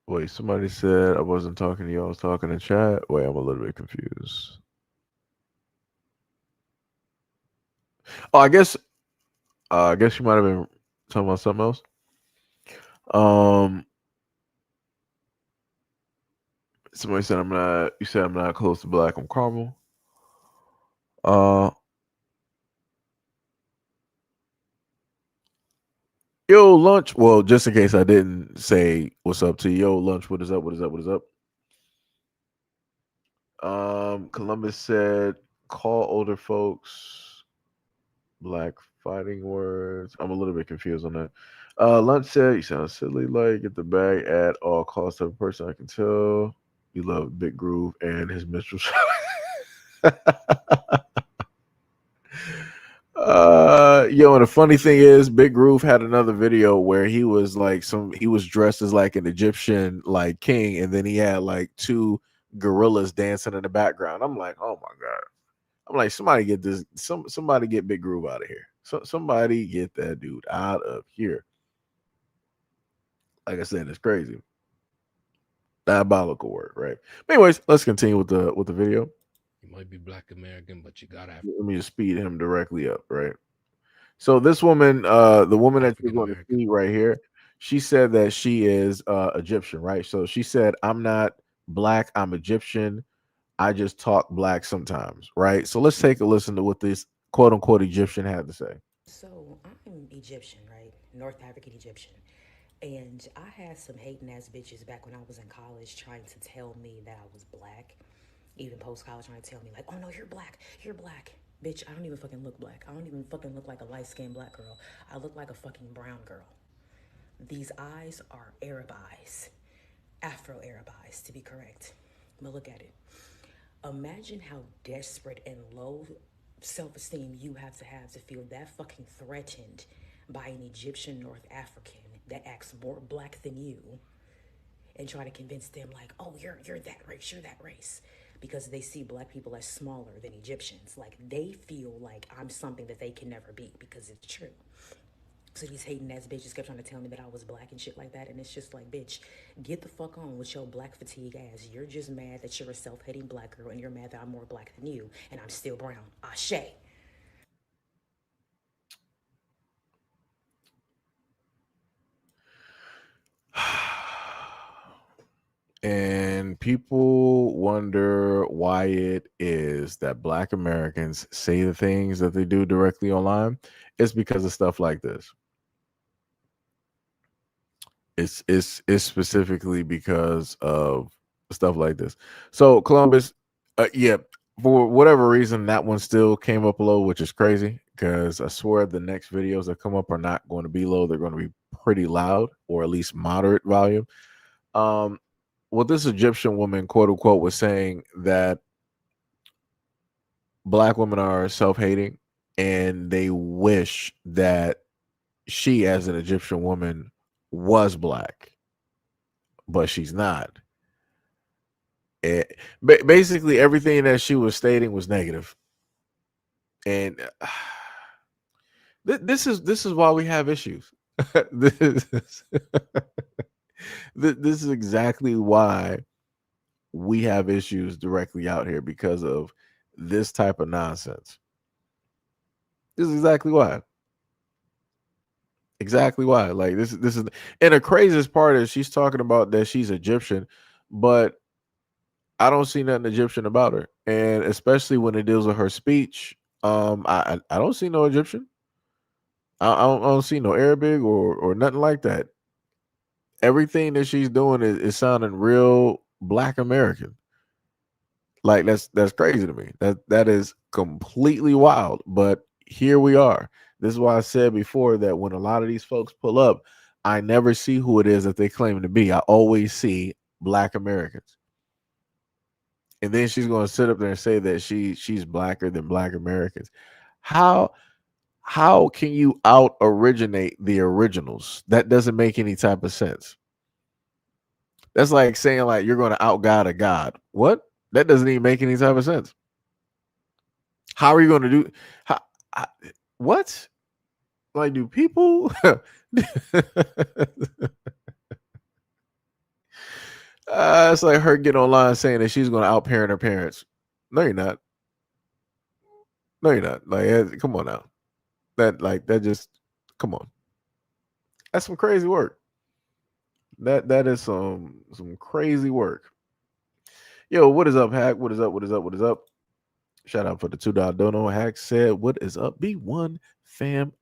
Wait, somebody said I wasn't talking to you. I was talking in chat. Wait, I'm a little bit confused. Oh, I guess you might have been talking about something else. Um, somebody said I'm not. You said I'm not close to black. I'm caramel. Uh, yo, lunch. Well, just in case I didn't say what's up to you, yo, lunch. What is up? What is up? What is up? Columbus said, call older folks black fighting words. I'm a little bit confused on that. Lunch said, you sound silly, like get the bag at all costs of a person I can tell. You love Big Groove and his minstrel show. Yo, and the funny thing is, Big Groove had another video where he was dressed as like an Egyptian like king, and then he had like two gorillas dancing in the background. I'm like, oh my god. I'm like, somebody get somebody get Big Groove out of here. Somebody get that dude out of here. Like I said, it's crazy. Diabolical work, right? But anyways, let's continue with the video. You might be black American, but you gotta have. Let me just speed him directly up, right? So this woman, the woman that you're going to see right here, she said that she is Egyptian, right? So she said, I'm not black, I'm Egyptian. I just talk black sometimes, right? So let's take a listen to what this quote unquote Egyptian had to say. So I'm Egyptian, right? North African Egyptian. And I had some hating ass bitches back when I was in college trying to tell me that I was black. Even post college trying to tell me like, oh no, you're black. You're black. Bitch, I don't even fucking look black. I don't even fucking look like a light skinned black girl. I look like a fucking brown girl. These eyes are Arab eyes. Afro Arab eyes, to be correct. But look at it. Imagine how desperate and low self-esteem you have to feel that fucking threatened by an Egyptian North African that acts more black than you and try to convince them like, oh, you're that race, you're that race. Because they see black people as smaller than Egyptians. Like they feel like I'm something that they can never be because it's true. So these hating ass bitches kept trying to tell me that I was black and shit like that. And it's just like, bitch, get the fuck on with your black fatigue ass. You're just mad that you're a self-hating black girl and you're mad that I'm more black than you and I'm still brown. Ashe. And when people wonder why it is that Black Americans say the things that they do directly online, it's because of stuff like this. It's specifically because of stuff like this. So Columbus, yeah, for whatever reason, that one still came up low, which is crazy because I swear the next videos that come up are not going to be low. They're going to be pretty loud or at least moderate volume. Well, this Egyptian woman, quote unquote, was saying that Black women are self-hating and they wish that she, as an Egyptian woman, was Black, but she's not. Basically, everything that she was stating was negative, and this is why we have issues. this is exactly why we have issues directly out here because of this type of nonsense. This is exactly why. Exactly why. Like this is, and the craziest part is she's talking about that she's Egyptian, but I don't see nothing Egyptian about her, and especially when it deals with her speech, I don't see no Egyptian. I don't see no Arabic or nothing like that. Everything that she's doing is sounding real Black American. Like that's crazy to me. That is completely wild. But here we are. This is why I said before that when a lot of these folks pull up, I never see who it is that they claim to be. I always see Black Americans. And then she's going to sit up there and say that she's blacker than Black Americans. How can you out originate the originals? That doesn't make any type of sense. That's like saying like you're going to out God a God. What? That doesn't even make any type of sense. How are you going to do? What? Like, do people? It's like her getting online saying that she's going to outparent her parents. No, you're not. No, you're not. Like, come on now. That just, come on. That's some crazy work. That is some crazy work. Yo, what is up, Hack? What is up? What is up? What is up? Shout out for the $2 dono. Hack said, "What is up? B1 family."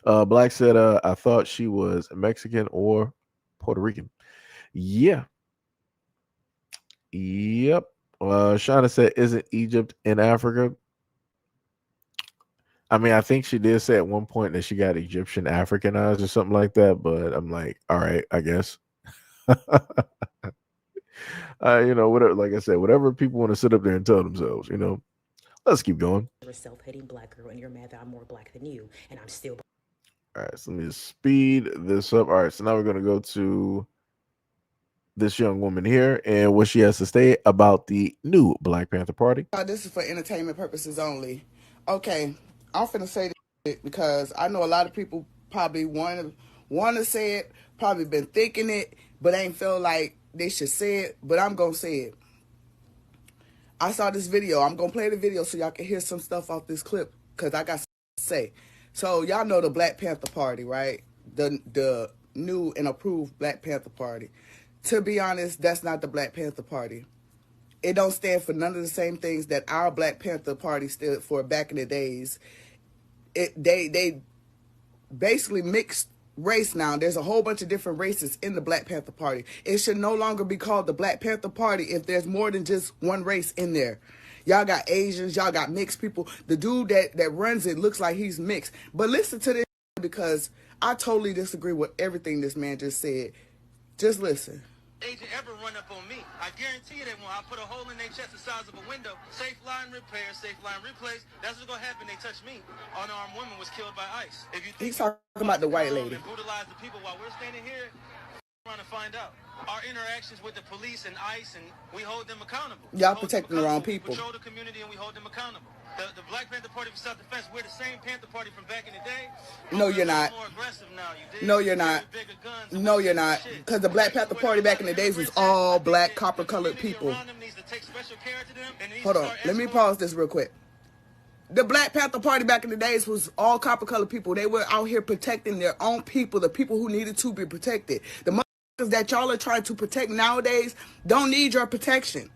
Black said, "I thought she was Mexican or Puerto Rican." Yeah. Yep. Shauna said, "Isn't Egypt in Africa?" I mean, I think she did say at one point that she got Egyptian Africanized or something like that, but I'm like, all right, I guess. Whatever. Like I said, whatever people want to sit up there and tell themselves, let's keep going. You're a self-hating Black girl, and you're mad that I'm more Black than you, and I'm still. All right, so let me just speed this up. All right, so now we're gonna go to this young woman here and what she has to say about the new Black Panther Party. This is for entertainment purposes only. Okay, I'm finna say this because I know a lot of people probably want to say it, probably been thinking it, but ain't feel like they should say it, but I'm gonna say it. I saw this video. I'm gonna play the video so y'all can hear some stuff off this clip because I got something to say. So y'all know the Black Panther Party, right? The new and approved Black Panther Party. To be honest, that's not the Black Panther Party. It don't stand for none of the same things that our Black Panther Party stood for back in the days. They basically mixed race now. There's a whole bunch of different races in the Black Panther Party. It should no longer be called the Black Panther Party if there's more than just one race in there. Y'all got Asians, y'all got mixed people. The dude that runs it looks like he's mixed. But listen to this because I totally disagree with everything this man just said. Just listen. Agent ever run up on me. I guarantee you they won't. I put a hole in their chest the size of a window. Safe line repair, safe line replace. That's what's gonna happen. They touch me. Unarmed woman was killed by ICE. If you think he's talking about the white lady. And brutalize the people while we're standing here, trying to find out our interactions with the police and ICE, and we hold them accountable. Y'all protecting the wrong people. We patrol the community and we hold them accountable. The Black Panther Party for self-defense, we're the same Panther Party from back in the day. No, you're not. More aggressive now, you dig? No, you're not. No, you're not. Because the Black Panther Party back in the days was all black, copper-colored people. Hold on. Let me pause this real quick. The Black Panther Party back in the days was all copper-colored people. They were out here protecting their own people, the people who needed to be protected. The that y'all are trying to protect nowadays don't need your protection.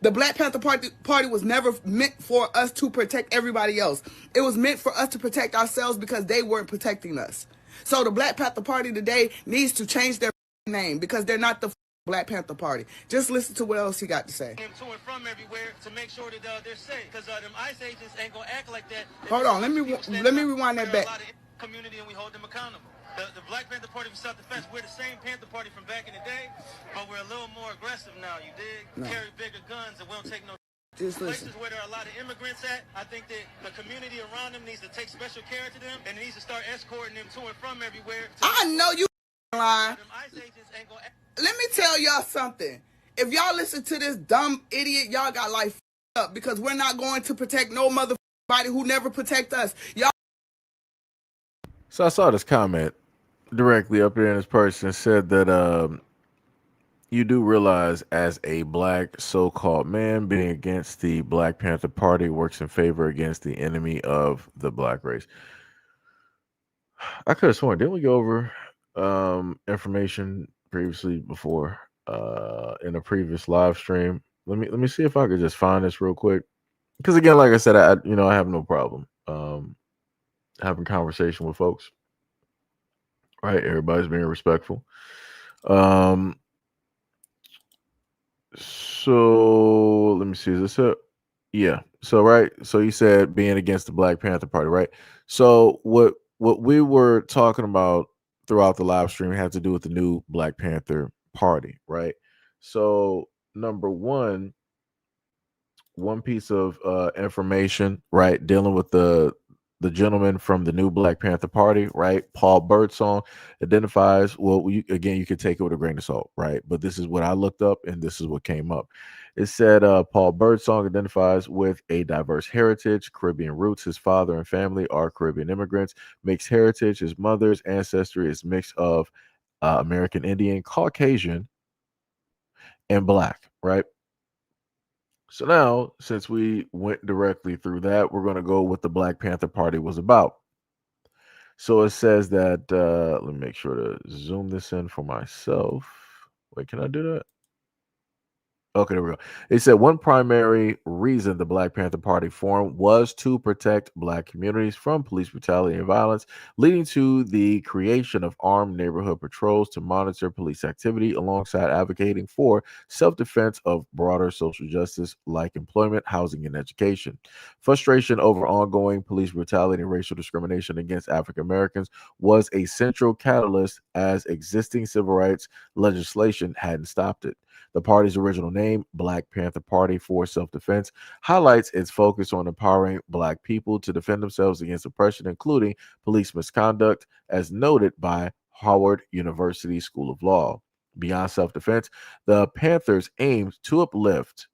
The Black Panther Party was never meant for us to protect everybody else. It was meant for us to protect ourselves because they weren't protecting us. So the Black Panther Party today needs to change their name because they're not the Black Panther Party. Just listen to what else he got to say. To and from everywhere to make sure that they're safe, because them ICE agents ain't gonna act like that. Hold on, let me rewind that back. Community, and we hold them accountable. The Black Panther Party from self-defense, we're the same Panther Party from back in the day, but we're a little more aggressive now, you dig? No. Carry bigger guns and we don't take no Just listen. places where there are a lot of immigrants at. I think that the community around them needs to take special care to them and needs to start escorting them to and from everywhere. I know you lying. Them ICE agents ain't gonna Let me tell y'all something. If y'all listen to this dumb idiot, y'all got life up because we're not going to protect no motherfucker who never protect us. Y'all. So I saw this comment directly up there, and this person said that you do realize, as a black so-called man, being against the Black Panther Party works in favor against the enemy of the black race. I could have sworn, didn't we go over information previously before in a previous live stream? Let me see if I could just find this real quick. Because again, like I said, I have no problem having conversation with folks. Right, everybody's being respectful. So let me see. Is this it? Yeah. So right. So you said being against the Black Panther Party, right? So what we were talking about throughout the live stream had to do with the new Black Panther Party, right? So number one piece of information, right, dealing with the gentleman from the new Black Panther Party, right? Paul Birdsong identifies, well, you could take it with a grain of salt, right? But this is what I looked up and this is what came up. It said Paul Birdsong identifies with a diverse heritage, Caribbean roots. His father and family are Caribbean immigrants. Mixed heritage. His mother's ancestry is mix of American Indian, Caucasian, and Black, right? So now, since we went directly through that, we're going to go what the Black Panther Party was about. So it says that, let me make sure to zoom this in for myself. Wait, can I do that? Okay, there we go. It said one primary reason the Black Panther Party formed was to protect Black communities from police brutality and violence, leading to the creation of armed neighborhood patrols to monitor police activity alongside advocating for self-defense of broader social justice like employment, housing, and education. Frustration over ongoing police brutality and racial discrimination against African Americans was a central catalyst as existing civil rights legislation hadn't stopped it. The party's original name, Black Panther Party for Self-Defense, highlights its focus on empowering Black people to defend themselves against oppression, including police misconduct, as noted by Howard University School of Law. Beyond self-defense, the Panthers aimed to uplift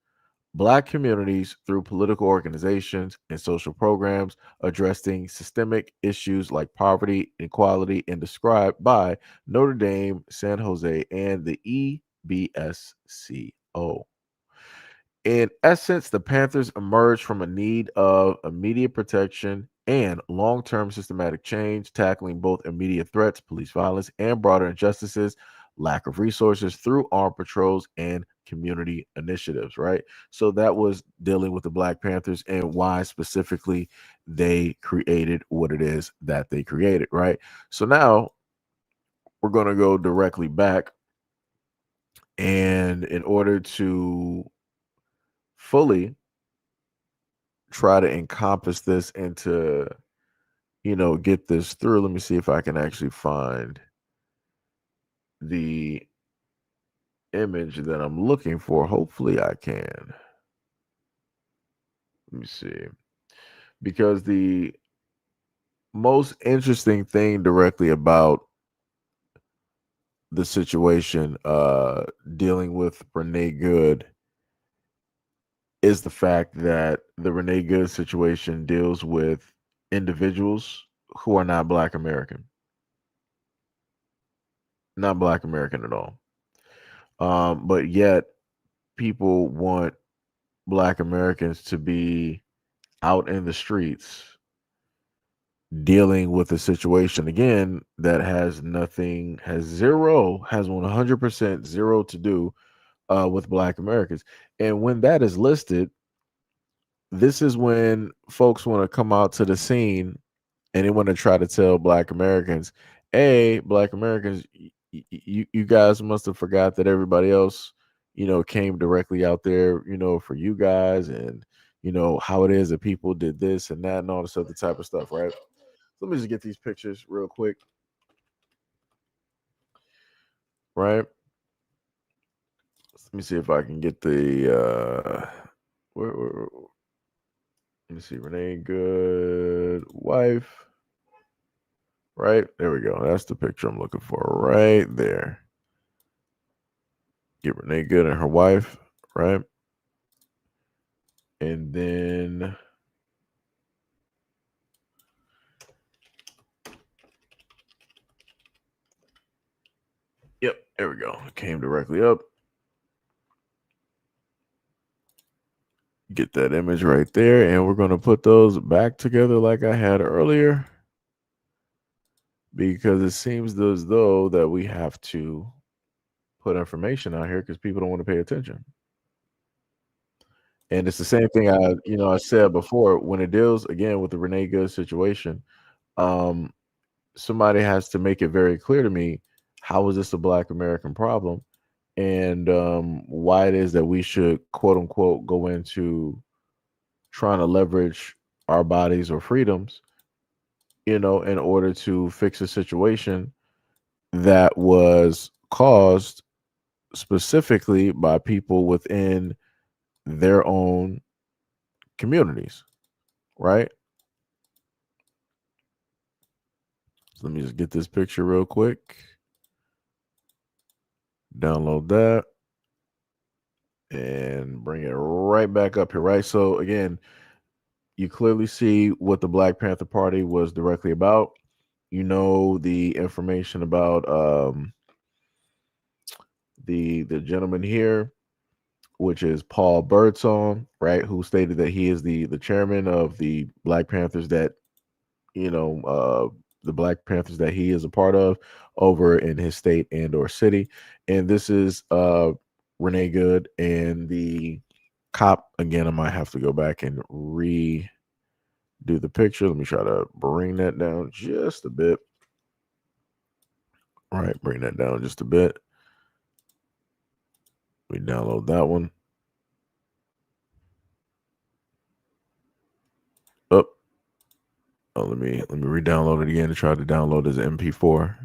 Black communities through political organizations and social programs addressing systemic issues like poverty, inequality, and described by Notre Dame, San Jose, and the EBSCO. In essence, the Panthers emerged from a need of immediate protection and long-term systematic change, tackling both immediate threats, police violence, and broader injustices, lack of resources through armed patrols and community initiatives, right? So that was dealing with the Black Panthers and why specifically they created what it is that they created, right? So now we're going to go directly back. And in order to fully try to encompass this into, get this through, let me see if I can actually find the image that I'm looking for. Hopefully I can. Let me see. Because the most interesting thing directly about the situation dealing with Renee Good is the fact that the Renee Good situation deals with individuals who are not Black American. Not Black American at all. But yet people want Black Americans to be out in the streets dealing with a situation again that has 100% zero to do with Black Americans. And when that is listed, this is when folks want to come out to the scene and they want to try to tell Black Americans, hey, Black Americans, you guys must have forgot that everybody else, came directly out there, for you guys, and how it is that people did this and that and all this other type of stuff, right? Let me just get these pictures real quick, right? Let me see if I can get the let me see, Renee Good wife. Right, there we go. That's the picture I'm looking for right there. Get Renee Good and her wife, right? And then yep, there we go. It came directly up. Get that image right there, and we're going to put those back together like I had earlier, because it seems as though that we have to put information out here because people don't want to pay attention. And it's the same thing I said before, when it deals again with the Renee Good situation. Somebody has to make it very clear to me, how is this a Black American problem, and why it is that we should, quote unquote, go into trying to leverage our bodies or freedoms, in order to fix a situation that was caused specifically by people within their own communities, right? So let me just get this picture real quick. Download that and bring it right back up here, right? So again, you clearly see what the Black Panther Party was directly about. The information about the gentleman here, which is Paul Birdsong, right, who stated that he is the chairman of the Black Panthers that the Black Panthers that he is a part of over in his state and or city. And this is Renee Good and the cop. Again, I might have to go back and redo the picture. Let me try to bring that down just a bit. All right, bring that down just a bit. We download that one. Oh, let me re-download it again to try to download as MP4.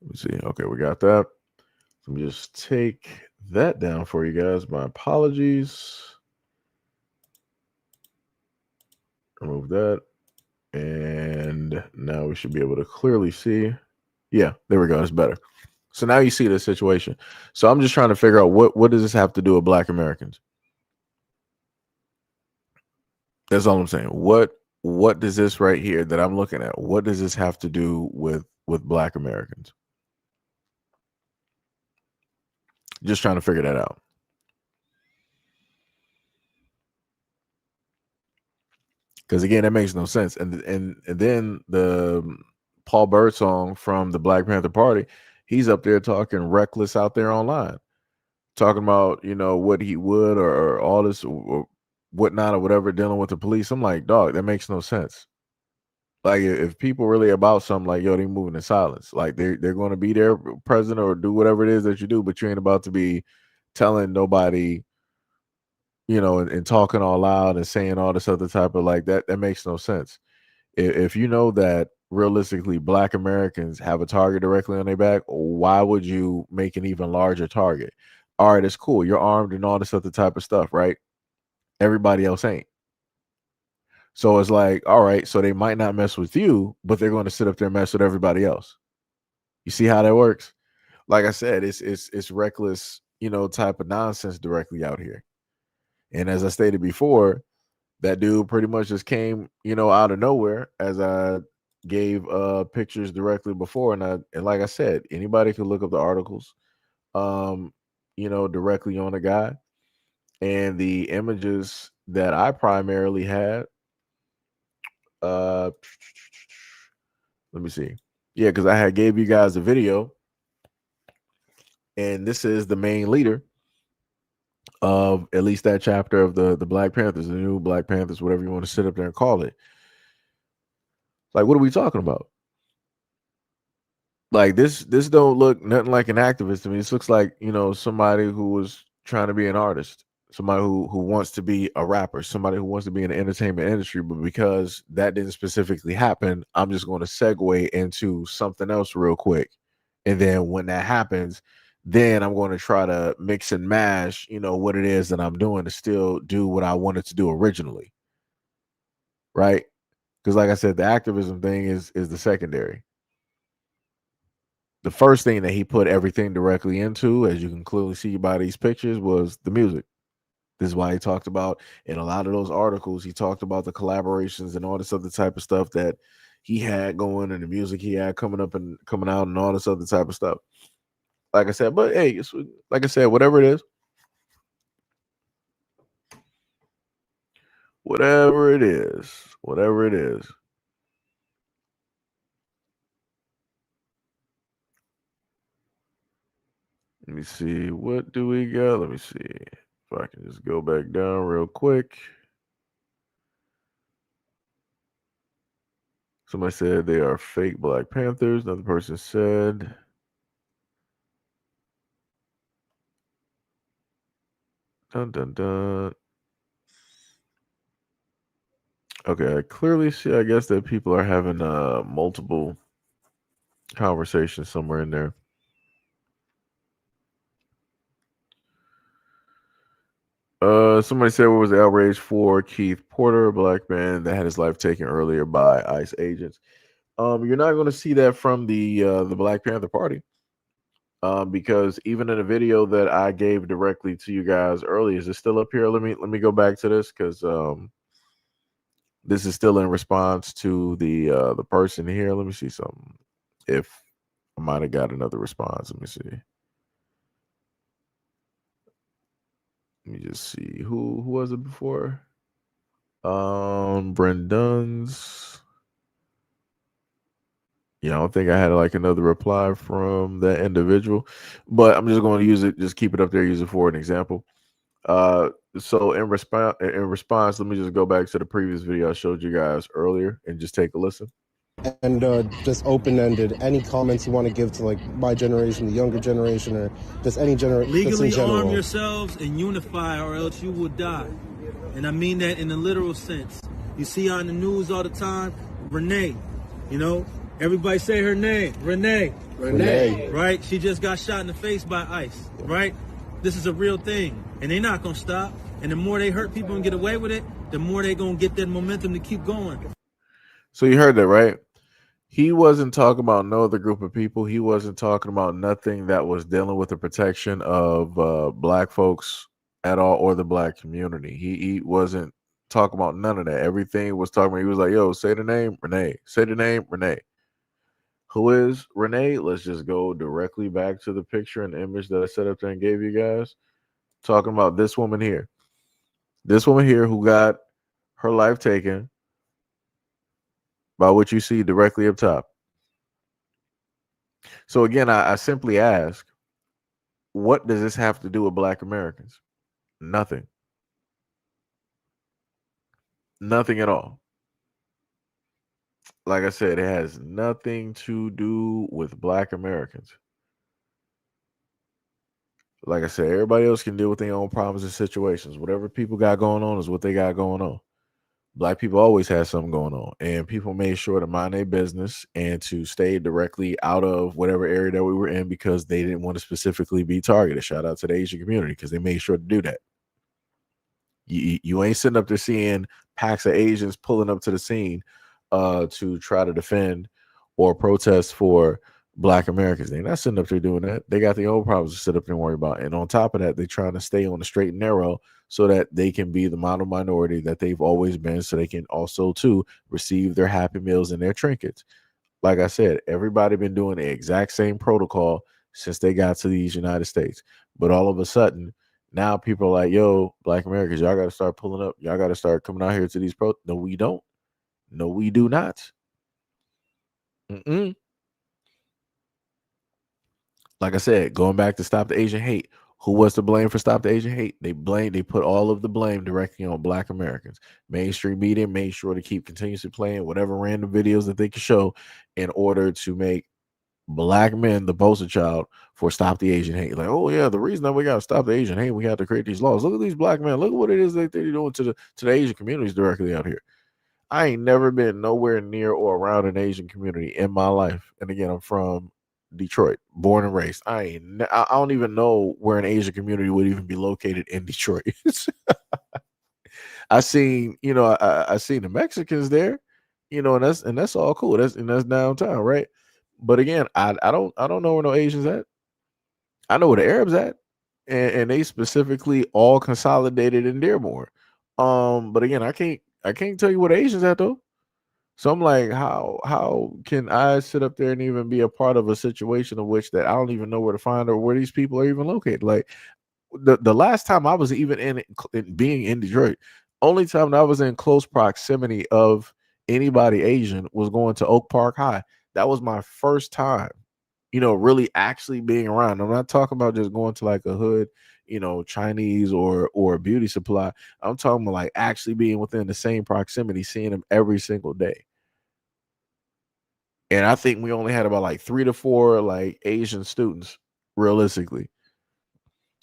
Let me see. Okay, we got that. Let me just take that down for you guys. My apologies. Remove that. And now we should be able to clearly see. Yeah, there we go. It's better. So now you see the situation. So I'm just trying to figure out what does this have to do with Black Americans? That's all I'm saying. What does this right here that I'm looking at, what does this have to do with Black Americans? Just trying to figure that out. Because again, that makes no sense. And then the Paul Birdsong from the Black Panther Party, he's up there talking reckless out there online, talking about what he would or all this or whatnot or whatever, dealing with the police. I'm like, dog, that makes no sense. Like, if people really about something, like, yo, they moving in silence. Like, they're going to be there present or do whatever it is that you do, but you ain't about to be telling nobody, and talking all loud and saying all this other type of like that. That makes no sense. If you know that realistically Black Americans have a target directly on their back, why would you make an even larger target? All right, it's cool. You're armed and all this other type of stuff, right? Everybody else ain't. So it's like, all right, so they might not mess with you, but they're going to sit up there and mess with everybody else. You see how that works? Like I said, it's reckless, type of nonsense directly out here. And as I stated before, that dude pretty much just came, out of nowhere, as I gave pictures directly before. And like I said, anybody can look up the articles, directly on the guy. And the images that I primarily had Let me see. Yeah, because I had gave you guys a video, and this is the main leader of at least that chapter of the Black Panthers, the new Black Panthers, whatever you want to sit up there and call it. Like, what are we talking about? Like this don't look nothing like an activist to me. This looks like, somebody who was trying to be an artist, somebody who wants to be a rapper, somebody who wants to be in the entertainment industry, but because that didn't specifically happen, I'm just going to segue into something else real quick. And then when that happens, then I'm going to try to mix and mash, what it is that I'm doing to still do what I wanted to do originally. Right? Because like I said, the activism thing is the secondary. The first thing that he put everything directly into, as you can clearly see by these pictures, was the music. This is why he talked about in a lot of those articles, he talked about the collaborations and all this other type of stuff that he had going and the music he had coming up and coming out and all this other type of stuff. Like I said, but hey, like I said, whatever it is. Whatever it is. Let me see. What do we got? Let me see. If I can just go back down real quick. Somebody said they are fake Black Panthers. Another person said dun dun dun. Okay, I clearly see, I guess, that people are having multiple conversations somewhere in there. Somebody said, what was the outrage for Keith Porter, a black man that had his life taken earlier by ICE agents? You're not going to see that from the Black Panther Party, because even in a video that I gave directly to you guys earlier, is it still up here? Let me go back to this because this is still in response to the person here. Let me see something. If I might have got another response, let me see. Let me just see who was it before. Brendan's. Yeah, I don't think I had like another reply from that individual, but I'm just going to use it. Just keep it up there. Use it for an example. So in response, let me just go back to the previous video I showed you guys earlier and just take a listen. And just open-ended, any comments you want to give to like my generation, the younger generation, or just any generation. Legally arm yourselves and unify, or else you will die. And I mean that in the literal sense. You see on the news all the time, Renee, everybody say her name, Renee. Right? She just got shot in the face by ICE, right? This is a real thing, and they're not going to stop. And the more they hurt people and get away with it, the more they're going to get that momentum to keep going. So you heard that, right? He wasn't talking about no other group of people. He wasn't talking about nothing that was dealing with the protection of black folks at all or the black community. He wasn't talking about none of that. Everything was talking about, he was like, yo, say the name, Renee. Say the name, Renee. Who is Renee? Let's just go directly back to the picture and image that I set up there and gave you guys. Talking about this woman here. This woman here who got her life taken by what you see directly up top. So again, I simply ask, what does this have to do with Black Americans? Nothing. Nothing at all. Like I said, it has nothing to do with Black Americans. Like I said, everybody else can deal with their own problems and situations. Whatever people got going on is what they got going on. Black people always had something going on, and people made sure to mind their business and to stay directly out of whatever area that we were in because they didn't want to specifically be targeted. Shout out to the Asian community because they made sure to do that. You ain't sitting up there seeing packs of Asians pulling up to the scene to try to defend or protest for Black Americans. They're not sitting up there doing that. They got their own problems to sit up there and worry about. And on top of that, they're trying to stay on the straight and narrow so that they can be the model minority that they've always been, so they can also too receive their Happy Meals and their trinkets. Like I said, everybody been doing the exact same protocol since they got to these United States. But all of a sudden, now people are like, yo, Black Americans, y'all got to start pulling up. Y'all got to start coming out here to these No, we don't. No, we do not. Mm-mm. Like I said, going back to Stop the Asian Hate, who was to blame for Stop the Asian Hate? They put all of the blame directly on Black Americans. Mainstream media made sure to keep continuously playing whatever random videos that they could show in order to make Black men the poster child for Stop the Asian Hate. Like, oh yeah, the reason that we got to stop the Asian hate, we have to create these laws. Look at these Black men. Look at what it is that they're doing to the Asian communities directly out here. I ain't never been nowhere near or around an Asian community in my life. And again, I'm from Detroit, born and raised. I don't even know where an Asian community would even be located in Detroit. I seen, I seen the Mexicans there, and that's all cool. That's downtown, right? But again, I don't know where no Asians at. I know where the Arabs at, and they specifically all consolidated in Dearborn. But again, I can't tell you where the Asians at though. So I'm like, how can I sit up there and even be a part of a situation of which that I don't even know where to find or where these people are even located? Like the last time I was even being in Detroit, only time that I was in close proximity of anybody Asian was going to Oak Park High. That was my first time, really actually being around. I'm not talking about just going to like a hood, Chinese or a beauty supply. I'm talking about like actually being within the same proximity, seeing them every single day. And I think we only had about like 3 to 4 like Asian students, realistically.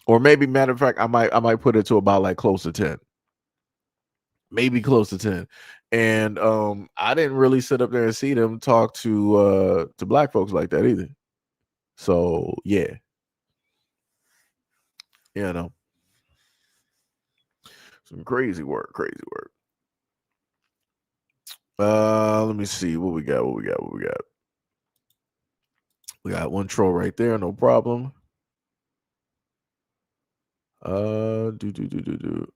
Or maybe matter of fact, I might put it to about like close to 10. Maybe close to 10. And I didn't really sit up there and see them talk to Black folks like that either. So yeah, you know, some crazy work, crazy work. Let me see what we got. We got one troll right there, no problem. Do.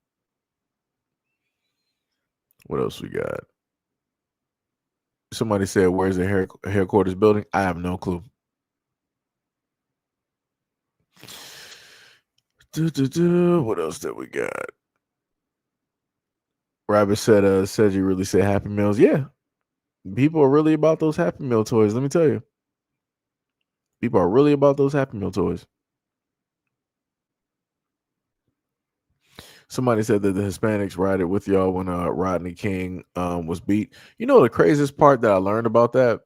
What else we got? Somebody said, "Where's the headquarters building?" I have no clue. What else did we got? Rabbit said you really say Happy Meals. Yeah, people are really about those Happy Meal toys. Let me tell you, people are really about those Happy Meal toys. Somebody said that the Hispanics rioted with y'all when Rodney King was beat. The craziest part that I learned about that,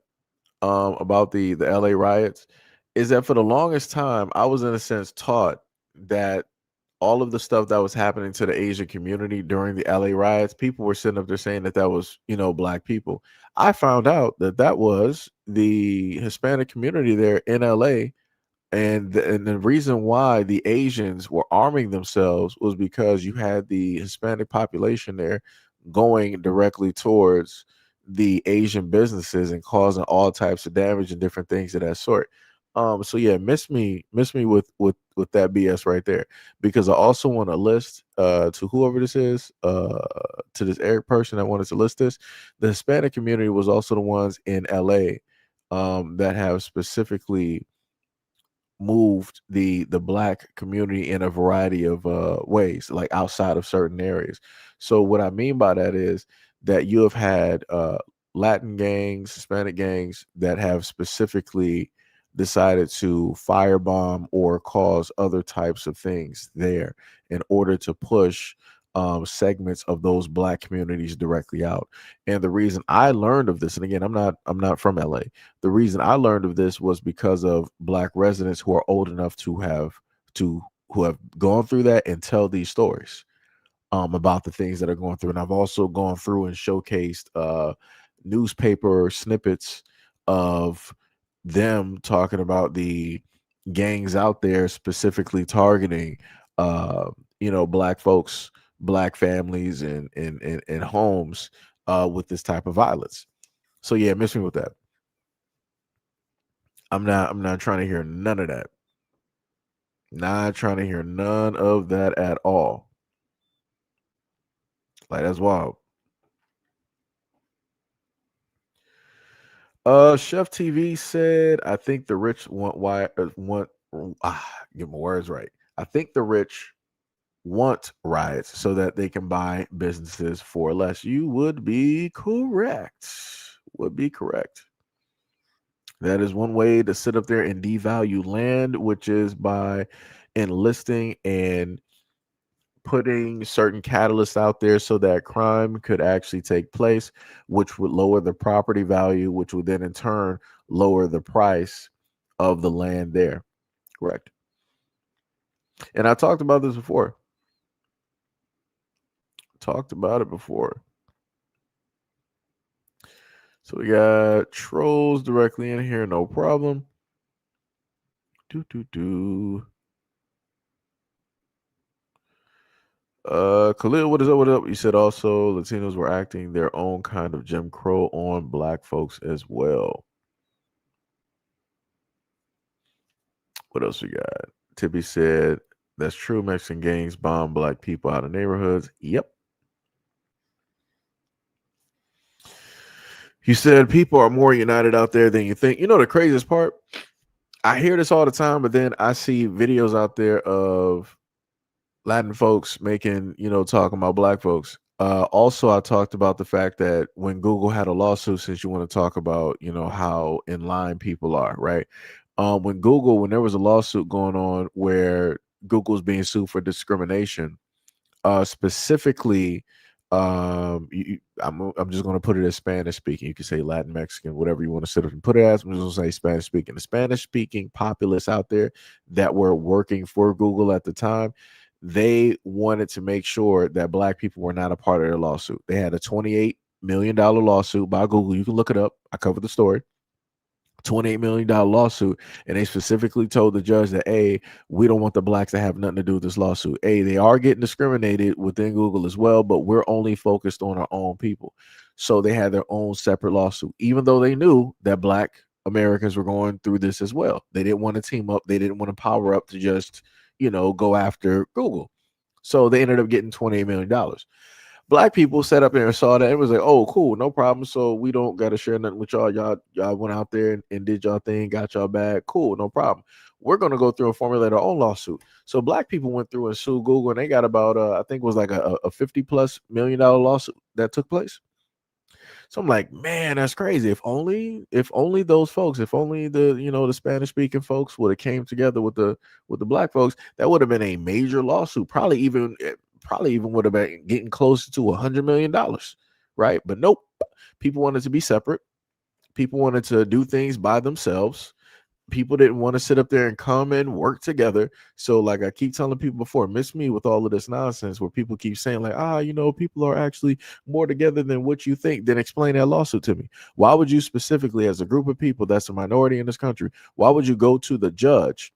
about the LA riots, is that for the longest time I was in a sense taught that all of the stuff that was happening to the Asian community during the LA riots, people were sitting up there saying that was, Black people. I found out that was the Hispanic community there in LA. And the reason why the Asians were arming themselves was because you had the Hispanic population there going directly towards the Asian businesses and causing all types of damage and different things of that sort. So yeah, miss me with that BS right there, because I also want to list to whoever this is, to this Eric person that wanted to list this. The Hispanic community was also the ones in LA that have specifically moved the Black community in a variety of ways, like outside of certain areas. So what I mean by that is that you have had Latin gangs, Hispanic gangs that have specifically decided to firebomb or cause other types of things there in order to push segments of those Black communities directly out. And the reason I learned of this, and again, I'm not from LA. The reason I learned of this was because of Black residents who are old enough who have gone through that and tell these stories about the things that are going through. And I've also gone through and showcased newspaper snippets of them talking about the gangs out there specifically targeting Black folks, Black families, and homes with this type of violence. So yeah, miss me with that. I'm not trying to hear none of that. Not trying to hear none of that at all. Like, that's wild. Chef TV said, I think the rich want get my words right. I think the rich want riots so that they can buy businesses for less. You would be correct. Would be correct. That is one way to sit up there and devalue land, which is by enlisting and putting certain catalysts out there so that crime could actually take place, which would lower the property value, which would then in turn lower the price of the land there. Correct. And I talked about this before. Talked about it before. So we got trolls directly in here, no problem. Khalil, what is up? What up? You said also Latinos were acting their own kind of Jim Crow on black folks as well. What else we got? Tippy said that's true. Mexican gangs bomb black people out of neighborhoods. Yep. You said people are more united out there than you think. You know the craziest part? I hear this all the time, but then I see videos out there of Latin folks making, talking about black folks. Also, I talked about the fact that when Google had a lawsuit, since you want to talk about, how in line people are, right? When there was a lawsuit going on where Google's being sued for discrimination, specifically, I'm just going to put it as Spanish speaking. You can say Latin, Mexican, whatever you want to sit up and put it as. I'm just going to say Spanish speaking. The Spanish speaking populace out there that were working for Google at the time, they wanted to make sure that black people were not a part of their lawsuit. They had a $28 million lawsuit by Google. You can look it up. I covered the story. $28 million lawsuit, and they specifically told the judge that we don't want the blacks to have nothing to do with this lawsuit. They are getting discriminated within Google as well, but we're only focused on our own people. So they had their own separate lawsuit, even though they knew that black Americans were going through this as well. They didn't want to team up. They didn't want to power up to just go after Google. So they ended up getting $28 million. Black people sat up there and saw that. It was like, oh, cool, no problem. So we don't got to share nothing with y'all. Y'all went out there and did y'all thing, got y'all back. Cool, no problem. We're going to go through and formulate our own lawsuit. So black people went through and sued Google, and they got about, I think it was like a $50+ million lawsuit that took place. So I'm like, man, that's crazy. If only those folks, if only the Spanish speaking folks would have came together with the black folks, that would have been a major lawsuit. Probably even would have been getting closer to $100 million, right? But nope. People wanted to be separate. People wanted to do things by themselves. People didn't want to sit up there and come and work together. So like I keep telling people before, miss me with all of this nonsense where people keep saying like, people are actually more together than what you think. Then explain that lawsuit to me. Why would you specifically, as a group of people that's a minority in this country, why would you go to the judge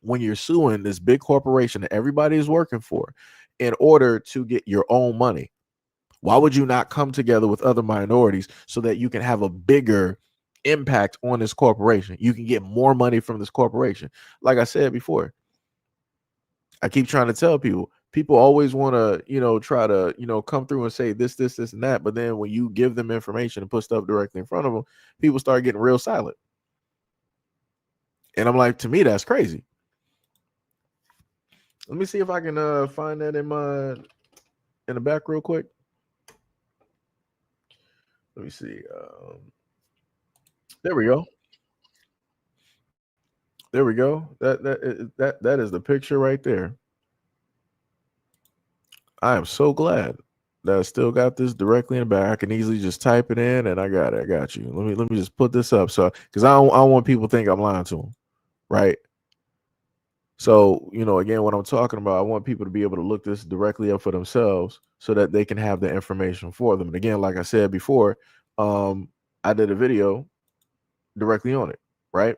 when you're suing this big corporation that everybody is working for in order to get your own money? Why would you not come together with other minorities so that you can have a bigger impact on this corporation? You can get more money from this corporation. Like I said before, I keep trying to tell people always want to, try to, come through and say this, and that. But then when you give them information and put stuff directly in front of them, people start getting real silent. And I'm like, to me, that's crazy. Let me see if I can find that in the back real quick. Let me see. There we go. There we go. That is the picture right there. I am so glad that I still got this directly in the back. I can easily just type it in, and I got it. I got you. Let me just put this up, so because I don't want people to think I'm lying to them, right? So again, what I'm talking about, I want people to be able to look this directly up for themselves, so that they can have the information for them. And again, like I said before, I did a video directly on it, right?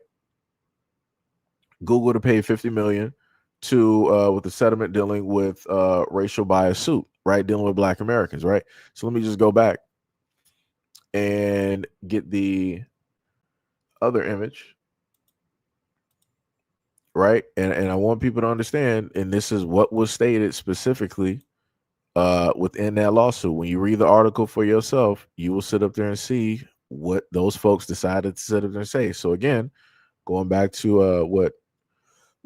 Google to pay $50 million to with the settlement dealing with racial bias suit, right? Dealing with black Americans, right? So let me just go back and get the other image, right? And I want people to understand, and this is what was stated specifically within that lawsuit. When you read the article for yourself, you will sit up there and see what those folks decided to sit up there and say. So again, going back to what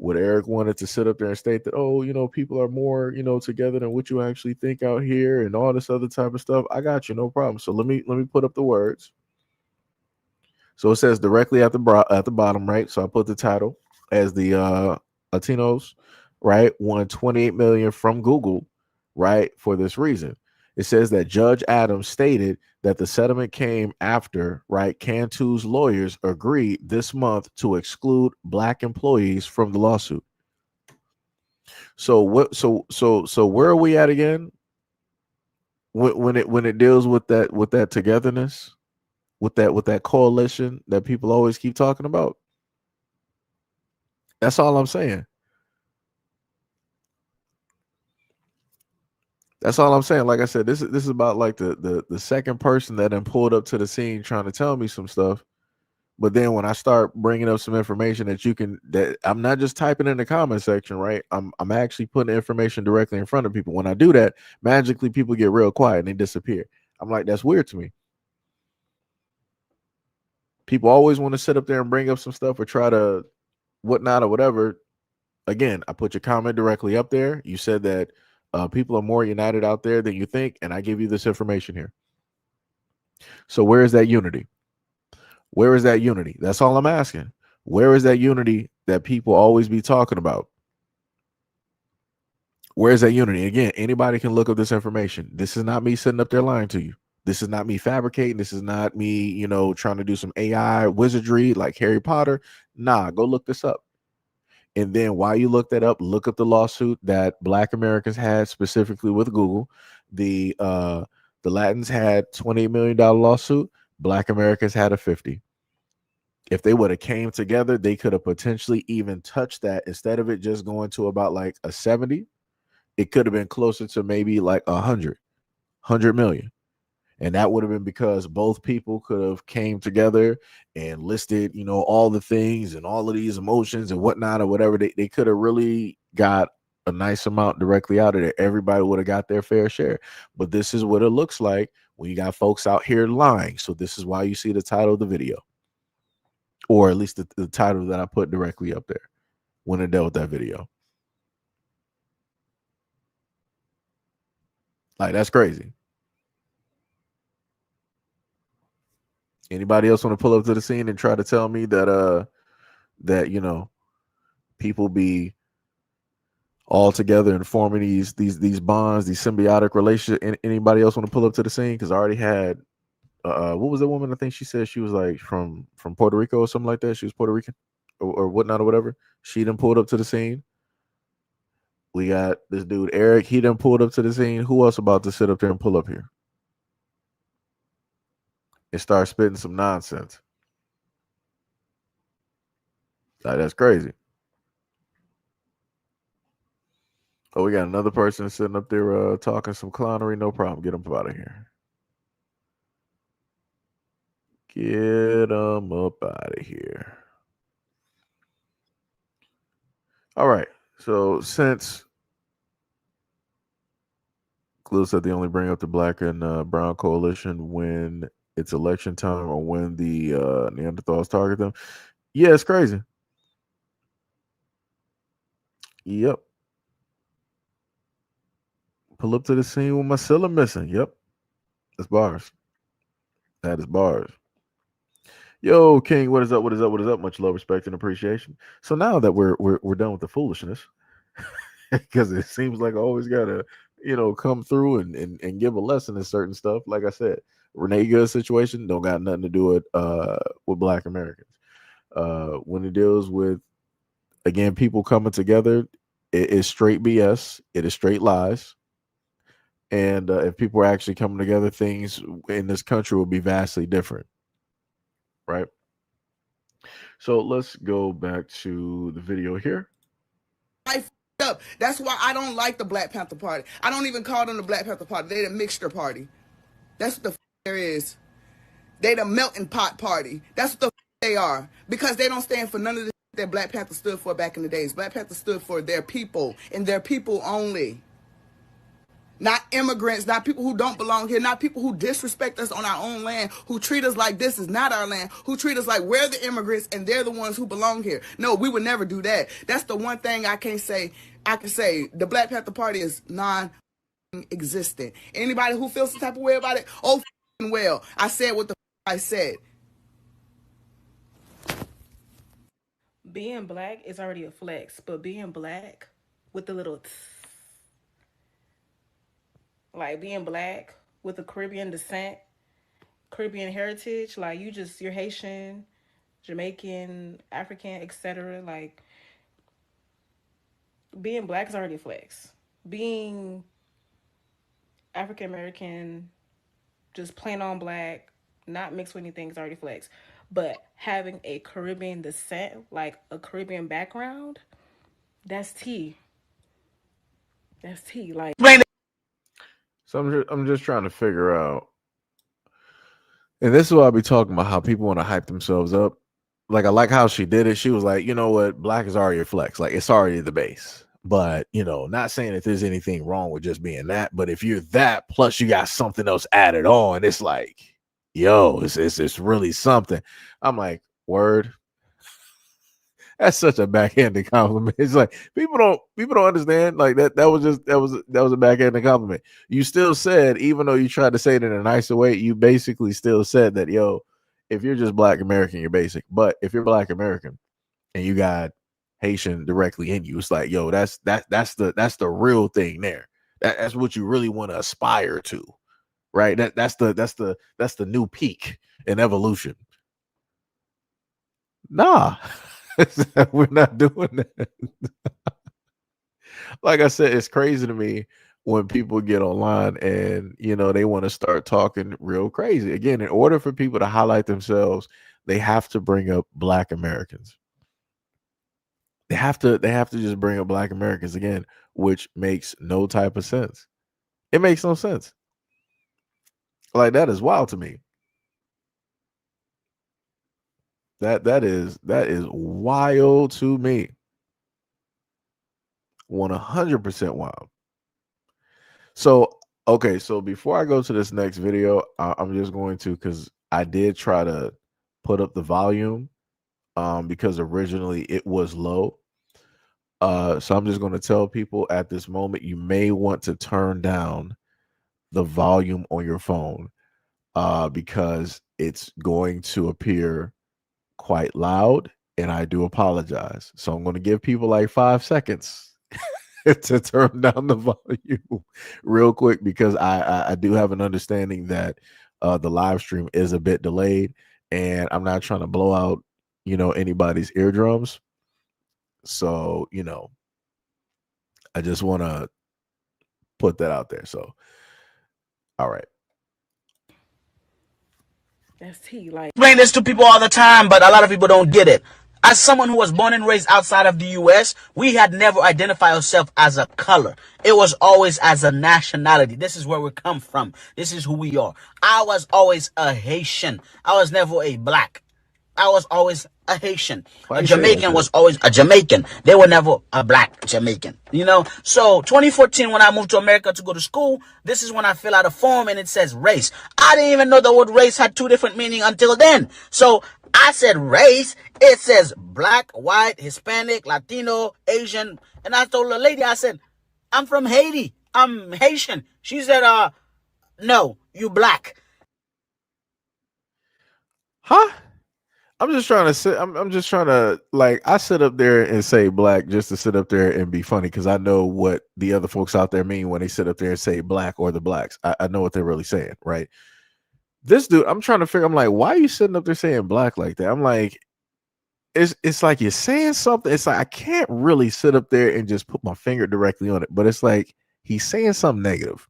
What Eric wanted to sit up there and state that, oh, people are more, together than what you actually think out here and all this other type of stuff. I got you, no problem. So let me put up the words. So it says directly at the bottom, right? So I put the title as the Latinos, right, won 28 million from Google, right, for this reason. It says that Judge Adams stated that the settlement came after, right, Cantu's lawyers agreed this month to exclude black employees from the lawsuit. So what? So where are we at again? When it deals with that togetherness, with that coalition that people always keep talking about. That's all I'm saying. That's all I'm saying. Like I said, this is about like the second person that then pulled up to the scene trying to tell me some stuff. But then when I start bringing up some information that I'm not just typing in the comment section, right? I'm actually putting information directly in front of people. When I do that, magically people get real quiet and they disappear. I'm like, that's weird to me. People always want to sit up there and bring up some stuff or try to whatnot or whatever. Again, I put your comment directly up there. You said that people are more united out there than you think, and I give you this information here. So where is that unity? Where is that unity? That's all I'm asking. Where is that unity that people always be talking about? Where is that unity? Again, anybody can look up this information. This is not me sitting up there lying to you. This is not me fabricating. This is not me, trying to do some AI wizardry like Harry Potter. Nah, go look this up. And then while you look that up, look up the lawsuit that Black Americans had specifically with Google. The Latins had $28 million lawsuit. Black Americans had a 50. If they would have came together, they could have potentially even touched that. Instead of it just going to about like a 70, it could have been closer to maybe like 100 million. And that would have been because both people could have came together and listed, all the things and all of these emotions and whatnot or whatever. They could have really got a nice amount directly out of there. Everybody would have got their fair share. But this is what it looks like when you got folks out here lying. So this is why you see the title of the video, or at least the title that I put directly up there when I dealt with that video. Like, that's crazy. Anybody else want to pull up to the scene and try to tell me that people be all together and forming these bonds, these symbiotic relationships? Anybody else want to pull up to the scene? Because I already had what was that woman? I think she said she was like from Puerto Rico or something like that. She was Puerto Rican or whatnot or whatever. She done pulled up to the scene. We got this dude Eric. He done pulled up to the scene. Who else about to sit up there and pull up here and start spitting some nonsense? Like, that's crazy. Oh, we got another person sitting up there talking some clownery. No problem. Get them up out of here. Get them up out of here. All right. So since Khalil said they only bring up the Black and Brown coalition when it's election time or when the Neanderthals target them. Yeah, it's crazy. Yep. Pull up to the scene with my cylinder missing. Yep. That's bars. That is bars. Yo, King, what is up? What is up? What is up? Much love, respect, and appreciation. So now that we're done with the foolishness, because it seems like I always gotta, come through and give a lesson in certain stuff. Like I said, Renee Good situation don't got nothing to do with Black Americans. When it deals with, again, people coming together, it is straight BS. It is straight lies. And if people are actually coming together, things in this country will be vastly different. Right. So let's go back to the video here. Up. That's why I don't like the Black Panther Party. I don't even call them the Black Panther Party. They the mixture party. That's what the there is. They the melting pot party. That's what the they are. Because they don't stand for none of the that Black Panther stood for back in the days. Black Panther stood for their people and their people only. not immigrants, not people who don't belong here, not people who disrespect us on our own land, who treat us like this is not our land, who treat us like we're the immigrants and they're the ones who belong here. No, we would never do that. That's the one thing I can say. The Black Panther Party is non-existent. Anybody who feels some type of way about it, oh, well, I said what the I said. Being black is already a flex, but being black with the little like being black with a Caribbean descent, Caribbean heritage, like you're Haitian, Jamaican, African, etc. Like being black is already a flex. Being African American, just plain on black, not mixed with anything is already flex. But having a Caribbean descent, like a Caribbean background, that's tea. That's tea. Like So I'm just trying to figure out, and this is what I'll be talking about, how people want to hype themselves up. Like I like how she did it. She was like, you know what, black is already a flex. Like it's already the base. But not saying that there's anything wrong with just being that. But if you're that, plus you got something else added on, it's like, yo, it's really something. I'm like, word. That's such a backhanded compliment. It's like people don't understand. Like that was a backhanded compliment. You still said, even though you tried to say it in a nicer way, you basically still said that, yo, if you're just Black American, you're basic. But if you're Black American and you got Haitian directly in you, it's like, yo, that's the real thing there. That's what you really want to aspire to, right? That's the new peak in evolution. Nah. We're not doing that. Like I said, it's crazy to me when people get online and they want to start talking real crazy. Again, in order for people to highlight themselves, they have to bring up Black Americans. They have to just bring up Black Americans again, which makes no type of sense. It makes no sense. Like that is wild to me. That is wild to me. 100% wild. So, okay, so before I go to this next video, I'm just going to, because I did try to put up the volume because originally it was low. So I'm just going to tell people at this moment, you may want to turn down the volume on your phone because it's going to appear quite loud, and I do apologize. So I'm going to give people like 5 seconds to turn down the volume real quick, because I do have an understanding that the live stream is a bit delayed, and I'm not trying to blow out anybody's eardrums. So I just want to put that out there. So all right. that's tea. Like Explain this to people all the time, but a lot of people don't get it. As someone who was born and raised outside of the U.S., we had never identified ourselves as a color. It was always as a nationality. This is where we come from. This is who we are. I was always a Haitian. I was never a Black. I was always a Haitian. A Jamaican was always a Jamaican. They were never a Black Jamaican. So 2014, when I moved to America to go to school, this is when I fill out a form and it says race. I didn't even know the word race had 2 different meanings until then. So I said race. It says Black, white, Hispanic, Latino, Asian. And I told the lady, I said, I'm from Haiti. I'm Haitian. She said, no, you Black. Huh? I'm just trying to sit. I'm just trying to, like, I sit up there and say Black just to sit up there and be funny, because I know what the other folks out there mean when they sit up there and say Black or the Blacks. I know what they're really saying, right? This dude, I'm trying to figure. I'm like, why are you sitting up there saying Black like that? I'm like, it's like you're saying something. It's like I can't really sit up there and just put my finger directly on it, but it's like he's saying something negative.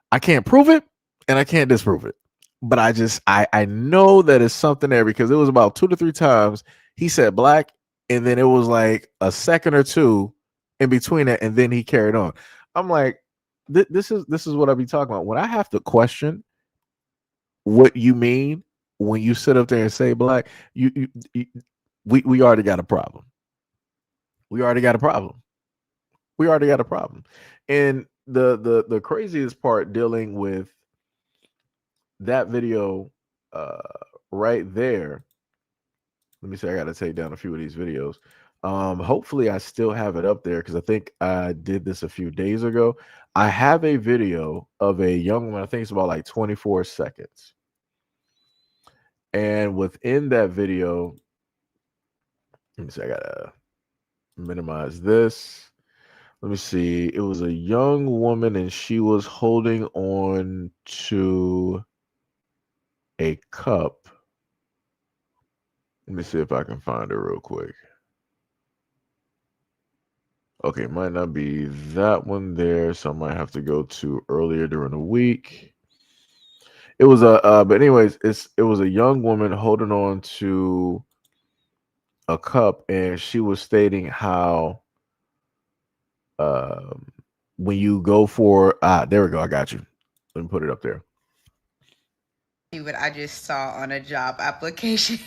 I can't prove it and I can't disprove it. But I know that it's something there, because it was about 2 to 3 times he said Black, and then it was like a second or two in between it, and then he carried on. I'm like, this is what I be talking about. When I have to question what you mean when you sit up there and say Black, we already got a problem. We already got a problem. And the craziest part dealing with that video right there. Let me see. I got to take down a few of these videos. Hopefully, I still have it up there because I think I did this a few days ago. I have a video of a young woman. I think it's about like 24 seconds. And within that video, let me see. I got to minimize this. Let me see. It was a young woman and she was holding on to a cup. Let me see if I can find her real quick. Okay, might not be that one there, so I might have to go to earlier during the week. It was but anyways, it was a young woman holding on to a cup, and she was stating how when you go for there we go, I got you. Let me put it up there. What I just saw on a job application.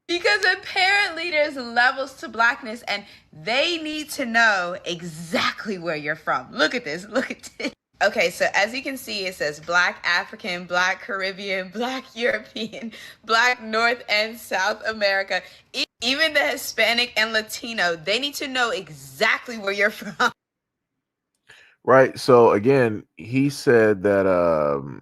Because apparently there's levels to blackness and they need to know exactly where you're from. Look at this. Look at this. Okay, so as you can see, it says Black African, Black Caribbean, Black European, Black North and South America. Even the Hispanic and Latino, they need to know exactly where you're from. Right. So again, he said that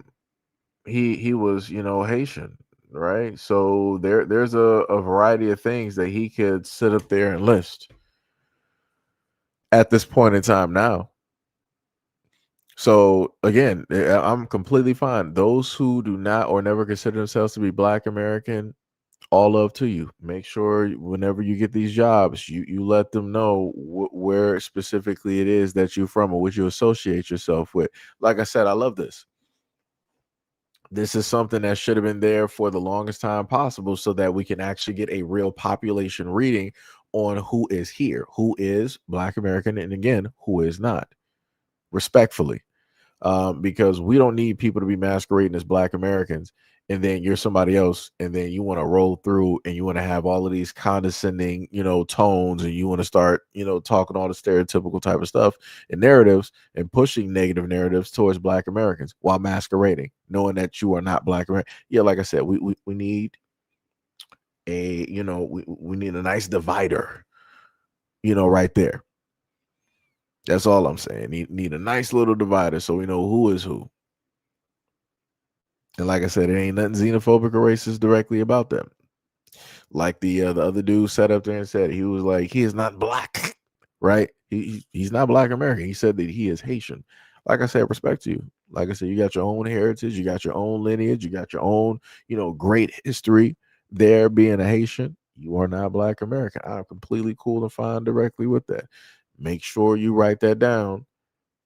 he was, Haitian, right? So there's a variety of things that he could sit up there and list at this point in time now. So again, I'm completely fine. Those who do not or never consider themselves to be Black American, all love to you. Make sure whenever you get these jobs, you let them know where specifically it is that you're from or what you associate yourself with. Like I said, I love this. This is something that should have been there for the longest time possible so that we can actually get a real population reading on who is here, who is Black American, and again, who is not, respectfully. Because we don't need people to be masquerading as Black Americans and then you're somebody else and then you want to roll through and you want to have all of these condescending, tones, and you want to start, talking all the stereotypical type of stuff and narratives and pushing negative narratives towards Black Americans while masquerading, knowing that you are not Black American. Yeah, like I said, we need a, we need a nice divider, right there. That's all I'm saying. Need a nice little divider so we know who is who. And like I said, it ain't nothing xenophobic or racist directly about them. Like the other dude sat up there and said, he was like, he is not Black, right? He's not Black American. He said that he is Haitian. Like I said, respect to you. Like I said, you got your own heritage, you got your own lineage, you got your own, great history there being a Haitian. You are not Black American. I'm completely cool and fine directly with that. Make sure you write that down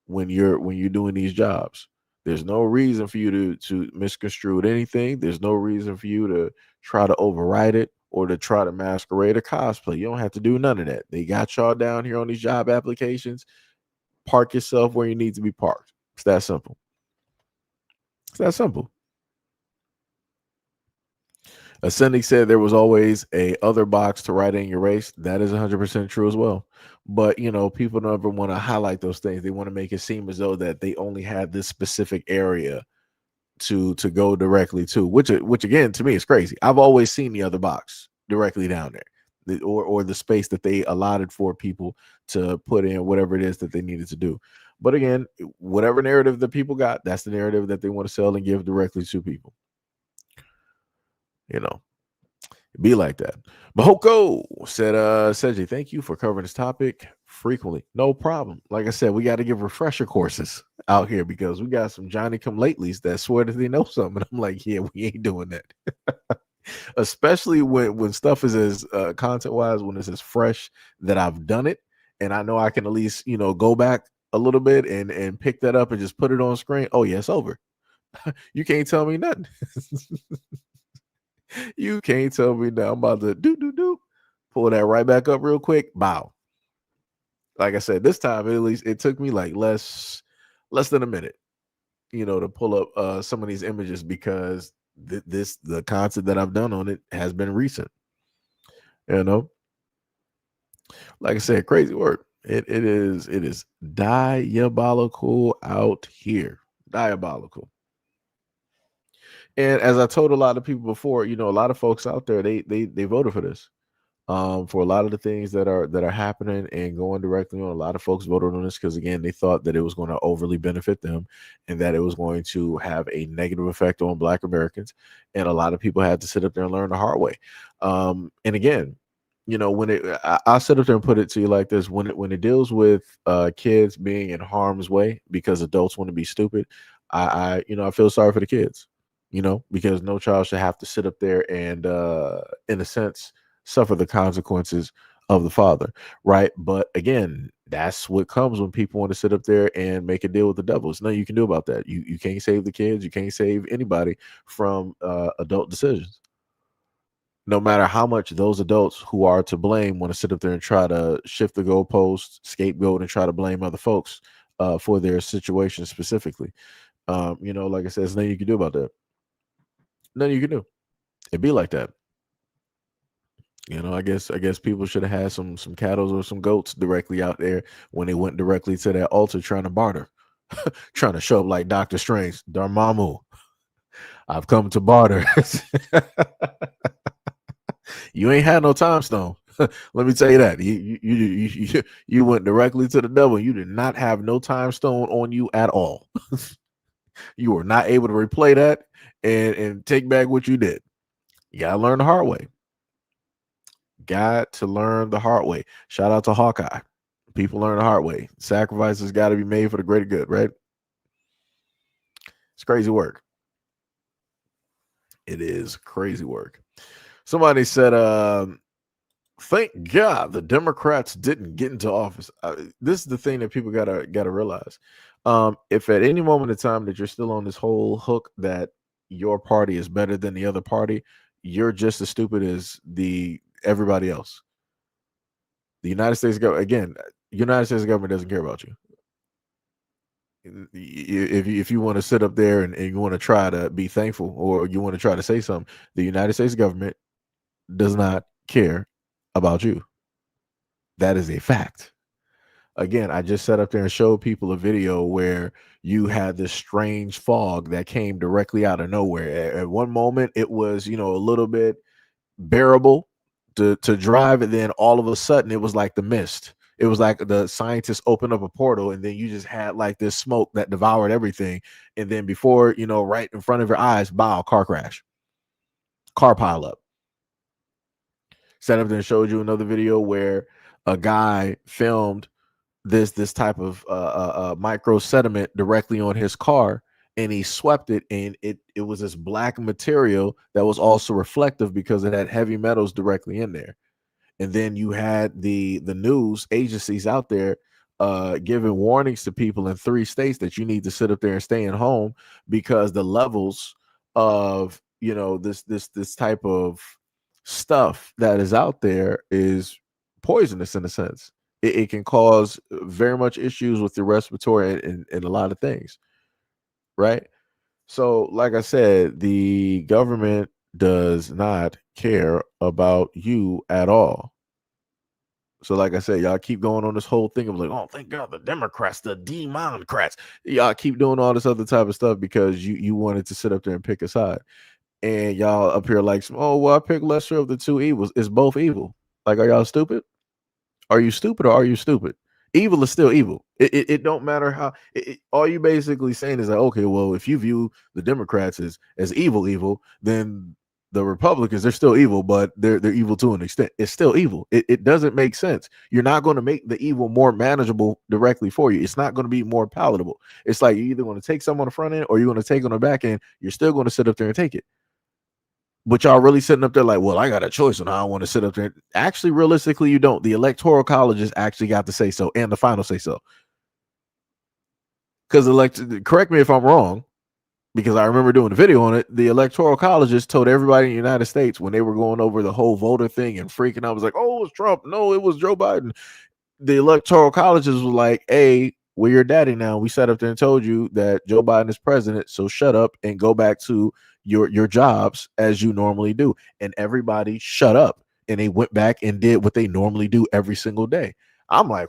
when you're doing these jobs. There's no reason for you to misconstrue anything. There's no reason for you to try to override it or to try to masquerade or cosplay. You don't have to do none of that. They got y'all down here on these job applications. Park yourself where you need to be parked. It's that simple. It's that simple. Ascending said there was always a other box to write in your race. That is 100% true as well. But, people don't ever want to highlight those things. They want to make it seem as though that they only have this specific area to go directly to, which again, to me is crazy. I've always seen the other box directly down there, or the space that they allotted for people to put in whatever it is that they needed to do. But again, whatever narrative that people got, that's the narrative that they want to sell and give directly to people. Be like that. Mahoko said, Seji, thank you for covering this topic frequently. No problem. Like I said, we got to give refresher courses out here because we got some Johnny come latelys that swear that they know something. I'm like, yeah, we ain't doing that. Especially when stuff is as content wise, when it's as fresh that I've done it. And I know I can at least, go back a little bit and pick that up and just put it on screen. Oh, yeah, it's over. You can't tell me nothing. You can't tell me now. I'm about to do pull that right back up real quick. Bow. Like I said, this time at least it took me like less than a minute, to pull up some of these images because the content that I've done on it has been recent. Like I said, crazy work. It is diabolical out here. Diabolical. And as I told a lot of people before, a lot of folks out there, they voted for this. For a lot of the things that are happening and going directly on, a lot of folks voted on this because again, they thought that it was going to overly benefit them and that it was going to have a negative effect on Black Americans. And a lot of people had to sit up there and learn the hard way. And again, I'll sit up there and put it to you like this: when it deals with kids being in harm's way because adults want to be stupid, I feel sorry for the kids, because no child should have to sit up there and in a sense suffer the consequences of the father, right? But again, that's what comes when people want to sit up there and make a deal with the devil. There's nothing you can do about that. You can't save the kids. You can't save anybody from adult decisions. No matter how much those adults who are to blame want to sit up there and try to shift the goalpost, scapegoat, and try to blame other folks for their situation specifically. Like I said, there's nothing you can do about that. Nothing you can do. It'd be like that. I guess people should have had some cattle or some goats directly out there when they went directly to that altar trying to barter, trying to show up like Doctor Strange, Dormammu. I've come to barter. You ain't had no time stone. Let me tell you that. You went directly to the devil. You did not have no time stone on you at all. You were not able to replay that and take back what you did. You gotta learn the hard way. Got to learn the hard way. Shout out to Hawkeye. People learn the hard way. Sacrifices got to be made for the greater good, right? It's crazy work. It is crazy work. Somebody said, thank God the Democrats didn't get into office. This is the thing that people gotta realize. If at any moment in time that you're still on this whole hook that your party is better than the other party, you're just as stupid as everybody else. The United States government doesn't care about you. If you want to sit up there and you want to try to be thankful or you want to try to say something, the United States government does not care about you. That is a fact. Again, I just sat up there and showed people a video where you had this strange fog that came directly out of nowhere. At one moment, it was, a little bit bearable to drive, and then all of a sudden, it was like the mist. It was like the scientists opened up a portal, and then you just had like this smoke that devoured everything. And then before, right in front of your eyes, bow, car crash, car pile up. Sat up there and showed you another video where a guy filmed this type of micro sediment directly on his car, and he swept it, and it was this black material that was also reflective because it had heavy metals directly in there. And then you had the news agencies out there giving warnings to people in 3 states that you need to sit up there and stay at home because the levels of this type of stuff that is out there is poisonous in a sense. It can cause very much issues with your respiratory and a lot of things, right? So, like I said, the government does not care about you at all. So, like I said, y'all keep going on this whole thing of like, oh, thank God the Democrats, the Democrats. Y'all keep doing all this other type of stuff because you wanted to sit up there and pick a side. And y'all up here like, oh, well, I pick lesser of the two evils. It's both evil. Like, are y'all stupid? Are you stupid or are you stupid? Evil is still evil. It don't matter how. All you basically saying is like, okay, well, if you view the Democrats as evil, then the Republicans, they're still evil, but they're evil to an extent. It's still evil. It doesn't make sense. You're not going to make the evil more manageable directly for you. It's not going to be more palatable. It's like you're either going to take some on the front end or you're going to take on the back end. You're still going to sit up there and take it. But y'all really sitting up there like, well, I got a choice on how I want to sit up there. Actually, realistically, you don't. The electoral colleges actually got to say so, and the final say so. Because correct me if I'm wrong, because I remember doing a video on it. The electoral colleges told everybody in the United States when they were going over the whole voter thing and freaking out, was like, oh, it was Trump. No, it was Joe Biden. The electoral colleges was like, hey, we're your daddy now. We sat up there and told you that Joe Biden is president, so shut up and go back to your jobs as you normally do. And everybody shut up and they went back and did what they normally do every single day. I'm like,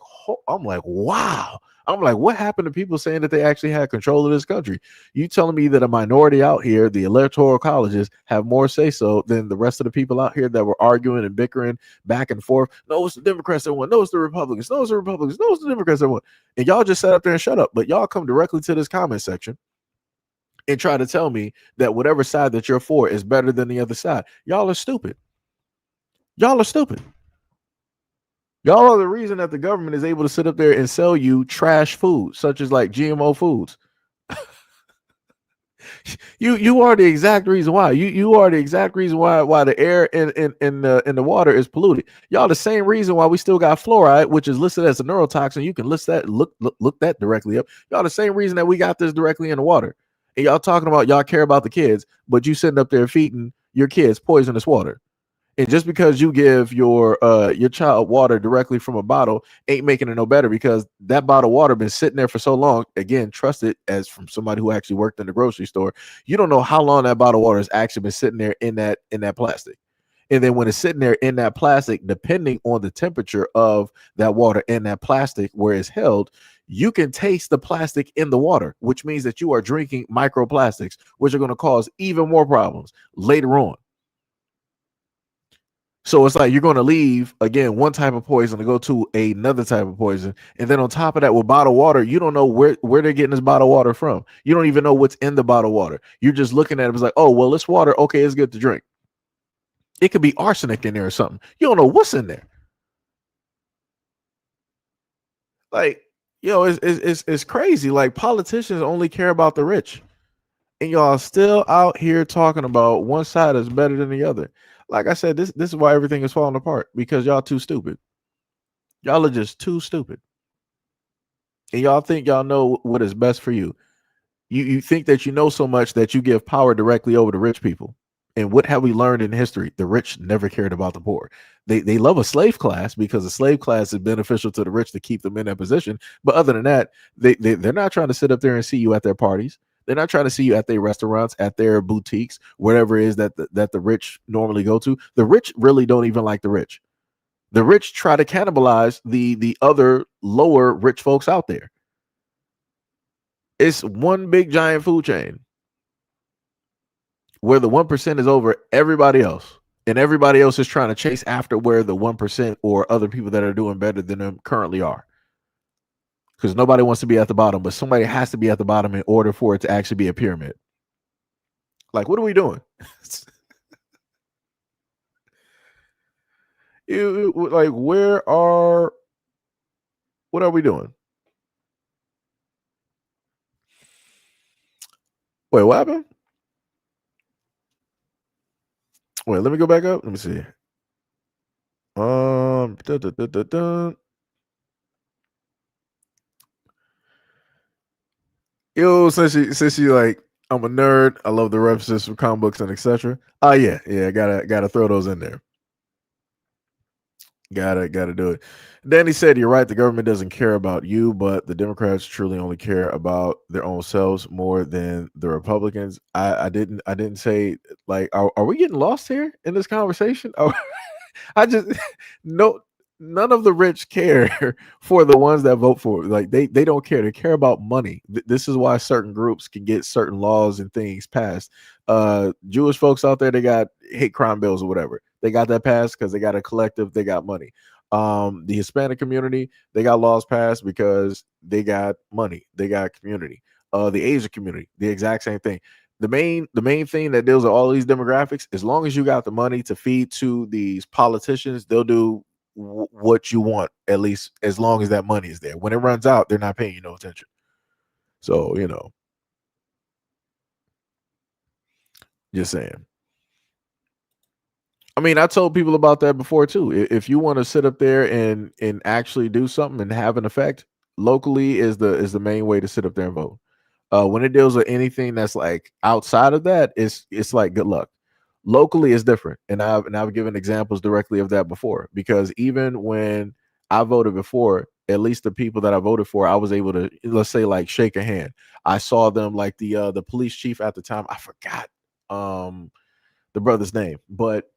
wow. I'm like, what happened to people saying that they actually had control of this country? You telling me that a minority out here, the electoral colleges, have more say so than the rest of the people out here that were arguing and bickering back and forth? No, it's the Democrats that won. No, it's the Republicans. No, it's the Republicans. No, it's the Democrats that won. And y'all just sat up there and shut up. But y'all come directly to this comment section and try to tell me that whatever side that you're for is better than the other side. Y'all are stupid. Y'all are stupid. Y'all are the reason that the government is able to sit up there and sell you trash food, such as like GMO foods. You are the exact reason why. You are the exact reason why the air in the water is polluted. Y'all the same reason why we still got fluoride, which is listed as a neurotoxin. You can list that, look that directly up. Y'all the same reason that we got this directly in the water. And y'all talking about y'all care about the kids, but you sitting up there feeding your kids poisonous water. And just because you give your child water directly from a bottle ain't making it no better, because that bottle of water been sitting there for so long. Again, trust it as from somebody who actually worked in the grocery store. You don't know how long that bottle of water has actually been sitting there in that plastic. And then when it's sitting there in that plastic, depending on the temperature of that water in that plastic where it's held, you can taste the plastic in the water, which means that you are drinking microplastics, which are going to cause even more problems later on. So it's like you're going to leave, again, one type of poison to go to another type of poison. And then on top of that, with bottled water, you don't know where they're getting this bottled water from. You don't even know what's in the bottled water. You're just looking at it as like, oh, well, this water, okay, it's good to drink. It could be arsenic in there or something. You don't know what's in there. Like, it's crazy. Like, politicians only care about the rich. And y'all still out here talking about one side is better than the other. Like I said, this is why everything is falling apart, because y'all too stupid. Y'all are just too stupid. And y'all think y'all know what is best for you. You think that you know so much that you give power directly over to rich people. And what have we learned in history? The rich never cared about the poor. They love a slave class because the slave class is beneficial to the rich to keep them in that position. But other than that, they're not trying to sit up there and see you at their parties. They're not trying to see you at their restaurants, at their boutiques, whatever it is that the rich normally go to. The rich really don't even like the rich. The rich try to cannibalize the other lower rich folks out there. It's one big giant food chain where the 1% is over everybody else. And everybody else is trying to chase after where the 1% or other people that are doing better than them currently are. Because nobody wants to be at the bottom, but somebody has to be at the bottom in order for it to actually be a pyramid. Like, what are we doing? Like, what are we doing? Wait, what happened? Wait, let me go back up. Let me see. Yo, since she like, I'm a nerd. I love the references from comic books and etc. Oh yeah, gotta throw those in there. Gotta do it. Danny said, "You're right. The government doesn't care about you, but the Democrats truly only care about their own selves more than the Republicans." I didn't say, like, are we getting lost here in this conversation? I just no. None of the rich care for the ones that vote for it. Like, they don't care. They care about money. This is why certain groups can get certain laws and things passed. Jewish folks out there, they got hate crime bills or whatever. They got that passed because they got a collective. They got money. The Hispanic community, they got laws passed because they got money. They got community. The Asian community, the exact same thing. The main thing that deals with all these demographics, as long as you got the money to feed to these politicians, they'll do what you want, at least as long as that money is there. When it runs out, they're not paying you no attention. So, just saying. I mean, I told people about that before too. If you want to sit up there and actually do something and have an effect, locally is the main way to sit up there and vote. When it deals with anything that's like outside of that, it's like good luck. Locally is different, and I've given examples directly of that before, because even when I voted before, at least the people that I voted for, I was able to, let's say, like, shake a hand. I saw them, like the police chief at the time. I forgot the brother's name, but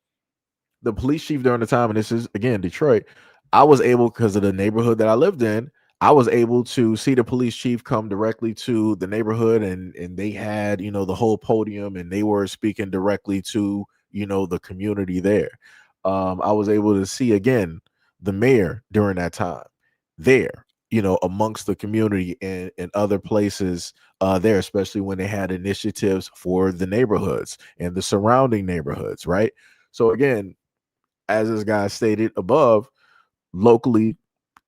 the police chief during the time, and this is again Detroit. I was able, because of the neighborhood that I lived in, I was able to see the police chief come directly to the neighborhood, and they had, the whole podium, and they were speaking directly to, the community there. I was able to see again the mayor during that time there, amongst the community and other places there, especially when they had initiatives for the neighborhoods and the surrounding neighborhoods, right? So again, as this guy stated above, locally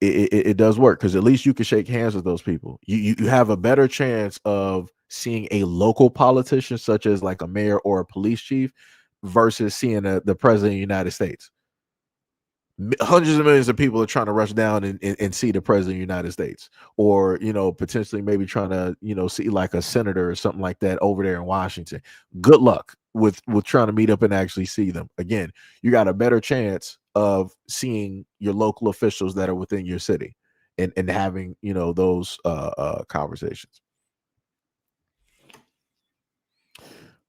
it does work, because at least you can shake hands with those people. You have a better chance of seeing a local politician, such as like a mayor or a police chief, versus seeing the president of the United States. Hundreds of millions of people are trying to rush down and see the president of the United States, or potentially maybe trying to see like a senator or something like that over there in Washington. Good luck with trying to meet up and actually see them. Again, you got a better chance of seeing your local officials that are within your city and having those conversations.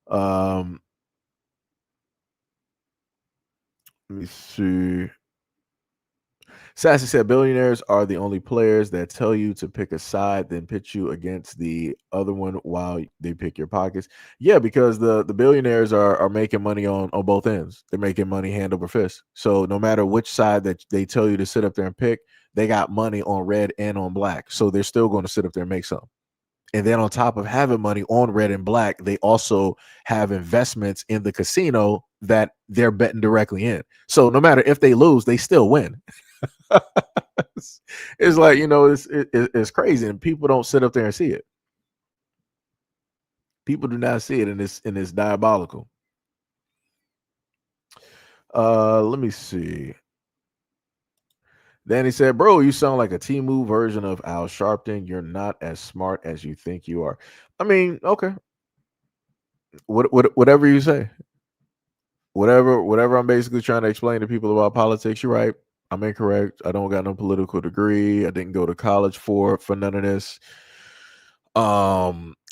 Let me see. Sassy said billionaires are the only players that tell you to pick a side, then pit you against the other one while they pick your pockets. Yeah, because the billionaires are making money on both ends. They're making money hand over fist. So no matter which side that they tell you to sit up there and pick, they got money on red and on black. So they're still going to sit up there and make some. And then on top of having money on red and black, they also have investments in the casino that they're betting directly in. So no matter if they lose, they still win. It's like, it's crazy, and people don't sit up there and see it. People do not see it, and it's diabolical. Let me see. Danny said, bro, you sound like a Temu version of Al Sharpton. You're not as smart as you think you are. I mean, okay. Whatever you say. Whatever I'm basically trying to explain to people about politics, you're right. I'm incorrect. I don't got no political degree. I didn't go to college for none of this.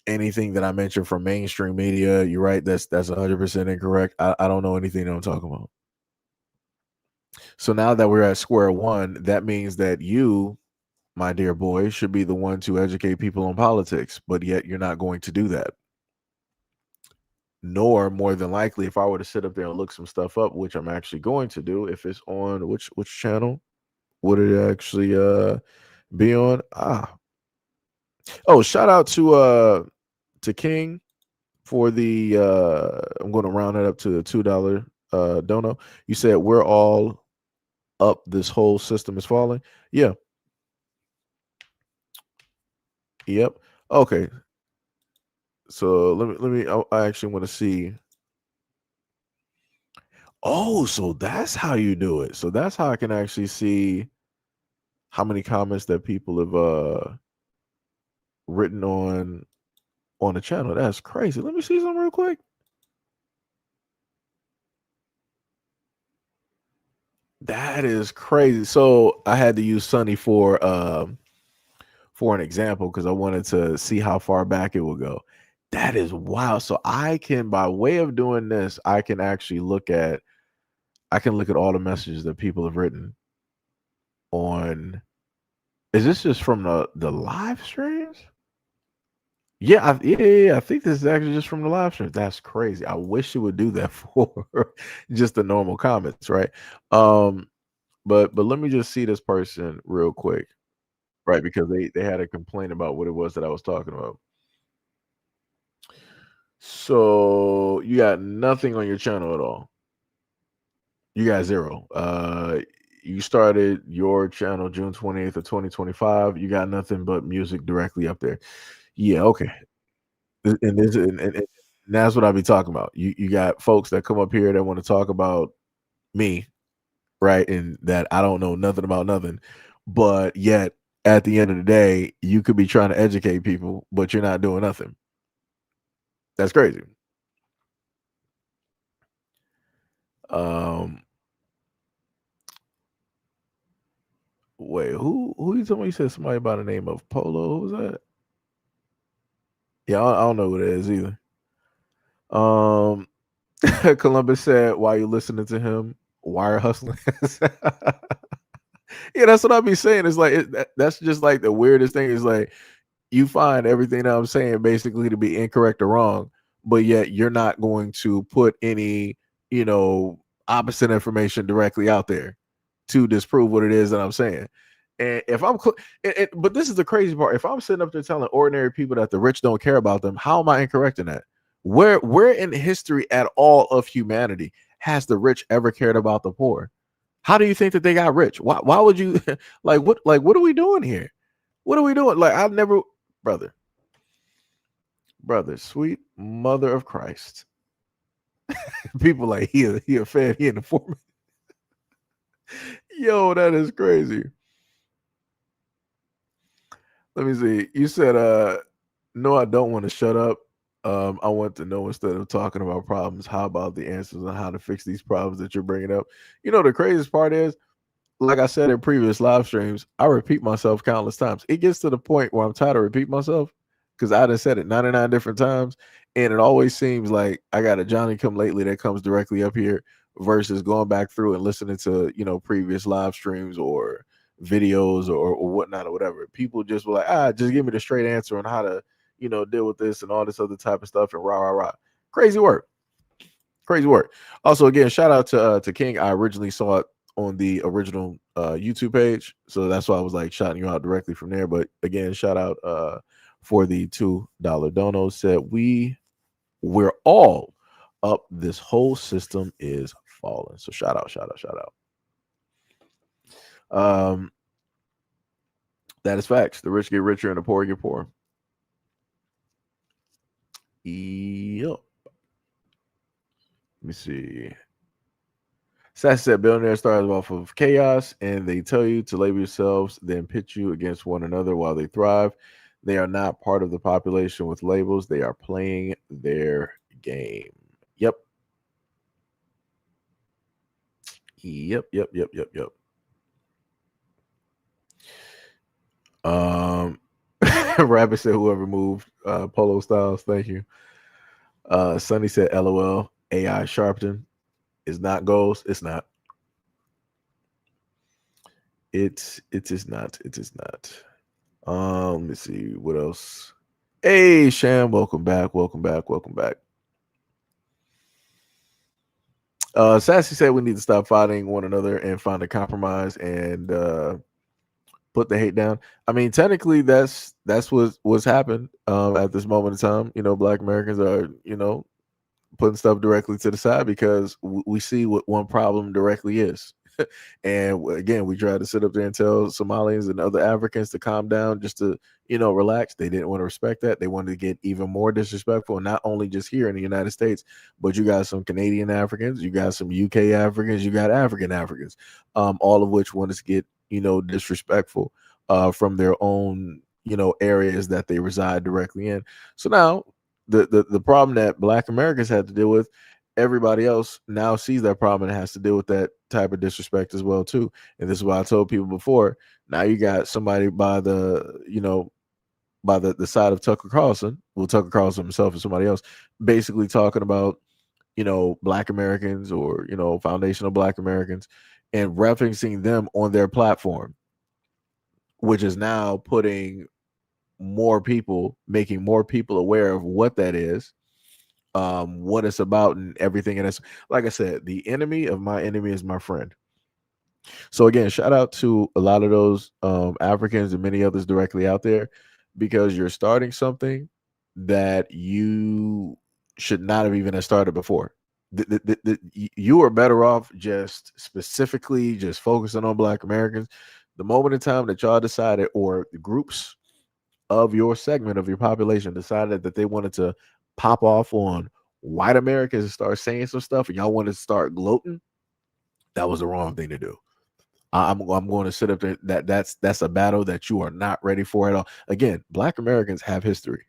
Anything that I mentioned from mainstream media, you're right. That's 100% incorrect. I don't know anything that I'm talking about. So now that we're at square one, that means that you, my dear boy, should be the one to educate people on politics, but yet you're not going to do that. Nor, more than likely, if I were to sit up there and look some stuff up, which I'm actually going to do, if it's on which channel would it actually be on? Oh, shout out to King for the I'm going to round it up to the $2 dono. You said we're all up, this whole system is falling. Yeah. Yep. Okay. So let me I actually want to see. Oh, so that's how you do it. So that's how I can actually see how many comments that people have written on the channel. That's crazy. Let me see something real quick. That is crazy. So I had to use Sunny for an example because I wanted to see how far back it would go. That is wild. So I can, by way of doing this, I can actually look at all the messages that people have written on. Is this just from the live streams? Yeah, I think this is actually just from the live stream. That's crazy. I wish it would do that for just the normal comments, right? But let me just see this person real quick, right? Because they had a complaint about what it was that I was talking about. So you got nothing on your channel at all. You got 0. You started your channel June 28th of 2025. You got nothing but music directly up there. Yeah, okay. And that's what I'll be talking about. You got folks that come up here that want to talk about me, right? And that I don't know nothing about nothing. But yet at the end of the day, you could be trying to educate people, but you're not doing nothing. That's crazy. Wait, who you talking about? You said somebody by the name of Polo. Who was that? Yeah, I don't know who that is either. Columbus said, "Why you listening to him? Wire hustling." Yeah, that's what I be saying. It's like that's just like the weirdest thing. Is like you find everything that I'm saying basically to be incorrect or wrong, but yet you're not going to put any, opposite information directly out there to disprove what it is that I'm saying. And if I'm, but this is the crazy part. If I'm sitting up there telling ordinary people that the rich don't care about them, how am I incorrect in that? Where in history at all of humanity has the rich ever cared about the poor? How do you think that they got rich? Why would you what are we doing here? What are we doing? Like I've never, brother, sweet mother of Christ. People like he a fan, he an informant. Yo, that is crazy. Let me see. You said no, I don't want to shut up. I want to know instead of talking about problems, how about the answers on how to fix these problems that you're bringing up? The craziest part is, like I said in previous live streams, I repeat myself countless times. It gets to the point where I'm tired of repeating myself because I done said it 99 different times. And it always seems like I got a Johnny come lately that comes directly up here versus going back through and listening to, previous live streams or videos or whatnot or whatever. People just were like, just give me the straight answer on how to, deal with this and all this other type of stuff and rah, rah, rah. Crazy work. Crazy work. Also, again, shout out to King. I originally saw it on the original YouTube page, so that's why I was like shouting you out directly from there. But again, shout out for the $2 dono. Said we're all up. This whole system is falling. So shout out. That is facts. The rich get richer and the poor get poorer. Yep. Let me see. Sassy said billionaires started off of chaos and they tell you to label yourselves, then pit you against one another while they thrive. They are not part of the population with labels. They are playing their game. Yep. Rabbit said whoever moved Polo Styles. Thank you. Sonny said LOL. AI Sharpton is not goals. It's not. It is not. It is not. Let me see what else. Hey, Sham, welcome back. Sassy said we need to stop fighting one another and find a compromise and put the hate down. I mean, technically, that's what's happened at this moment in time. Black Americans are putting stuff directly to the side because we see what one problem directly is. And again, we tried to sit up there and tell Somalians and other Africans to calm down, just to, relax. They didn't want to respect that. They wanted to get even more disrespectful, not only just here in the United States, but you got some Canadian Africans, you got some UK Africans, you got African Africans, all of which want to get, disrespectful from their own, areas that they reside directly in. So now the problem that Black Americans had to deal with, everybody else now sees that problem and has to deal with that type of disrespect as well too. And this is what I told people before. Now you got somebody by the side of Tucker Carlson, Tucker Carlson himself and somebody else, basically talking about Black Americans or foundational Black Americans and referencing them on their platform, which is now putting more people, making more people aware of what that is, what it's about and everything. And it's like I said, the enemy of my enemy is my friend. So again, shout out to a lot of those Africans and many others directly out there, because you're starting something that you should not have even started before. You are better off just specifically just focusing on Black Americans. The moment in time that y'all decided, or the groups of your segment of your population decided that they wanted to pop off on white Americans and start saying some stuff, and y'all wanted to start gloating, that was the wrong thing to do. I'm going to sit up there. That's a battle that you are not ready for at all. Again, Black Americans have history,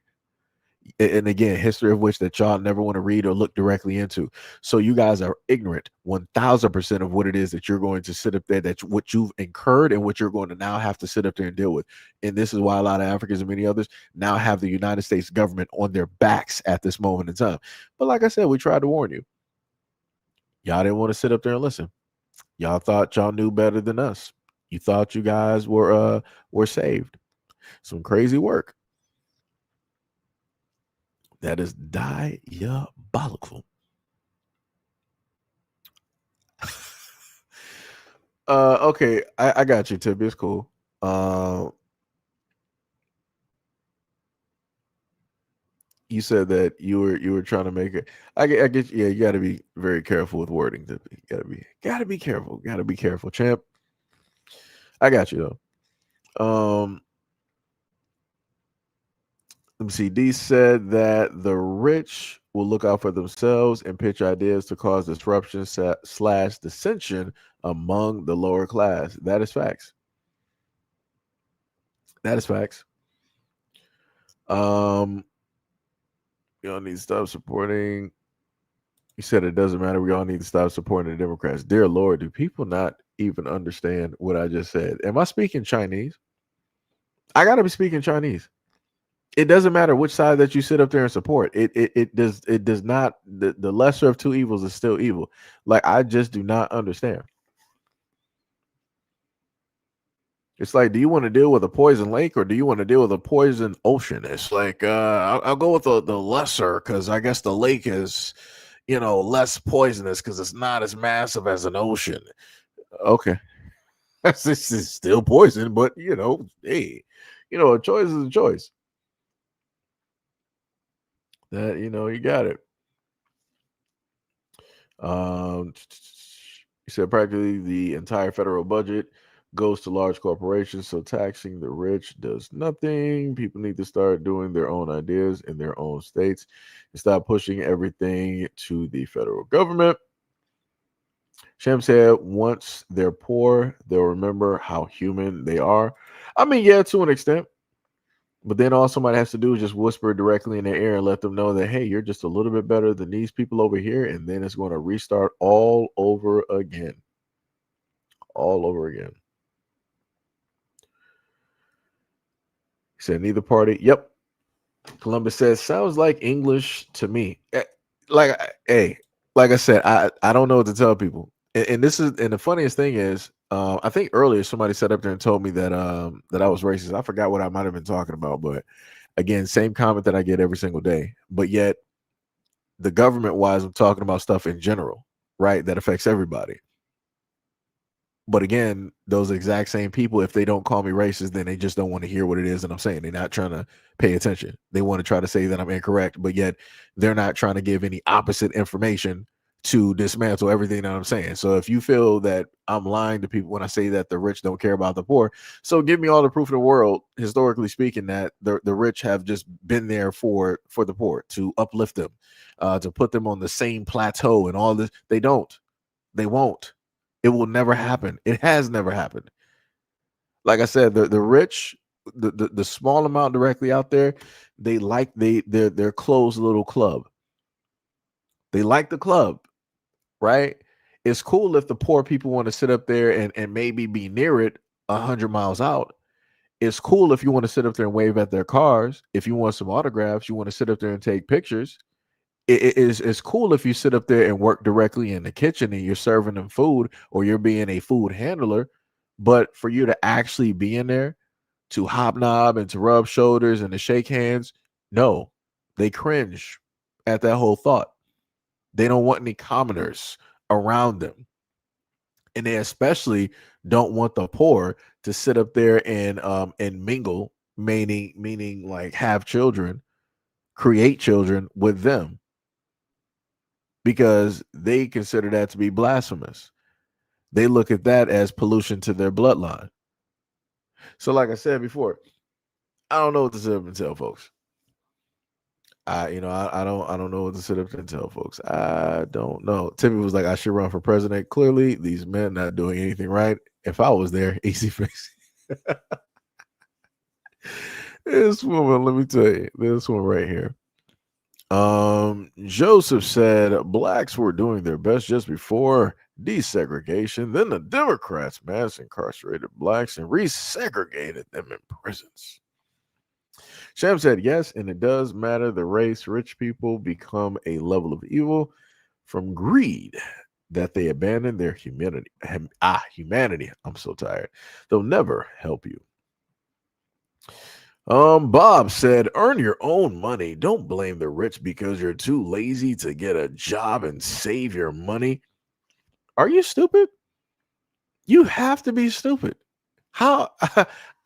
and again, history of which that y'all never want to read or look directly into. So you guys are ignorant 1000% of what it is that you're going to sit up there, that's what you've incurred and what you're going to now have to sit up there and deal with. And this is why a lot of Africans and many others now have the United States government on their backs at this moment in time. But like I said, we tried to warn you. Y'all didn't want to sit up there and listen. Y'all thought y'all knew better than us. You thought you guys were saved. Some crazy work. That is diabolical. Okay, I got you, Tip. It's cool. You said that you were trying to make it. I get. Yeah, you got to be very careful with wording. Tip. You gotta be careful. Got to be careful, champ. I got you though. Let me see. D said that the rich will look out for themselves and pitch ideas to cause disruption / dissension among the lower class. That is facts. That is facts. We all need to stop supporting. You said it doesn't matter. We all need to stop supporting the Democrats. Dear Lord, do people not even understand what I just said? Am I speaking Chinese? I gotta be speaking Chinese. It doesn't matter which side that you sit up there and support. It does not. The lesser of two evils is still evil. Like, I just do not understand. It's like, do you want to deal with a poison lake or do you want to deal with a poison ocean? It's like, I'll go with the lesser, because I guess the lake is, less poisonous because it's not as massive as an ocean. Okay. This is still poison, but hey, a choice is a choice. That you got it. He said practically the entire federal budget goes to large corporations, so taxing the rich does nothing. People need to start doing their own ideas in their own states and stop pushing everything to the federal government. Shem said once they're poor, they'll remember how human they are. I mean, yeah, to an extent. But then all somebody has to do is just whisper directly in their ear and let them know that, hey, you're just a little bit better than these people over here. And then it's going to restart all over again. All over again. He said, neither party. Yep. Columbus says, sounds like English to me. Like I said, I don't know what to tell people. And the funniest thing is, I think earlier somebody sat up there and told me that that I was racist. I forgot what I might have been talking about, but again, same comment that I get every single day. But yet, the government-wise, I'm talking about stuff in general, right? That affects everybody. But again, those exact same people, if they don't call me racist, then they just don't want to hear what it is that I'm saying. They're not trying to pay attention. They want to try to say that I'm incorrect, but yet they're not trying to give any opposite information to dismantle everything that I'm saying. So if you feel that I'm lying to people when I say that the rich don't care about the poor, so give me all the proof in the world, historically speaking, that the rich have just been there for the poor, to uplift them, to put them on the same plateau and all this. They don't. They won't. It will never happen. It has never happened. Like I said, the rich, the small amount directly out there, they're closed little club. They like the club, right? It's cool if the poor people want to sit up there and maybe be near it 100 miles out. It's cool if you want to sit up there and wave at their cars. If you want some autographs, you want to sit up there and take pictures. It's cool if you sit up there and work directly in the kitchen and you're serving them food or you're being a food handler. But for you to actually be in there to hobnob and to rub shoulders and to shake hands, no, they cringe at that whole thought. They don't want any commoners around them. And they especially don't want the poor to sit up there and mingle, meaning like have children, create children with them, because they consider that to be blasphemous. They look at that as pollution to their bloodline. So like I said before, I don't know what to sit up and tell folks. I don't know what to sit up and tell folks. I don't know. Timmy was like, I should run for president. Clearly, these men not doing anything right. If I was there, easy fix. This woman, let me tell you, this one right here. Joseph said blacks were doing their best just before desegregation. Then the Democrats mass incarcerated blacks and resegregated them in prisons. Sham said yes, and it does matter the race. Rich people become a level of evil from greed. that they abandon their humanity. Humanity. I'm so tired. They'll never help you. Bob said, earn your own money. Don't blame the rich because you're too lazy to get a job and save your money. Are you stupid? You have to be stupid. How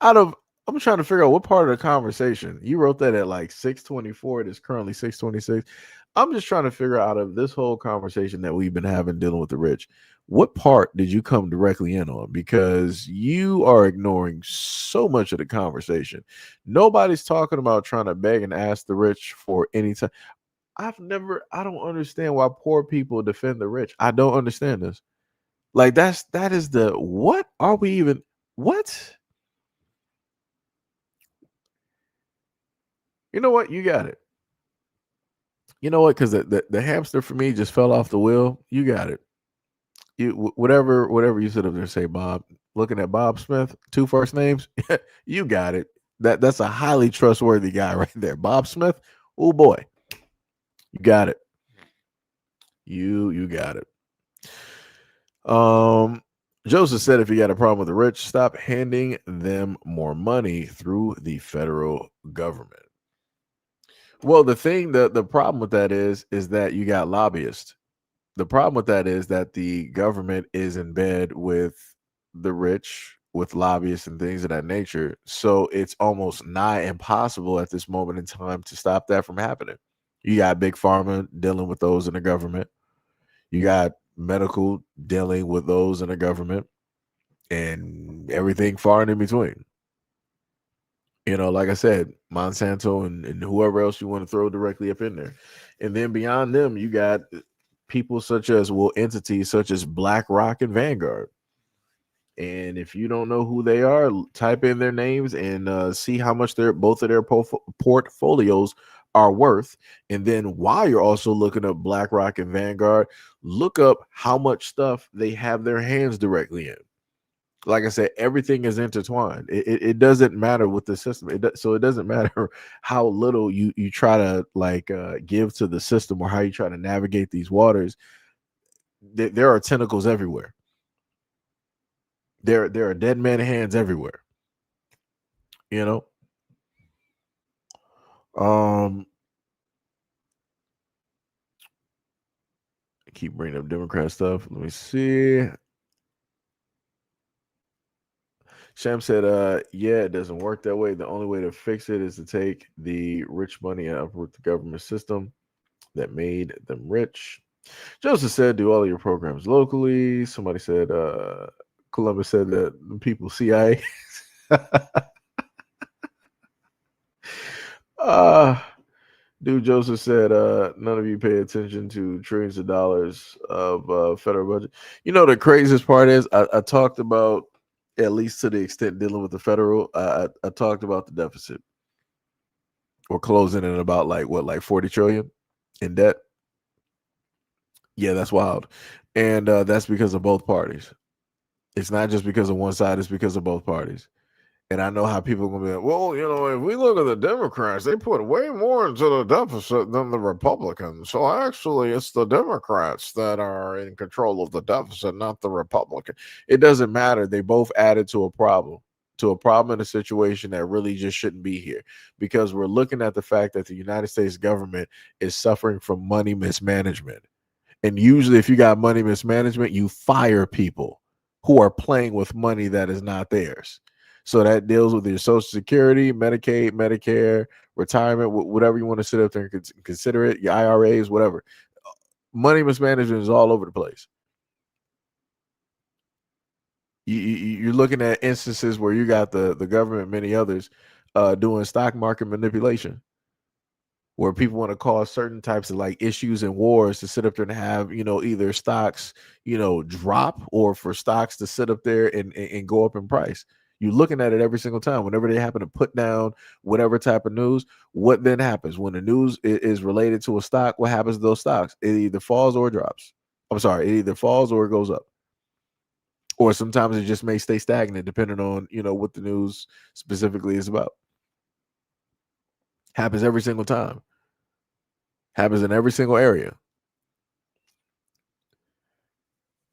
out of I'm trying to figure out what part of the conversation. You wrote that at like 6:24. It is currently 6:26. I'm just trying to figure out of this whole conversation that we've been having dealing with the rich. What part did you come directly in on? Because you are ignoring so much of the conversation. Nobody's talking about trying to beg and ask the rich for any time. I don't understand why poor people defend the rich. I don't understand this. Like that is the what are we even what? You know what? You got it. You know what? Because the hamster for me just fell off the wheel. You got it. Whatever you sit up there and say, Bob. Looking at Bob Smith, two first names. You got it. That's a highly trustworthy guy right there. Bob Smith. Oh boy, you got it. You got it. Joseph said, if you got a problem with the rich, stop handing them more money through the federal government. Well, the problem with that is that you got lobbyists. The problem with that is that the government is in bed with the rich, with lobbyists and things of that nature. So it's almost nigh impossible at this moment in time to stop that from happening. You got big pharma dealing with those in the government. You got medical dealing with those in the government, and everything far and in between. Like I said, Monsanto and whoever else you want to throw directly up in there. And then beyond them, you got people entities such as BlackRock and Vanguard. And if you don't know who they are, type in their names and see how much both of their portfolios are worth. And then while you're also looking up BlackRock and Vanguard, look up how much stuff they have their hands directly in. Like I said, everything is intertwined. It doesn't matter with the system. So it doesn't matter how little you try to give to the system or how you try to navigate these waters. There are tentacles everywhere. There are dead man hands everywhere. I keep bringing up Democrat stuff. Let me see. Sham said, yeah, it doesn't work that way. The only way to fix it is to take the rich money and uproot the government system that made them rich. Joseph said, do all of your programs locally. Somebody said, Columbus said that the people CIA. Dude, Joseph said, none of you pay attention to trillions of dollars of federal budget. The craziest part is I talked about, at least to the extent dealing with the federal, I talked about the deficit. We're closing in about like 40 trillion in debt. Yeah, that's wild. And that's because of both parties. It's not just because of one side, it's because of both parties. And I know how people are going to be like, well, if we look at the Democrats, they put way more into the deficit than the Republicans. So actually, it's the Democrats that are in control of the deficit, not the Republican. It doesn't matter. They both added to a problem in a situation that really just shouldn't be here, because we're looking at the fact that the United States government is suffering from money mismanagement. And usually if you got money mismanagement, you fire people who are playing with money that is not theirs. So that deals with your Social Security, Medicaid, Medicare, retirement, whatever you want to sit up there and consider it, your IRAs, whatever. Money mismanagement is all over the place. You're looking at instances where you got the government, many others, doing stock market manipulation, where people want to cause certain types of issues and wars to sit up there and have, either stocks, drop, or for stocks to sit up there and go up in price. You're looking at it every single time. Whenever they happen to put down whatever type of news, what then happens? When the news is related to a stock, what happens to those stocks? It either falls or drops. I'm sorry, it either falls or it goes up. Or sometimes it just may stay stagnant depending on, what the news specifically is about. Happens every single time. Happens in every single area.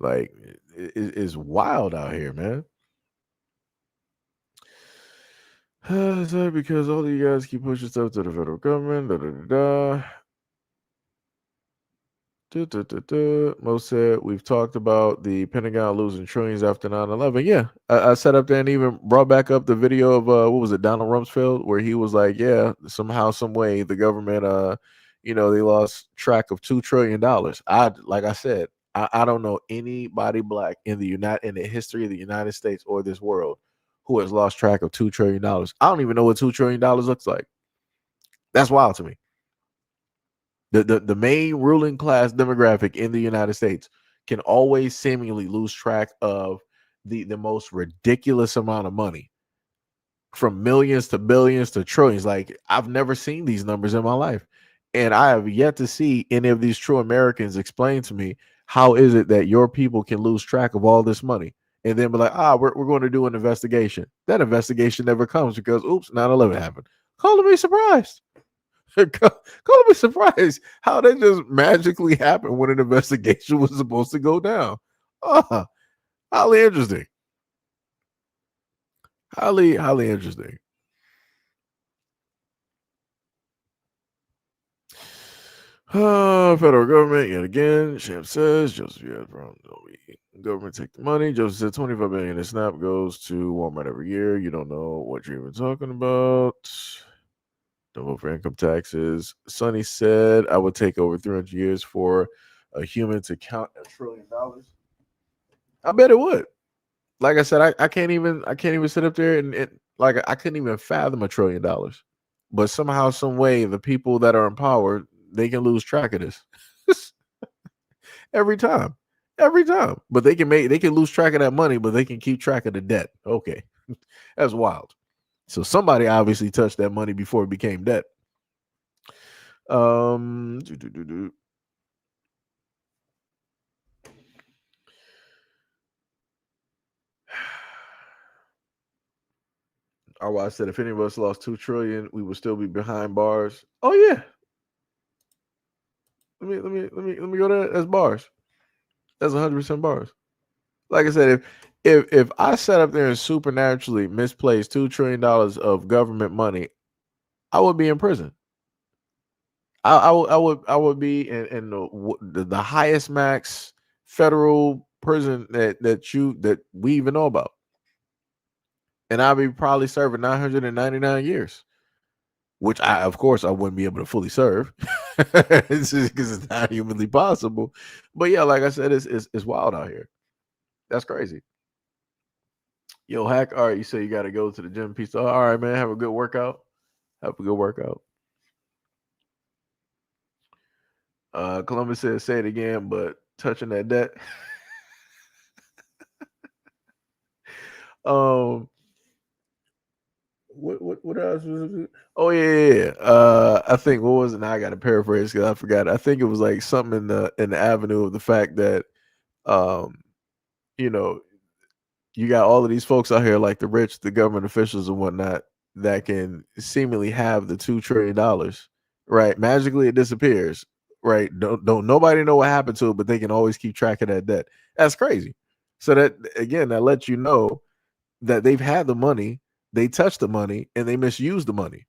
Like, it's wild out here, man. So because all of you guys keep pushing stuff to the federal government. Da, da, da, da. Mo said we've talked about the Pentagon losing trillions after 9/11. Yeah, I sat up there and even brought back up the video of what was it, Donald Rumsfeld, where he was like, yeah, somehow, some way, the government, they lost track of $2 trillion. Like I said, I don't know anybody black in the history of the United States or this world who has lost track of $2 trillion. I don't even know what $2 trillion looks like. That's wild to me. The main ruling class demographic in the United States can always seemingly lose track of the most ridiculous amount of money, from millions to billions to trillions. Like, I've never seen these numbers in my life, and I have yet to see any of these true Americans explain to me how is it that your people can lose track of all this money and then be like, we're going to do an investigation. That investigation never comes because, oops, 9/11 happened. Calling me surprised. Calling me surprised how that just magically happened when an investigation was supposed to go down. Highly interesting. Highly interesting. Federal government yet again. Champ says Joseph, government take the money. Joseph said 25 billion in SNAP goes to Walmart every year. You don't know what you're even talking about. Don't vote for income taxes. Sonny said I would take over 300 years for a human to count $1 trillion. I bet it would. Like I said, I can't even sit up there and like I couldn't even fathom $1 trillion. But somehow, some way, the people that are in power, they can lose track of this. every time. But they can lose track of that money, but they can keep track of the debt. Okay. That's wild. So somebody obviously touched that money before it became debt. Oh, I said if any of us lost $2 trillion, we would still be behind bars. Oh yeah. Let me go to that. That's bars. That's 100% bars. Like I said, if I sat up there and supernaturally misplaced $2 trillion of government money, I would be in prison. I would be in the highest max federal prison that we even know about, and I'd be probably serving 999 years, which of course I wouldn't be able to fully serve because it's not humanly possible. But yeah, like I said, it's wild out here. That's crazy. Yo, Hack. All right, you say you got to go to the gym. Peace. All right, man. Have a good workout. Columbus says, say it again, but touching that debt. What else was it? Oh yeah. I think what was it? Now I got to paraphrase because I forgot. I think it was like something in the avenue of the fact that, you know, you got all of these folks out here like the rich, the government officials and whatnot that can seemingly have the $2 trillion, right? Magically it disappears, right? Don't nobody know what happened to it, but they can always keep track of that debt. That's crazy. So that again, that lets you know that they've had the money, they touched the money, and they misused the money,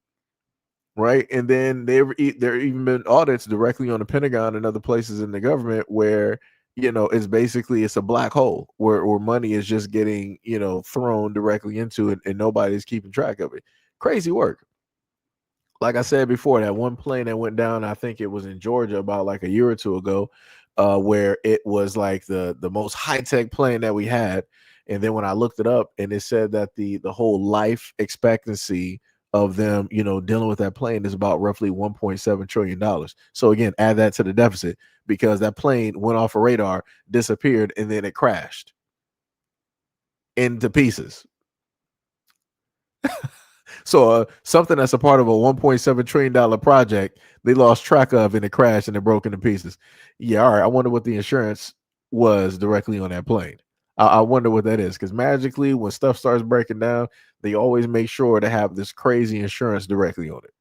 right? And then there even been audits directly on the Pentagon and other places in the government where it's a black hole where money is just getting thrown directly into it and nobody's keeping track of it. Crazy work. Like I said before, that one plane that went down, I think it was in Georgia about like a year or two ago, where it was like the most high-tech plane that we had. And then when I looked it up, and it said that the whole life expectancy of them, dealing with that plane is about roughly $1.7 trillion. So again, add that to the deficit because that plane went off a radar, disappeared, and then it crashed into pieces. So something that's a part of a $1.7 trillion project, they lost track of and it crashed and it broke into pieces. Yeah, all right. I wonder what the insurance was directly on that plane. I wonder what that is because magically when stuff starts breaking down, they always make sure to have this crazy insurance directly on it.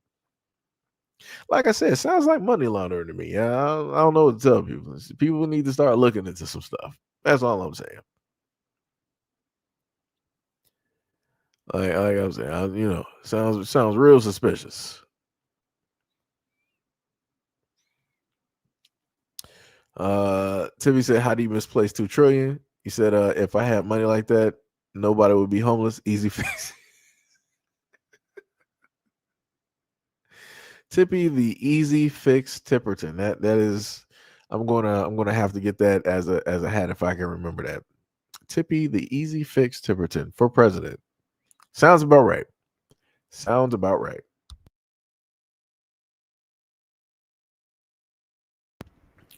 Like I said, it sounds like money laundering to me. I don't know what to tell people. People need to start looking into some stuff. That's all I'm saying. Like I'm saying, sounds real suspicious. Timmy said, "How do you misplace $2 trillion?" He said, "If I had money like that, nobody would be homeless. Easy fix." Tippy, the easy fix Tipperton. That is, I'm gonna have to get that as a hat if I can remember that. Tippy, the easy fix Tipperton for president. Sounds about right. Sounds about right.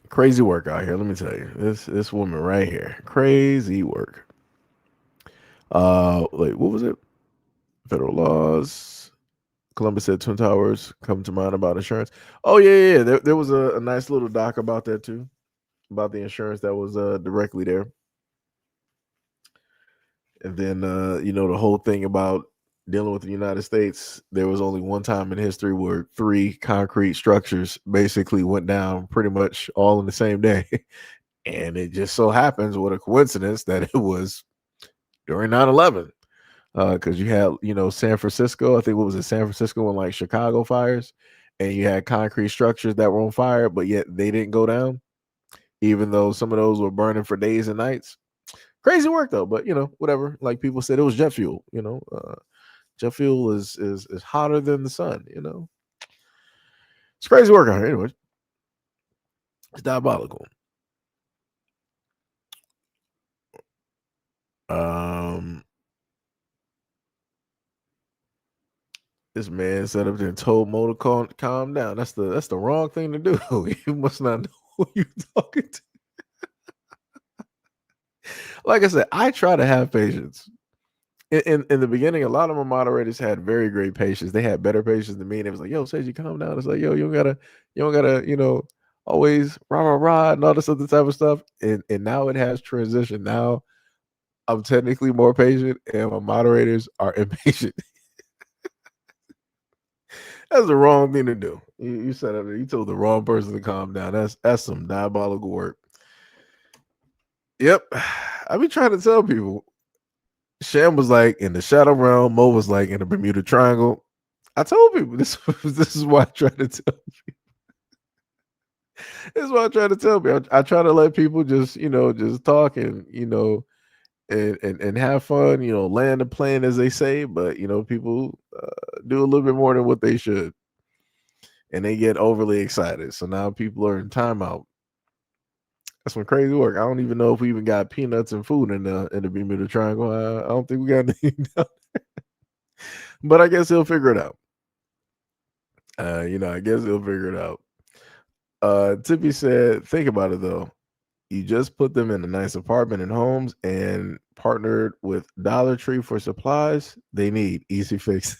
Crazy work out here. Let me tell you, this woman right here, crazy work. Wait, what was it? Federal laws. Columbus said Twin Towers come to mind about insurance. Oh yeah. There was a nice little doc about that too, about the insurance that was directly there. And then the whole thing about dealing with the United States, there was only one time in history where 3 concrete structures basically went down pretty much all in the same day. And it just so happens, what a coincidence, that it was during 9/11. Because you had, San Francisco, I think, what was it, San Francisco and like Chicago fires, and you had concrete structures that were on fire, but yet they didn't go down, even though some of those were burning for days and nights. Crazy work though, but whatever. Like people said, it was jet fuel. Jet fuel is hotter than the sun. It's crazy work out here. Anyways, it's diabolical. This man sat up there and told Mo to calm down. That's the wrong thing to do. You must not know who you're talking to. Like I said, I try to have patience. In the beginning, a lot of my moderators had very great patience. They had better patience than me. And it was like, "Yo, Seiji, calm down." It's like, "Yo, you don't gotta, always rah rah rah and all this other type of stuff." And now it has transitioned. Now I'm technically more patient, and my moderators are impatient. That's the wrong thing to do. You said it. You told the wrong person to calm down. That's some diabolical work. Yep, I be trying to tell people. Sham was like in the Shadow Realm. Mo was like in the Bermuda Triangle. I told people this is why I try to tell people. This is why I try to tell people. I try to let people just just talk and and have fun. Land the plane as they say. But people do a little bit more than what they should, and they get overly excited. So now people are in timeout. That's some crazy work. I don't even know if we even got peanuts and food in the Bermuda Triangle. I don't think we got anything down there. But I guess he'll figure it out. I guess he'll figure it out. Tippy said, think about it though. You just put them in a nice apartment and homes and partnered with Dollar Tree for supplies they need. Easy fix.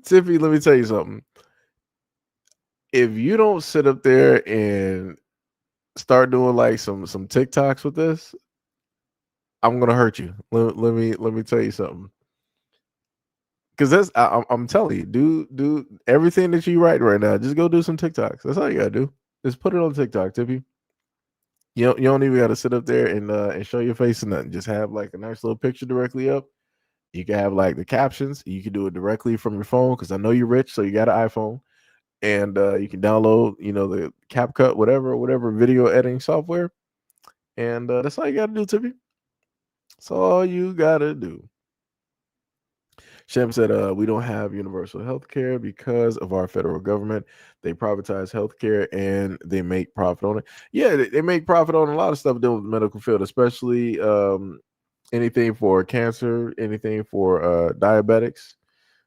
Tippy, let me tell you something. If you don't sit up there and start doing like some TikToks with this, I'm gonna hurt you. Let me tell you something. Because I'm telling you, do everything that you write right now. Just go do some TikToks. That's all you gotta do. Just put it on TikTok, Tippy. You don't even gotta sit up there and show your face or nothing. Just have like a nice little picture directly up. You can have like the captions. You can do it directly from your phone because I know you're rich, so you got an iPhone, and you can download the CapCut, whatever video editing software, and that's all you gotta do, Tippy. That's all you gotta do. Shem said, we don't have universal health care because of our federal government. They privatize healthcare and they make profit on it. Yeah, they make profit on a lot of stuff dealing with the medical field, especially anything for cancer, anything for diabetics,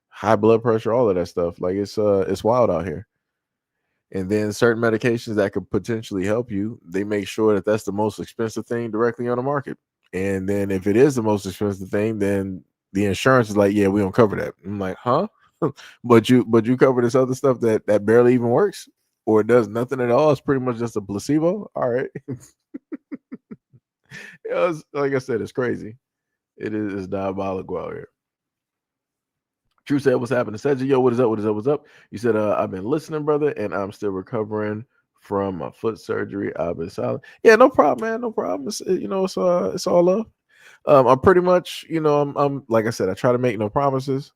high blood pressure, all of that stuff. Like it's wild out here. And then certain medications that could potentially help you, they make sure that that's the most expensive thing directly on the market. And then if it is the most expensive thing, then the insurance is like, yeah, we don't cover that. I'm like, huh? but you cover this other stuff that barely even works or it does nothing at all. It's pretty much just a placebo. All right. Like I said, it's crazy. It's diabolical out here. True said, what's happening? Said, yo, what is up? What is up? What's up? You said, I've been listening, brother, and I'm still recovering from my foot surgery. I've been silent. Yeah, no problem, man. No problem. It's all love. I'm pretty much, I'm like I said, I try to make no promises,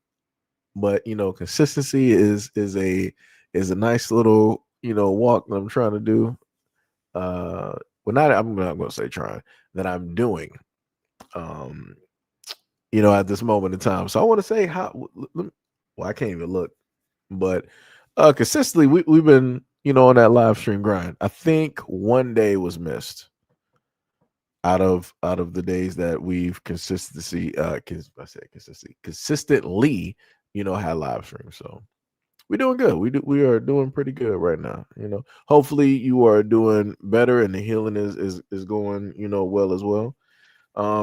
but consistency is a nice little walk that I'm trying to do. I'm not going to say trying, that I'm doing. At this moment in time. So I want to say I can't even look, but consistently we've been on that live stream grind. I think one day was missed out of the days that we've consistently had live streams. So we're doing good. We are doing pretty good right now. Hopefully you are doing better and the healing is going well as well.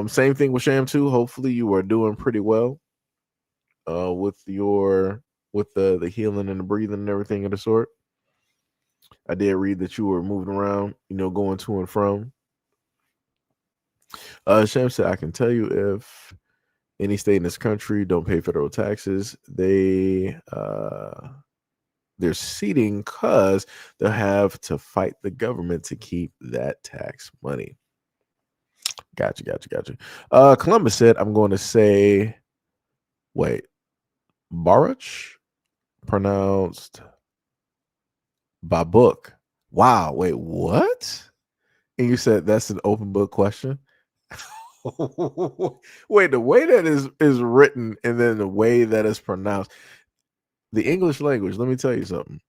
Same thing with Sham too. Hopefully you are doing pretty well with the healing and the breathing and everything of the sort. I did read that you were moving around, going to and from. Sham said, I can tell you if any state in this country don't pay federal taxes, they're seating because they'll have to fight the government to keep that tax money. Gotcha. Columbus said, I'm going to say, wait, Baruch, pronounced Babuk. Wow, wait, what? And you said that's an open book question? Wait, the way that is written and then the way that is pronounced. The English language, let me tell you something.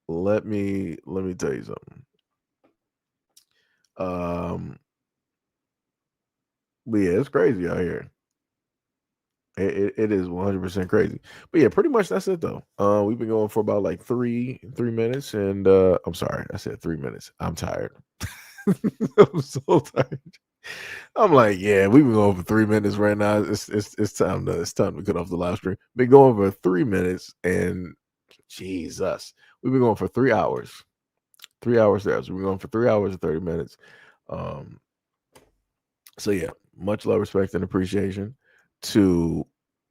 Let me tell you something. But yeah, it's crazy out here. It is 100% crazy. But yeah, pretty much that's it though. We've been going for about like three minutes, and I'm sorry, I said 3 minutes. I'm tired. I'm so tired. I'm like, yeah, we've been going for 3 minutes right now. It's time to cut off the live stream. Been going for 3 minutes, and Jesus, we've been going for 3 hours. 3 hours there. So we're going for 3 hours and 30 minutes. So yeah, much love, respect, and appreciation to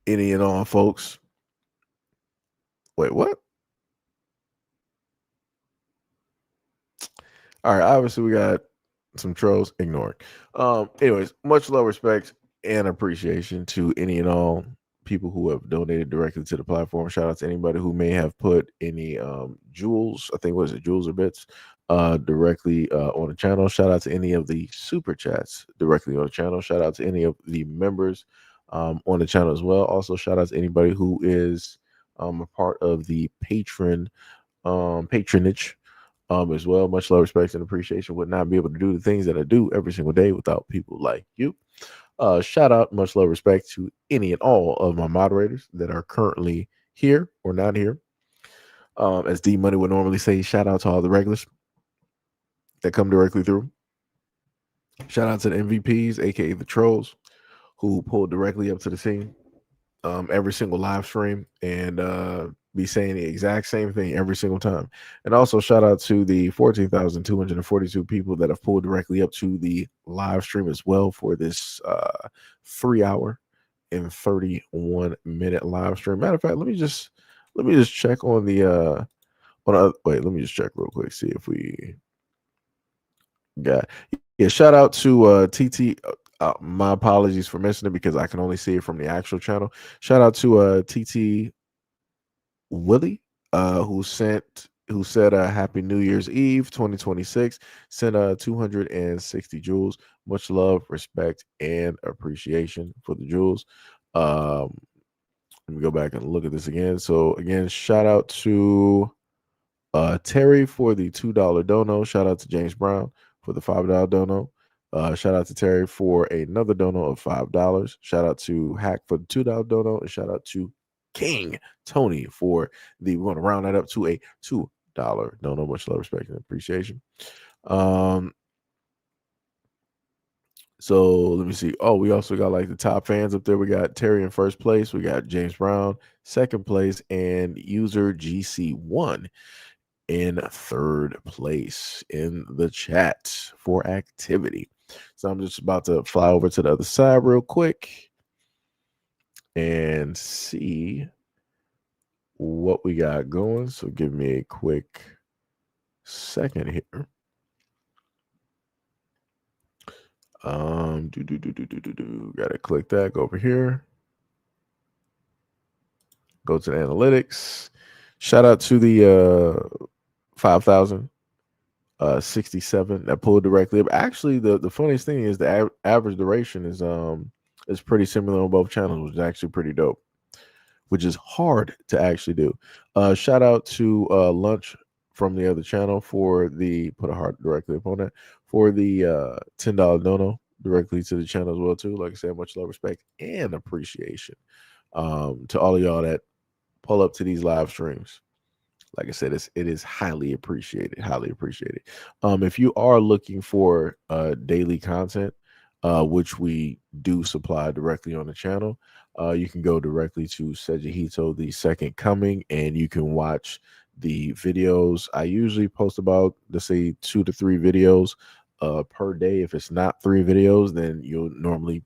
any and all folks. Wait, what? All right, obviously we got some trolls. Ignored. Anyways, much love, respect, and appreciation to any and all people who have donated directly to the platform. Shout out to anybody who may have put any jewels, I think was it jewels or bits, directly on the channel. Shout out to any of the super chats directly on the channel. Shout out to any of the members on the channel as well. Also, shout out to anybody who is a part of the patronage as well. Much love, respect, and appreciation. Would not be able to do the things that I do every single day without people like you. Shout out, much love, respect to any and all of my moderators that are currently here or not here. As D Money would normally say, shout out to all the regulars that come directly through. Shout out to the MVPs, aka the trolls, who pulled directly up to the scene every single live stream and be saying the exact same thing every single time. And also shout out to the 14,242 people that have pulled directly up to the live stream as well for this 3 hour and 31 minute live stream. Matter of fact, let me just check on the wait, let me just check real quick, see if we got. Yeah, shout out to TT. My apologies for missing it because I can only see it from the actual channel. Shout out to TT Willie, who said Happy New Year's Eve 2026. Sent 260 jewels. Much love, respect, and appreciation for the jewels. Let me go back and look at this again. So again, shout out to Terry for the $2 dono. Shout out to James Brown for the $5 dono. Shout out to Terry for another dono of $5. Shout out to Hack for the $2 dono, and shout out to King Tony for we're going to round that up to a $2 dono. Much love, respect, and appreciation. So let me see. Oh, we also got like the top fans up there. We got Terry in first place. We got James Brown second place, and user GC1 in third place in the chat for activity. So I'm just about to fly over to the other side real quick and see what we got going. So give me a quick second here. Gotta click that. Go over here. Go to the analytics. Shout out to the 5,067 that pulled directly up. Actually, the funniest thing is the average duration is pretty similar on both channels, which is actually pretty dope. Which is hard to actually do. Shout out to Lunch from the other channel for the put a heart directly upon that for the $10 dono directly to the channel as well too. Like I said, much love, respect, and appreciation to all of y'all that pull up to these live streams. Like I said, it is highly appreciated. Highly appreciated. If you are looking for daily content, which we do supply directly on the channel, you can go directly to SEIJIHITO, the second coming, and you can watch the videos. I usually post about, let's say, 2 to 3 videos per day. If it's not 3 videos, then you'll normally,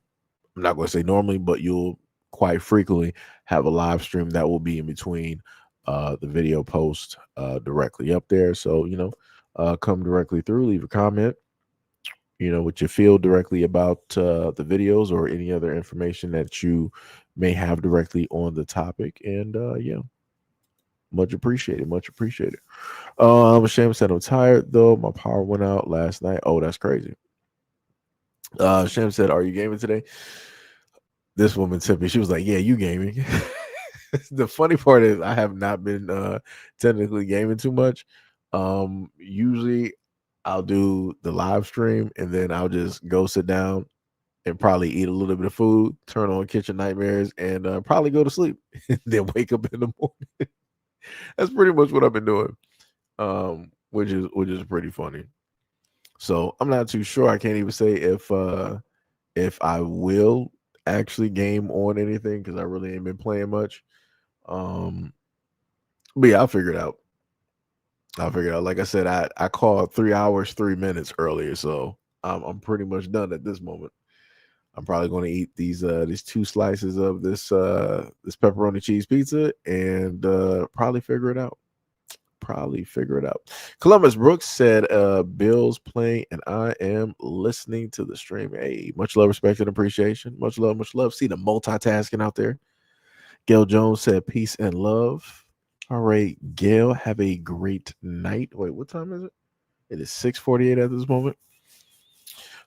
I'm not going to say normally, but you'll quite frequently have a live stream that will be in between the video post directly up there. So, come directly through, leave a comment, what you feel directly about the videos or any other information that you may have directly on the topic. And much appreciated. Much appreciated. Sham said, I'm tired though. My power went out last night. Oh, that's crazy. Sham said, are you gaming today? This woman tipped me. She was like, yeah, you gaming. The funny part is I have not been technically gaming too much. Usually I'll do the live stream and then I'll just go sit down and probably eat a little bit of food, turn on Kitchen Nightmares, and probably go to sleep, and then wake up in the morning. That's pretty much what I've been doing, which is pretty funny. So I'm not too sure. I can't even say if I will actually game on anything because I really ain't been playing much. But yeah, I'll figure it out. Like I said, I called 3 hours, 3 minutes earlier, so I'm pretty much done at this moment. I'm probably going to eat these 2 slices of this pepperoni cheese pizza and probably figure it out. Columbus Brooks said, Bill's playing and I am listening to the stream. Hey, much love, respect, and appreciation. Much love, much love. See the multitasking out there. Gail Jones said, peace and love. All right, Gail, have a great night. Wait, what time is it? It is 6:48 at this moment.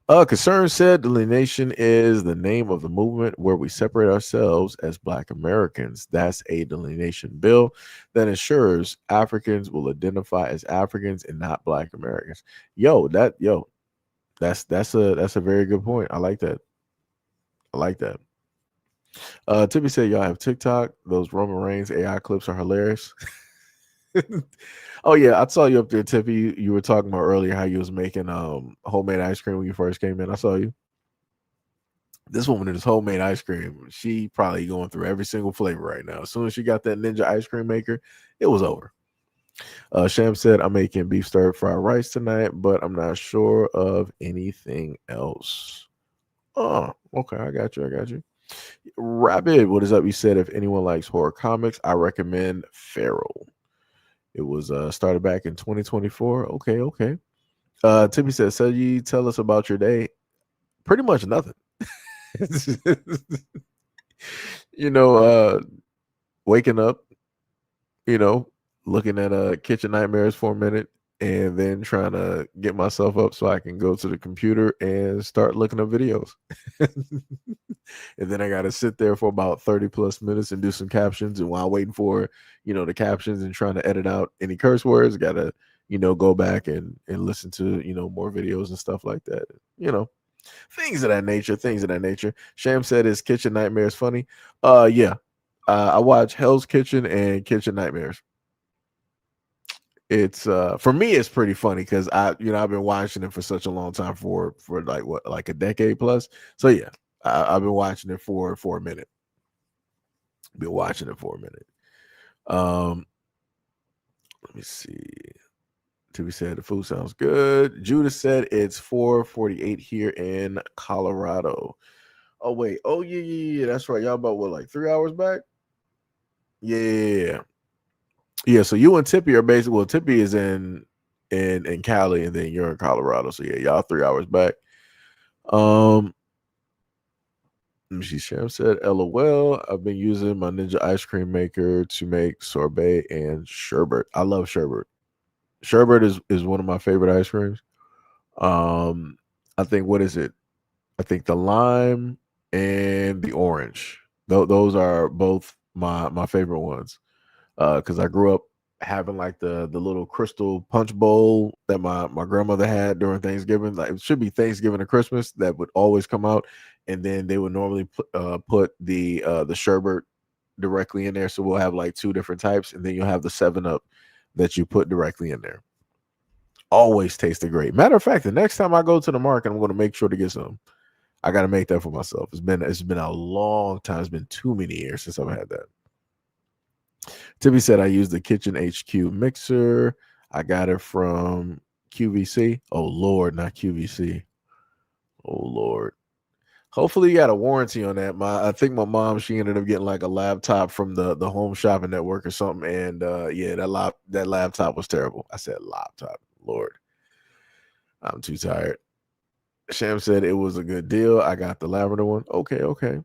Concern said delineation is the name of the movement where we separate ourselves as Black Americans. That's a delineation bill that ensures Africans will identify as Africans and not Black Americans. That's a very good point. I like that. Tippy said, y'all have TikTok. Those Roman Reigns AI clips are hilarious. Oh yeah, I saw you up there, Tippy. You were talking about earlier how you was making homemade ice cream when you first came in. I saw you. This woman is homemade ice cream. She probably going through every single flavor right now. As soon as she got that Ninja ice cream maker, it was over. Sham said, I'm making beef stir fried rice tonight, but I'm not sure of anything else. Oh, okay. I got you. Rapid, what is up? You said, if anyone likes horror comics, I recommend Feral. It was started back in 2024. Okay. Tippy said, Seiji, tell us about your day. Pretty much nothing. Waking up, looking at Kitchen Nightmares for a minute, and then trying to get myself up so I can go to the computer and start looking up videos. And then I got to sit there for about 30 plus minutes and do some captions. And while waiting for, the captions and trying to edit out any curse words, got to, go back and listen to, more videos and stuff like that. Things of that nature. Sham said, is Kitchen Nightmares funny? Yeah. I watch Hell's Kitchen and Kitchen Nightmares. It's for me, it's pretty funny because I've been watching it for such a long time for like a decade plus. So yeah, I've been watching it for a minute. Let me see. Tippy said the food sounds good. Judas said it's 4:48 here in Colorado. Oh wait, yeah, that's right. Y'all about what, like 3 hours back? Yeah. So you and Tippy are basically, Tippy is in in Cali, and then you're in Colorado. So yeah, y'all 3 hours back. Let me see. Sham said, "LOL. I've been using my Ninja ice cream maker to make sorbet and sherbet. I love sherbet. Sherbet is one of my favorite ice creams. I think what is it? I think the lime and the orange. Those are both my favorite ones. Because I grew up having like the little crystal punch bowl that my grandmother had during Thanksgiving. Like it should be Thanksgiving or Christmas that would always come out, and then they would normally put the sherbet directly in there. So we'll have like 2 different types, and then you'll have the 7-Up that you put directly in there. Always tasted great. Matter of fact, the next time I go to the market, I'm going to make sure to get some. I got to make that for myself. It's been a long time. It's been too many years since I've had that. Timmy said I used the Kitchen HQ mixer. I got it from QVC. Oh Lord, not QVC. Oh Lord. Hopefully you got a warranty on that. I think my mom, she ended up getting like a laptop from the Home Shopping Network or something, and yeah, that laptop was terrible. I said laptop. Lord, I'm too tired. Sham said it was a good deal. I got the lavender one. Okay.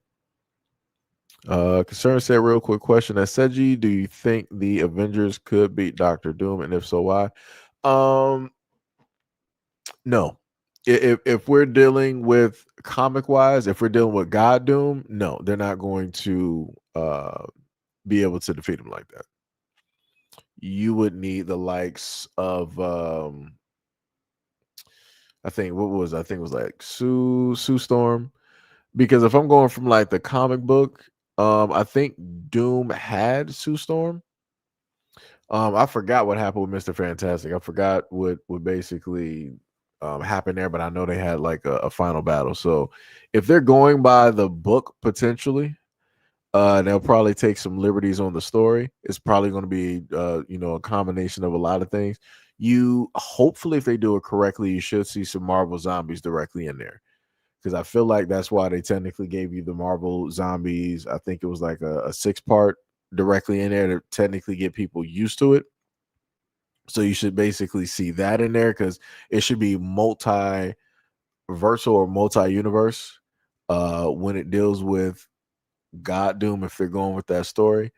Concern said, real quick question. SEIJI, do you think the Avengers could beat Doctor Doom, and if so, why? No. If we're dealing with comic wise, if we're dealing with God Doom, no, they're not going to be able to defeat him like that. You would need the likes of I think it was like Sue Storm. Because if I'm going from like the comic book, I think Doom had Sue Storm. I forgot what happened with Mr. Fantastic. I forgot what basically happened there, but I know they had like a final battle. So if they're going by the book, potentially, they'll probably take some liberties on the story. It's probably going to be a combination of a lot of things. You hopefully, if they do it correctly, you should see some Marvel Zombies directly in there. Because I feel like that's why they technically gave you the Marvel Zombies. I think it was like a 6-part directly in there to technically get people used to it. So you should basically see that in there because it should be multi-versal or multi-universe when it deals with God Doom, if they're going with that story.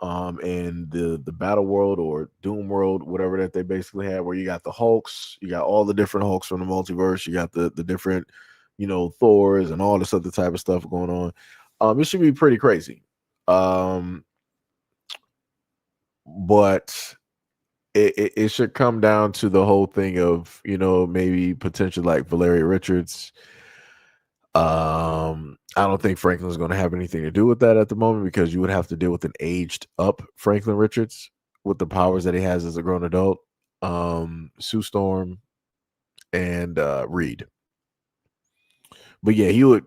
And the battle world or Doom world, whatever that they basically had, where you got the Hulks, you got all the different Hulks from the multiverse, you got the different Thors and all this other type of stuff going on. It should be pretty crazy. But it should come down to the whole thing of maybe potential like Valeria Richards. I don't think Franklin's going to have anything to do with that at the moment because you would have to deal with an aged up Franklin Richards with the powers that he has as a grown adult. Sue Storm and Reed. But yeah, he would.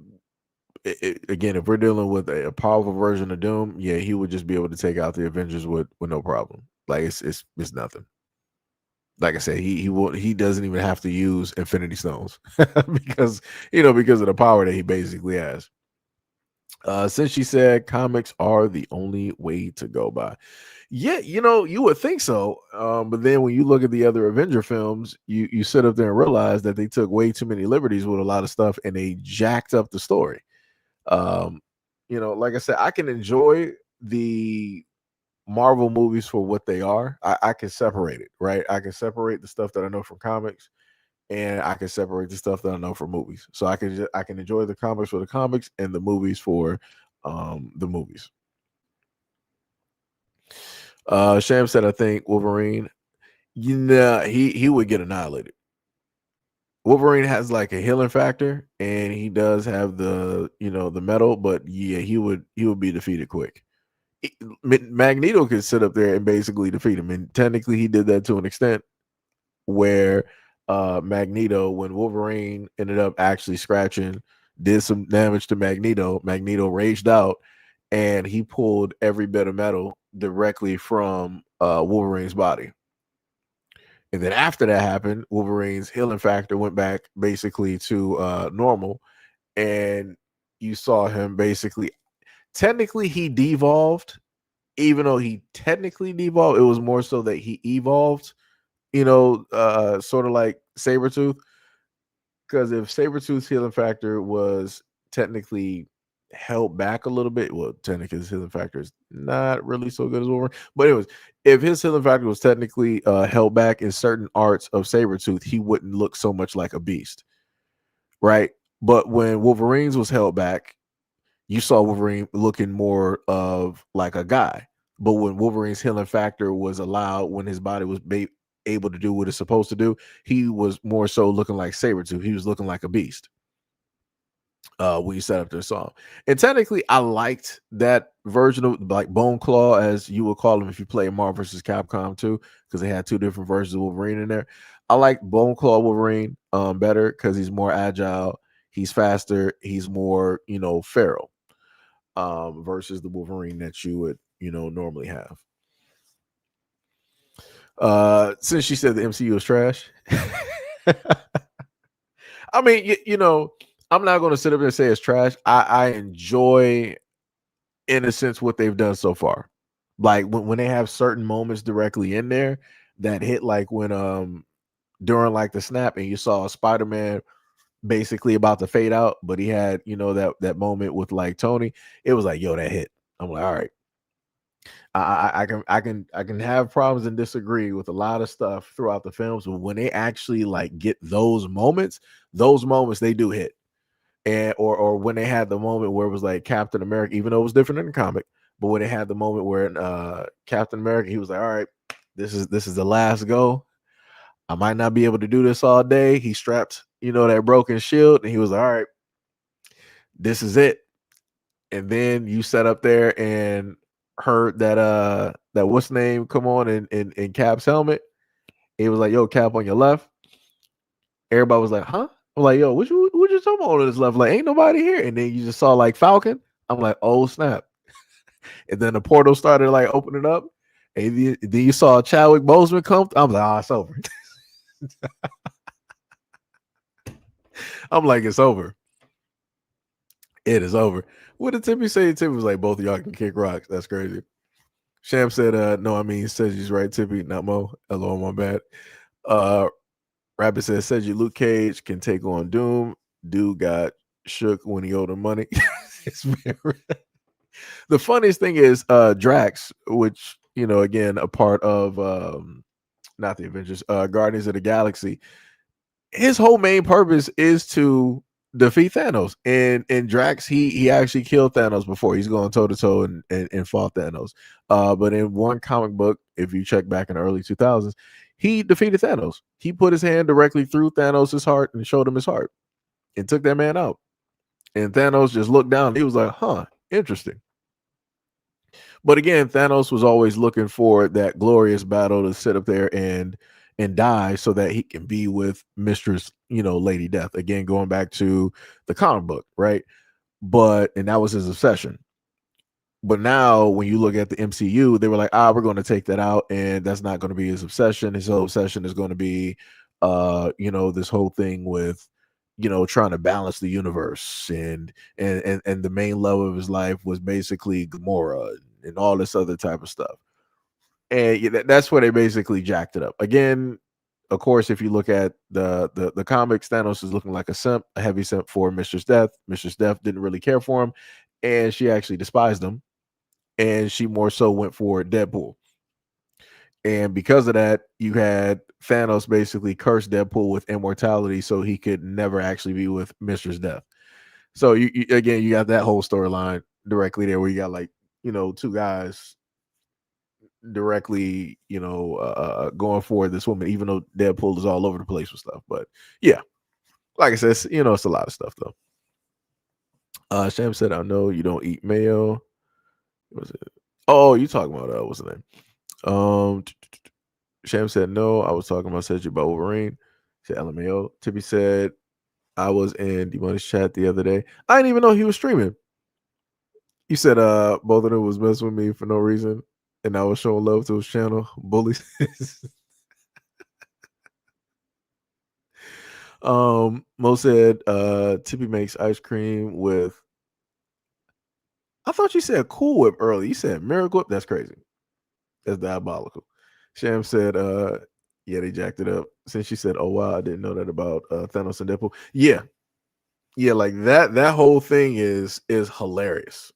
Again, if we're dealing with a powerful version of Doom, yeah, he would just be able to take out the Avengers with no problem. Like it's nothing. Like I said, he doesn't even have to use Infinity Stones because because of the power that he basically has. Since she said comics are the only way to go by. Yeah, you would think so. But then when you look at the other Avenger films, you sit up there and realize that they took way too many liberties with a lot of stuff and they jacked up the story. Like I said, I can enjoy the Marvel movies for what they are. I can separate it, right? I can separate the stuff that I know from comics and I can separate the stuff that I know from movies. So I can enjoy the comics for the comics and the movies for the movies. Sham said, I think Wolverine, he would get annihilated. Wolverine has like a healing factor and he does have the the metal, but yeah, he would be defeated quick. Magneto could sit up there and basically defeat him, and technically he did that to an extent where Magneto, when Wolverine ended up actually scratching, did some damage to Magneto raged out and he pulled every bit of metal directly from Wolverine's body. And then after that happened, Wolverine's healing factor went back basically to normal, and you saw him basically technically he devolved. Even though he technically devolved, it was more so that he evolved sort of like Sabretooth. Because if Sabretooth's healing factor was technically held back a little bit, well, technically his healing factor is not really so good as Wolverine. But anyways, if his healing factor was technically held back in certain arts of Sabretooth, he wouldn't look so much like a beast, right? But when Wolverine's was held back, you saw Wolverine looking more of like a guy. But when Wolverine's healing factor was allowed, when his body was able to do what it's supposed to do, he was more so looking like Sabretooth. He was looking like a beast when you set up their song. And technically, I liked that version of like Bone Claw, as you would call him if you play Marvel vs. Capcom 2, because they had two different versions of Wolverine in there. I like Bone Claw Wolverine better because he's more agile, he's faster, he's more, feral versus the Wolverine that you would, normally have. Since she said the MCU is trash, I mean, I'm not going to sit up there and say it's trash. I enjoy, in a sense, what they've done so far. Like when they have certain moments directly in there that hit, like when during like the snap and you saw Spider-Man basically about to fade out, but he had, that moment with like Tony. It was like, yo, that hit. I'm like, all right. I can have problems and disagree with a lot of stuff throughout the films, but when they actually like get those moments they do hit. And or when they had the moment where it was like Captain America, even though it was different in the comic, but when they had the moment where Captain America, he was like, all right, this is the last go. I might not be able to do this all day. He strapped, that broken shield, and he was like, all right, this is it. And then you sat up there and heard that what's name come on in Cap's helmet. It was like, yo, Cap on your left. Everybody was like, huh? I'm like, yo, what you talking about on this left? Like, ain't nobody here. And then you just saw like Falcon. I'm like, oh snap. And then the portal started like opening up. And then you saw Chadwick Boseman come. I'm like, oh, it's over. I'm like, it's over. It is over. What did Tippy say? Tippy was like, both of y'all can kick rocks. That's crazy. Sham said, no, I mean, says he's right, Tippy, not Mo. Hello, my bad. Rabbit says, says you Luke Cage can take on Doom. Dude got shook when he owed him money. It's very... The funniest thing is Drax, which, again, a part of not the Avengers, Guardians of the Galaxy. His whole main purpose is to defeat Thanos. And Drax, he actually killed Thanos before. He's going toe to toe and fought Thanos. But in one comic book, if you check back in the early 2000s, he defeated Thanos. He put his hand directly through Thanos' heart and showed him his heart and took that man out. And Thanos just looked down. He was like, huh, interesting. But again, Thanos was always looking for that glorious battle to sit up there and die so that he can be with Mistress, Lady Death. Again, going back to the comic book, right? And that was his obsession. But now when you look at the MCU, they were like, we're going to take that out, and that's not going to be his obsession. His whole obsession is going to be this whole thing with trying to balance the universe, and the main love of his life was basically Gamora and all this other type of stuff. And that's where they basically jacked it up. Again, of course, if you look at the comics, Thanos is looking like a simp, a heavy simp for Mistress Death. Mistress Death didn't really care for him, and she actually despised him, and she more so went for Deadpool. And because of that, you had Thanos basically curse Deadpool with immortality so he could never actually be with Mistress Death. So you got that whole storyline directly there where you got like, two guys directly, going for this woman, even though Deadpool is all over the place with stuff. But yeah, like I said, it's a lot of stuff though. Sham said, I know you don't eat mayo. What was it? Oh, you talking about what's the name? Sham said, no, I was talking about Cedric about Wolverine. Said LMAO. Tippy said, I was in D-Money's chat the other day. I didn't even know he was streaming. He said, both of them was messing with me for no reason, and I was showing love to his channel. Bullies. Mo said, Tippy makes ice cream with, I thought you said Cool Whip earlier. You said Miracle Whip. That's crazy. That's diabolical. Sham said, Yeah, they jacked it up. Since she said, "Oh wow, I didn't know that about Thanos and Deadpool." Yeah, yeah, like that whole thing is hilarious.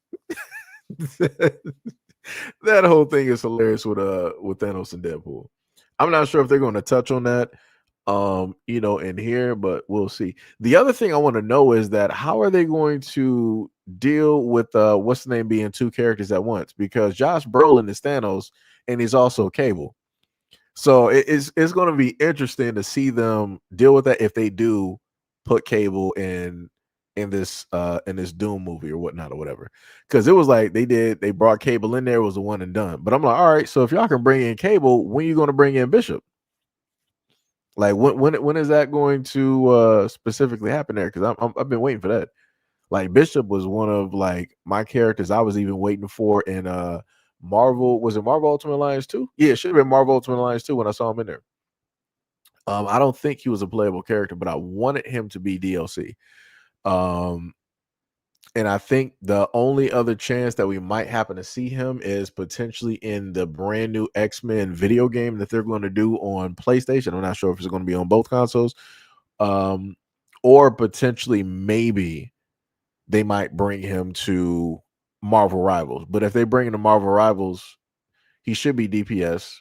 That whole thing is hilarious with Thanos and Deadpool. I'm not sure if they're going to touch on that in here, but we'll see. The other thing I want to know is that how are they going to deal with what's the name being two characters at once? Because Josh Brolin is Thanos and he's also Cable. So it's going to be interesting to see them deal with that if they do put Cable in this Doom movie or whatnot or whatever. Because it was like they brought Cable in there, it was a one and done. But I'm like, all right, so if y'all can bring in Cable, when are you going to bring in Bishop? Like when is that going to specifically happen there? Because I've been waiting for that. Like Bishop was one of like my characters I was even waiting for in Marvel. Was it Marvel Ultimate Alliance 2? Yeah, it should have been Marvel Ultimate Alliance 2 when I saw him in there. I don't think he was a playable character, but I wanted him to be DLC. And I think the only other chance that we might happen to see him is potentially in the brand new X-Men video game that they're going to do on PlayStation. I'm not sure if it's going to be on both consoles. Or potentially maybe they might bring him to Marvel Rivals. But if they bring him to Marvel Rivals, he should be DPS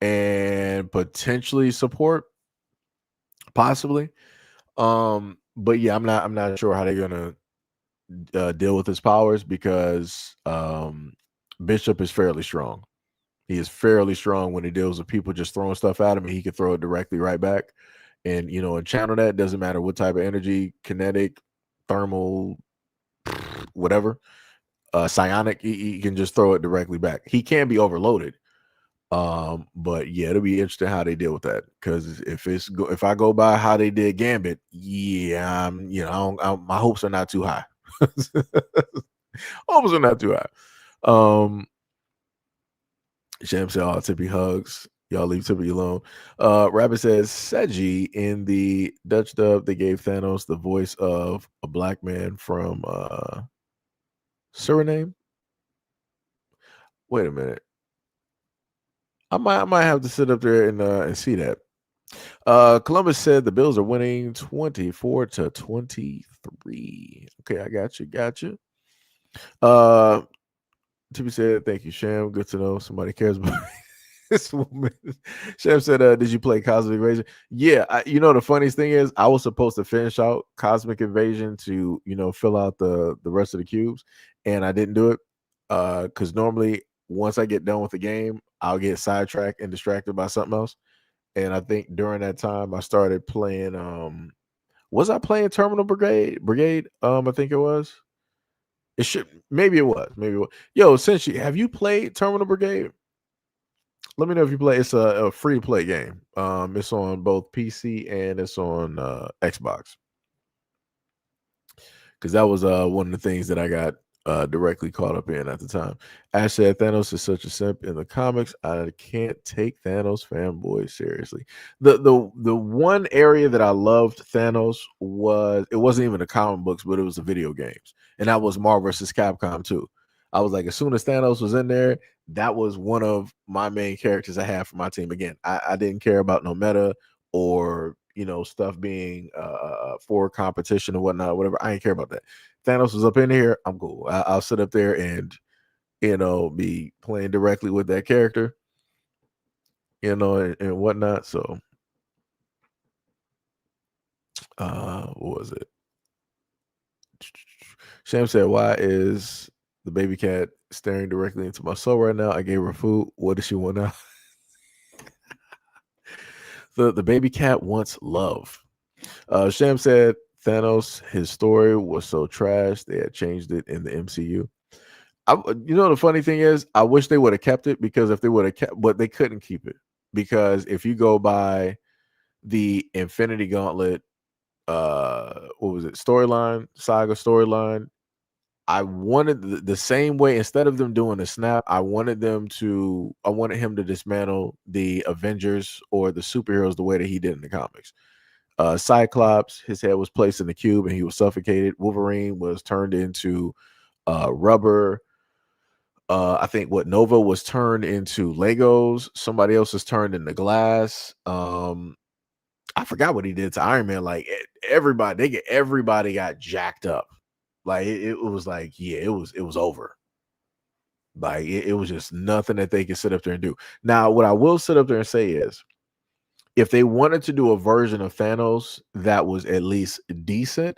and potentially support, possibly. But yeah, I'm not sure how they're gonna deal with his powers because Bishop is fairly strong. He is fairly strong when he deals with people just throwing stuff at him, and he can throw it directly right back. And and channel that doesn't matter what type of energy, kinetic, thermal, whatever, psionic, he can just throw it directly back. He can be overloaded. But yeah, it'll be interesting how they deal with that. Because if I go by how they did Gambit, yeah, my hopes are not too high. Hopes are not too high. Sham said, "Oh, Tippy hugs. Y'all leave Tippy alone." Rabbit says, "Seji in the Dutch dub, they gave Thanos the voice of a black man from Suriname." Wait a minute. I might have to sit up there and see that. Columbus said the Bills are winning 24-23. Okay, I got you. Tippy said, "Thank you, Sham. Good to know somebody cares about this woman." Sham said, "Did you play Cosmic Invasion?" Yeah, the funniest thing is I was supposed to finish out Cosmic Invasion to fill out the rest of the cubes, and I didn't do it because normally once I get done with the game, I'll get sidetracked and distracted by something else. And I think during that time I started playing. Was I playing Terminal Brigade? I think it was. It should maybe it was. Yo, Senshi, have you played Terminal Brigade? Let me know if you play. It's a free play game. It's on both PC and it's on Xbox. Because that was one of the things that I got directly caught up in at the time. Ash said Thanos is such a simp in the comics. I can't take Thanos fanboys seriously. The one area that I loved Thanos was it wasn't even the comic books, but it was the video games, and that was Marvel vs. Capcom 2. I was like, as soon as Thanos was in there, that was one of my main characters I had for my team. Again, I didn't care about no meta or stuff being for competition or whatnot, or whatever. I ain't care about that. Thanos was up in here, I'm cool. I'll sit up there and be playing directly with that character, and whatnot. So what was it? Sham said, "Why is the baby cat staring directly into my soul right now? I gave her food. What does she want now?" The baby cat wants love. Sham said Thanos, his story was so trash they had changed it in the MCU. The funny thing is, I wish they would have kept it, because if they would have kept, but they couldn't keep it, because if you go by the Infinity Gauntlet, what was it, saga storyline, I wanted the same way. Instead of them doing a snap, I wanted him to dismantle the Avengers or the superheroes the way that he did in the comics. Cyclops, his head was placed in the cube and he was suffocated. Wolverine was turned into rubber. I think what Nova was turned into Legos. Somebody else was turned into glass. I forgot what he did to Iron Man. Like everybody got jacked up. Like it was like, yeah, it was over. Like it was just nothing that they could sit up there and do. Now, what I will sit up there and say is, if they wanted to do a version of Thanos that was at least decent,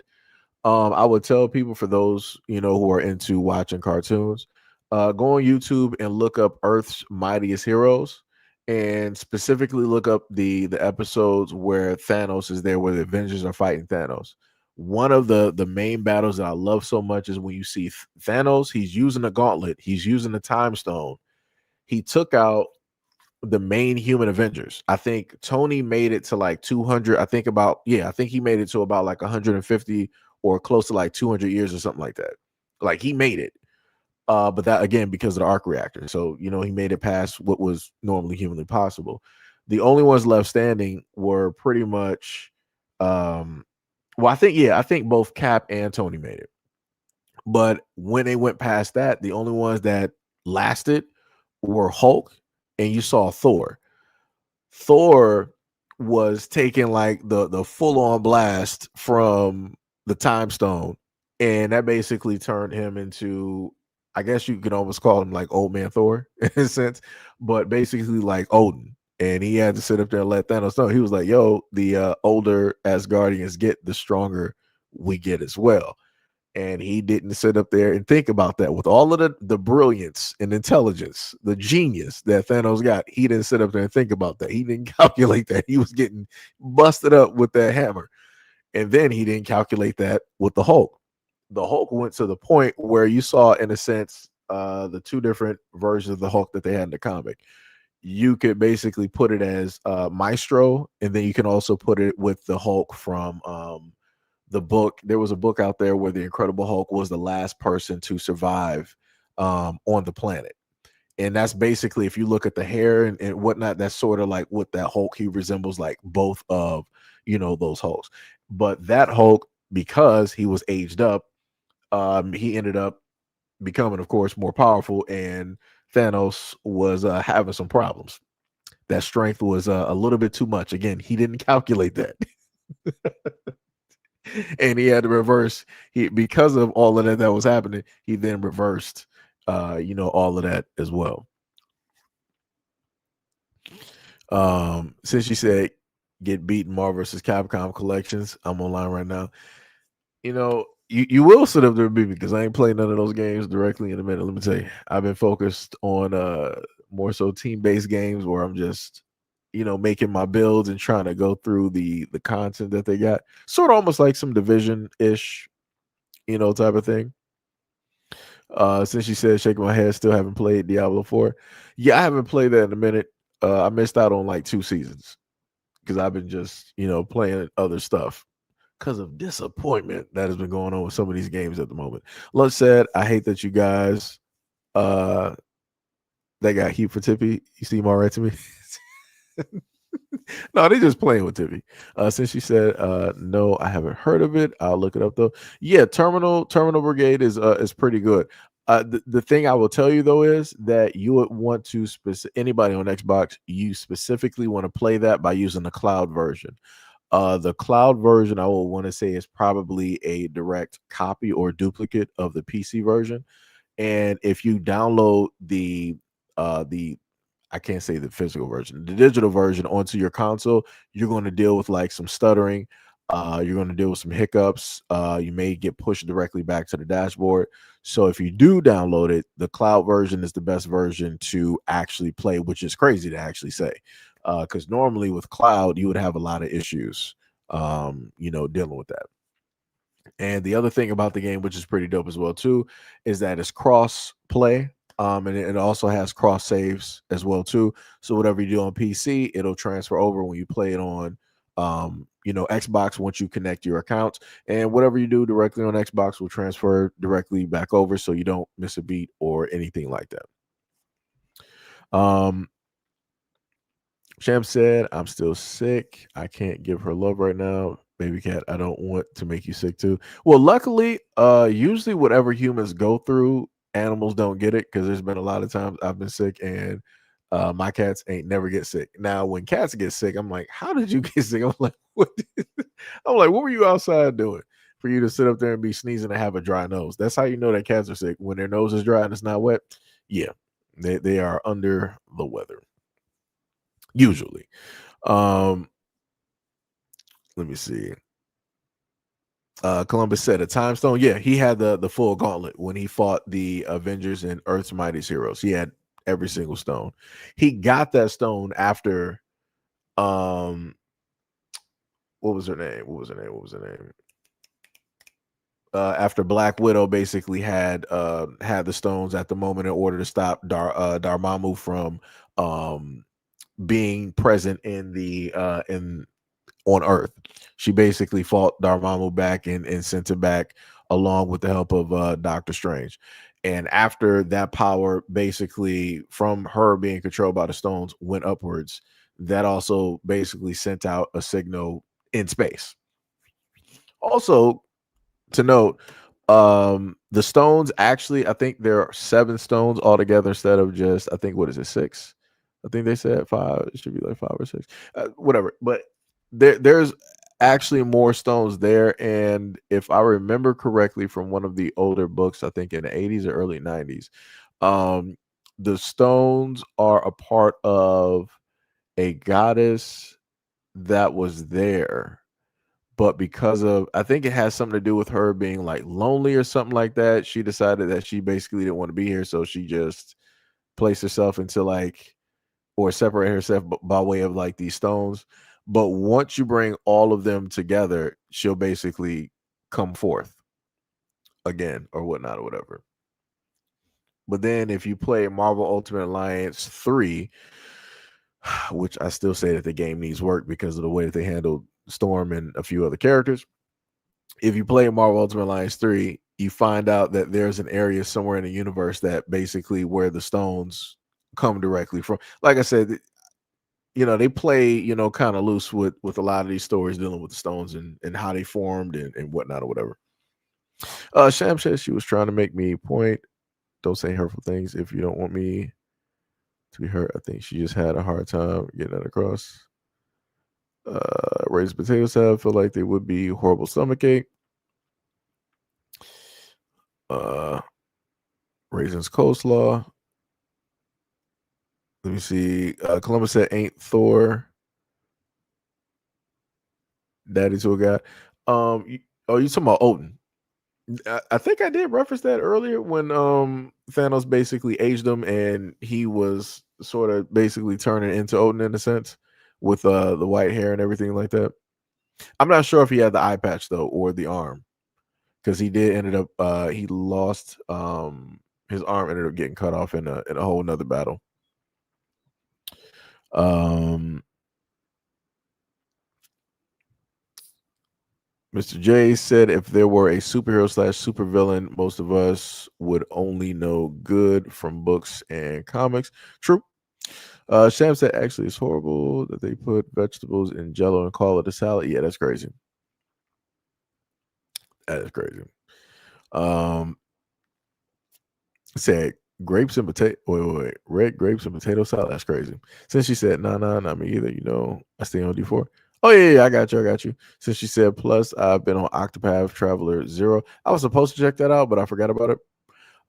I would tell people, for those who are into watching cartoons, go on YouTube and look up Earth's Mightiest Heroes, and specifically look up the episodes where Thanos is there, where the Avengers are fighting Thanos. One of the main battles that I love so much is when you see Thanos. He's using a gauntlet. He's using the time stone. He took out the main human Avengers. I think Tony made it to like 200. I think he made it to about like 150 or close to like 200 years or something like that. Like he made it. But that, again, because of the arc reactor. So, he made it past what was normally humanly possible. The only ones left standing were pretty much I think both Cap and Tony made it. But when they went past that, the only ones that lasted were Hulk, and you saw Thor. Thor was taking like the full on blast from the time stone, and that basically turned him into, I guess you could almost call him like old man Thor in a sense, but basically like Odin. And he had to sit up there and let Thanos know. He was like, yo, the older Asgardians get, the stronger we get as well. And he didn't sit up there and think about that. With all of the brilliance and intelligence, the genius that Thanos got, he didn't sit up there and think about that. He didn't calculate that. He was getting busted up with that hammer. And then he didn't calculate that with the Hulk. The Hulk went to the point where you saw, in a sense, the two different versions of the Hulk that they had in the comic. You could basically put it as Maestro, and then you can also put it with the Hulk from the book. There was a book out there where the Incredible Hulk was the last person to survive on the planet. And that's basically, if you look at the hair and whatnot, that's sort of like what that Hulk, he resembles like both of, those Hulks. But that Hulk, because he was aged up, he ended up becoming, of course, more powerful, and Thanos was having some problems. That strength was a little bit too much. Again, he didn't calculate that. And he had to reverse. Because of all of that was happening, he then reversed all of that as well. Since you said get beaten Marvel vs. Capcom collections, I'm online right now. You will sit up there and beat me, because I ain't playing none of those games directly in a minute. Let me tell you, I've been focused on more so team-based games where I'm just making my builds and trying to go through the content that they got, sort of almost like some Division-ish type of thing. Since you said shaking my head, still haven't played Diablo 4. Yeah, I haven't played that in a minute. I missed out on like 2 seasons because I've been just playing other stuff because of disappointment that has been going on with some of these games at the moment. Lunch said, I hate that you guys they got heat for Tippy. You seem all right to me. No, they just playing with Tippy. Since she said no, I haven't heard of it. I'll look it up though. Yeah, Terminal Brigade is pretty good. The thing I will tell you though is that you would want to anybody on Xbox, you specifically want to play that by using the cloud version. The cloud version, I will want to say, is probably a direct copy or duplicate of the PC version. And if you download the I can't say the physical version, the digital version onto your console, you're going to deal with like some stuttering. You're going to deal with some hiccups. You may get pushed directly back to the dashboard. So if you do download it, the cloud version is the best version to actually play, which is crazy to actually say. Because normally with cloud, you would have a lot of issues, dealing with that. And the other thing about the game, which is pretty dope as well too, is that it's cross play. And it also has cross saves as well too. So whatever you do on PC, it'll transfer over when you play it on, Xbox once you connect your accounts. And whatever you do directly on Xbox will transfer directly back over, so you don't miss a beat or anything like that. Sham said, I'm still sick. I can't give her love right now. Baby cat, I don't want to make you sick too. Well, luckily, usually whatever humans go through, animals don't get it because there's been a lot of times I've been sick and my cats ain't never get sick. Now, when cats get sick, I'm like, how did you get sick? I'm like, what? I'm like, what were you outside doing for you to sit up there and be sneezing and have a dry nose? That's how you know that cats are sick. When their nose is dry and it's not wet. Yeah, they are under the weather. Usually. Let me see. Columbus said a time stone. Yeah, he had the full gauntlet when he fought the Avengers and Earth's Mightiest Heroes. He had every single stone. He got that stone after what was her name? After Black Widow basically had the stones at the moment in order to stop Dormammu from being present in the on Earth. She basically fought Dormammu back and sent him back along with the help of Doctor Strange. And after that power, basically from her being controlled by the stones, went upwards, that also basically sent out a signal in space. Also, to note, the stones actually, I think there are 7 stones altogether instead of just, I think, what is it, 6? I think they said 5. It should be like 5 or 6, whatever. But there's actually more stones there, and if I remember correctly from one of the older books, I think in the 80s or early 90s, the stones are a part of a goddess that was there, but because of, I think it has something to do with her being like lonely or something like that, she decided that she basically didn't want to be here, so she just placed herself into like, or separate herself by way of like these stones. But once you bring all of them together, she'll basically come forth again or whatnot or whatever. But then if you play Marvel Ultimate Alliance 3, which I still say that the game needs work because of the way that they handled Storm and a few other characters. If you play Marvel Ultimate Alliance 3, you find out that there's an area somewhere in the universe that basically where the stones come directly from. Like I said, they play, kind of loose with a lot of these stories dealing with the stones and how they formed and whatnot or whatever. Sham says she was trying to make me point. Don't say hurtful things if you don't want me to be hurt. I think she just had a hard time getting that across. Raised potato salad feel like they would be horrible stomachache. Raisins coleslaw. Let me see. Columbus said, "Ain't Thor daddy to a guy?" You talking about Odin? I think I did reference that earlier when Thanos basically aged him and he was sort of basically turning into Odin in a sense with the white hair and everything like that. I'm not sure if he had the eye patch though or the arm, because he did ended up he lost his arm ended up getting cut off in a whole nother battle. Mr. J said if there were a superhero / supervillain, most of us would only know good from books and comics. True. Sham said actually it's horrible that they put vegetables in Jello and call it a salad. Yeah, that's crazy. That is crazy. Said grapes and potato. Wait. Red grapes and potato salad. That's crazy. Since she said nah, not me either. I stay on D4. Oh yeah, I got you. Since she said plus, I've been on Octopath Traveler 0. I was supposed to check that out, but I forgot about it.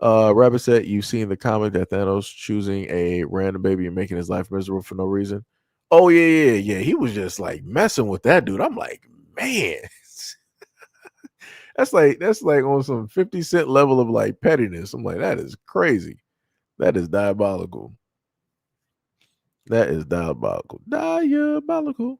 Rabbit said you've seen the comic that Thanos choosing a random baby and making his life miserable for no reason. Oh yeah. He was just like messing with that dude. I'm like, man. That's like on some 50 Cent level of like pettiness. I'm like, that is crazy. That is diabolical. That is diabolical. Diabolical.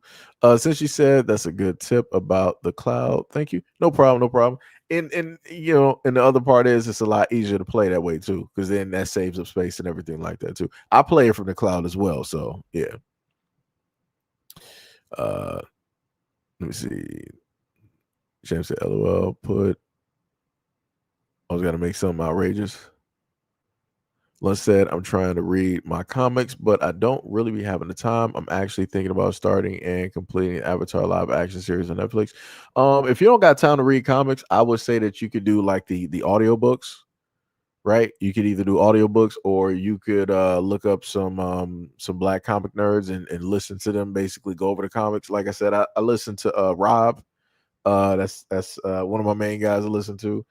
Since she said that's a good tip about the cloud. Thank you. No problem. And the other part is it's a lot easier to play that way too, because then that saves up space and everything like that too. I play it from the cloud as well. So yeah. Let me see. James said, LOL, I was gonna make something outrageous. Lunch said, I'm trying to read my comics, but I don't really be having the time. I'm actually thinking about starting and completing Avatar live action series on Netflix. If you don't got time to read comics, I would say that you could do like the audiobooks. right? You could either do audiobooks or you could look up some black comic nerds and listen to them basically go over the comics. Like I said, I listened to Rob. That's one of my main guys I listen to.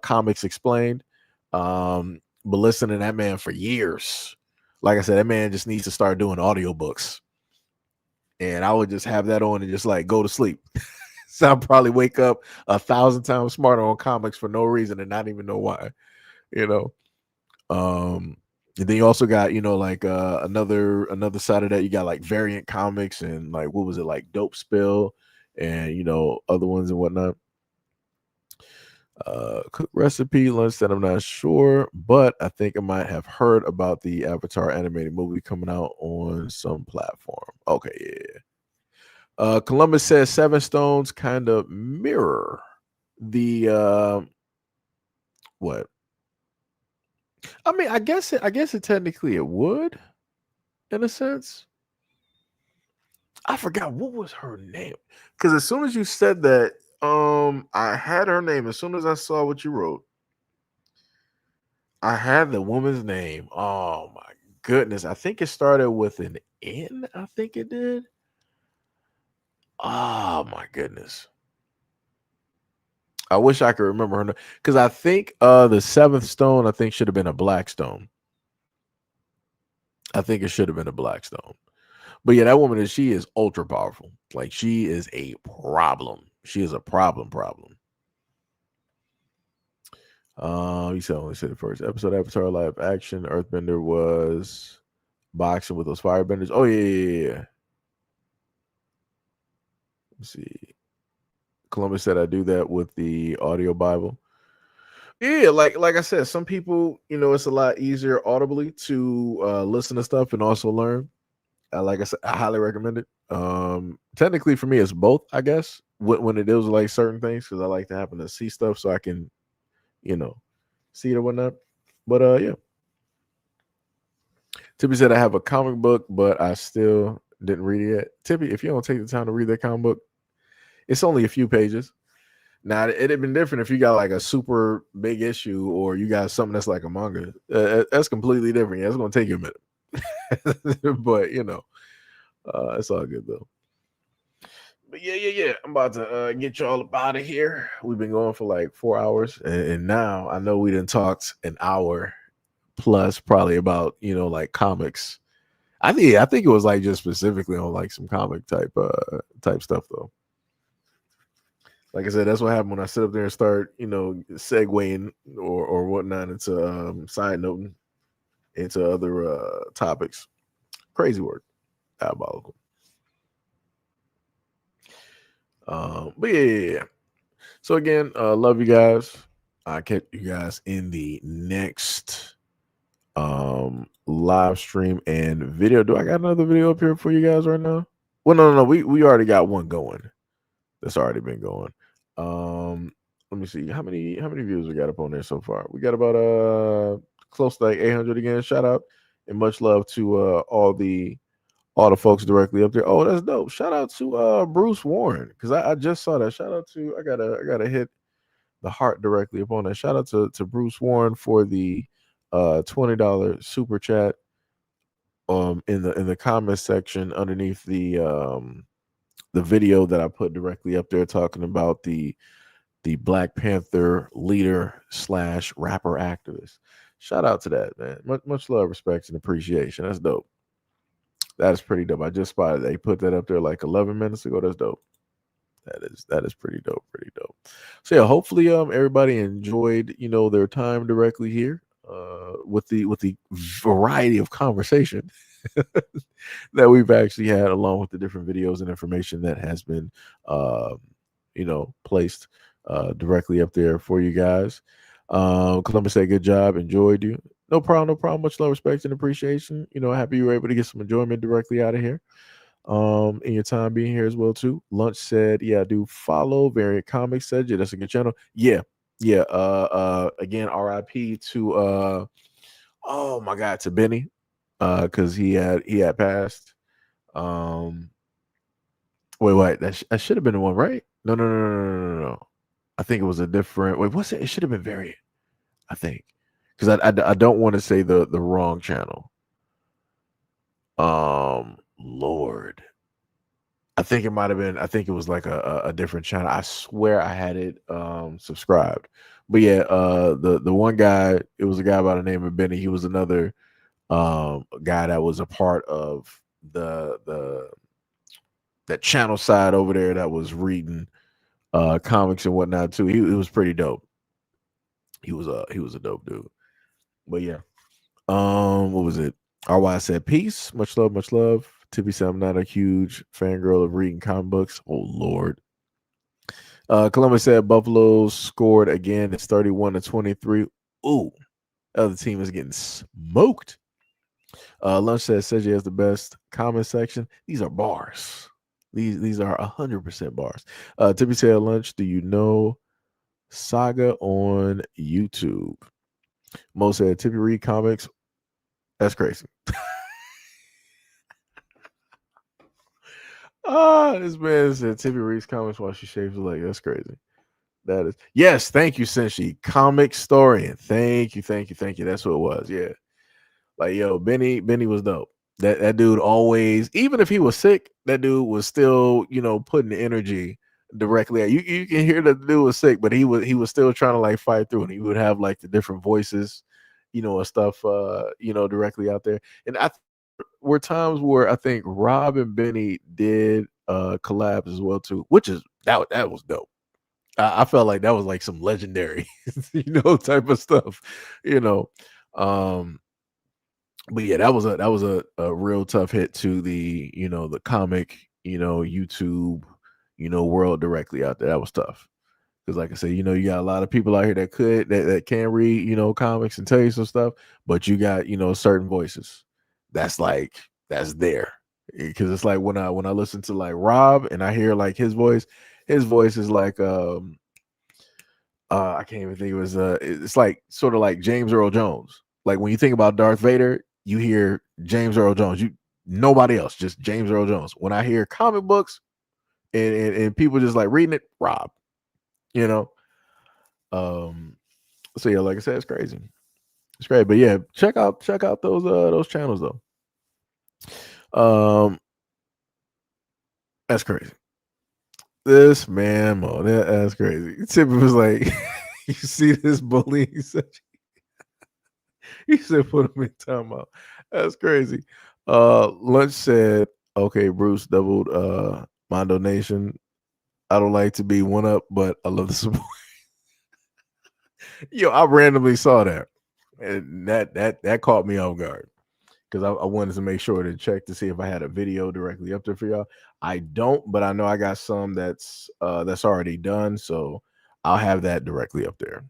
Comics Explained. But listening to that man for years. Like I said, that man just needs to start doing audiobooks. And I would just have that on and just like go to sleep. So I'll probably wake up 1,000 times smarter on comics for no reason and not even know why, you know. And then you also got, like another side of that. You got like variant comics and like what was it, like Dope Spill and other ones and whatnot. Cook recipe lunch that I'm not sure, but I think I might have heard about the Avatar animated movie coming out on some platform. Okay, yeah. Columbus says Seven Stones kind of mirror the what? I mean, I guess it technically it would, in a sense. I forgot what was her name. Because as soon as you said that, I had her name. As soon as I saw what you wrote, I had the woman's name. Oh my goodness. I think it started with an N. I think it did. Oh my goodness. I wish I could remember her name. Because I think the seventh stone, I think, should have been a black stone. I think it should have been a black stone. But yeah, that woman she is ultra powerful. Like she is a problem. She is a problem. You said only said the first episode Avatar live action. Earthbender was boxing with those firebenders. Oh yeah. Let's see. Columbus said I do that with the audio Bible. Yeah, like I said, some people, it's a lot easier audibly to listen to stuff and also learn. Like I said, I highly recommend it. Technically for me, it's both, I guess, when it deals with like certain things, because I like to happen to see stuff so I can, see it or whatnot. But yeah. Tippy said I have a comic book, but I still didn't read it yet. Tippy, if you don't take the time to read that comic book, it's only a few pages. Now, it'd have been different if you got like a super big issue or you got something that's like a manga. That's completely different. Yeah, it's going to take you a minute. But, it's all good though. But yeah. I'm about to get y'all up out of here. We've been going for like 4 hours. And now I know we done talked an hour plus probably about, like comics. I think it was like just specifically on like some comic type stuff though. Like I said, that's what happened when I sit up there and start, segueing or whatnot into side noting into other topics. Crazy work. Diabolical. But yeah. So again, love you guys. I'll catch you guys in the next live stream and video. Do I got another video up here for you guys right now? Well, no. We already got one going. That's already been going. Let me see how many views we got up on there so far. We got about close to like 800 again. Shout out and much love to all the folks directly up there. Oh, that's dope. Shout out to Bruce Warren, because I just saw that. Shout out to I gotta hit the heart directly upon that. Shout out to Bruce Warren for the $20 super chat in the comment section underneath the video that I put directly up there talking about the Black Panther leader / rapper activist. Shout out to that, man. Much love, respect, and appreciation. That's dope. That is pretty dope. I just spotted they put that up there like 11 minutes ago. That's dope. That is pretty dope. So yeah, hopefully everybody enjoyed their time directly here with the variety of conversation that we've actually had, along with the different videos and information that has been placed directly up there for you guys. Columbus said good job, enjoyed you. No problem. Much love, respect, and appreciation. Happy you were able to get some enjoyment directly out of here. In your time being here as well too. Lunch said, yeah, I do follow Variant Comics. Said, yeah, that's a good channel. Yeah. Again, RIP to oh my god, to Benny, because he had passed. Wait, that should have been the one, right? No. I think it was a different. Wait, what's it? It should have been Variant, I think, because I don't want to say the wrong channel. Lord, I think it might have been. I think it was like a different channel. I swear I had it subscribed. But yeah, the one guy, it was a guy by the name of Benny. He was another guy that was a part of the that channel side over there that was reading comics and whatnot too. He was pretty dope. He was a dope dude. But yeah, what was it? RY said peace, much love, much love. Tippy said I'm not a huge fangirl of reading comic books. Oh Lord. Columbus said Buffalo scored again. It's 31-23. Ooh, other team is getting smoked. Lunch says Seji has the best comment section. These are bars. These are 100% bars. Tippy said Lunch, do you know Saga on YouTube? Mo said Tippy read comics. That's crazy. This man said Tippy reads comics while she shaves her leg. That's crazy. That is, yes, thank you, Senshi. Comic historian. Thank you. That's what it was. Yeah. Like, yo, Benny was dope. That dude always, even if he was sick, that dude was still, putting the energy directly at you. You can hear that the dude was sick, but he was still trying to like fight through, and he would have like the different voices, and stuff, directly out there. And were times where I think Rob and Benny did collabs as well too, which is that was dope. I felt like that was like some legendary, type of stuff, But yeah, that was a real tough hit to the the comic YouTube world directly out there. That was tough because, like I said, you got a lot of people out here that can read comics and tell you some stuff, but you got certain voices that's there because it's like when I listen to like Rob and I hear like his voice is like I can't even think it was it's like sort of like James Earl Jones. Like when you think about Darth Vader, you hear James Earl Jones. Nobody else, just James Earl Jones. When I hear comic books and people just like reading it, Rob. So yeah, like I said, it's crazy. It's great. But yeah, check out those channels though. That's crazy. This man, Mo, that's crazy. Tippy was like, you see this bullying section? He said put him in timeout. That's crazy. Lunch said, okay, Bruce doubled my donation. I don't like to be one up, but I love the support. Yo, I randomly saw that. And that caught me off guard. Because I wanted to make sure to check to see if I had a video directly up there for y'all. I don't, but I know I got some that's already done. So I'll have that directly up there.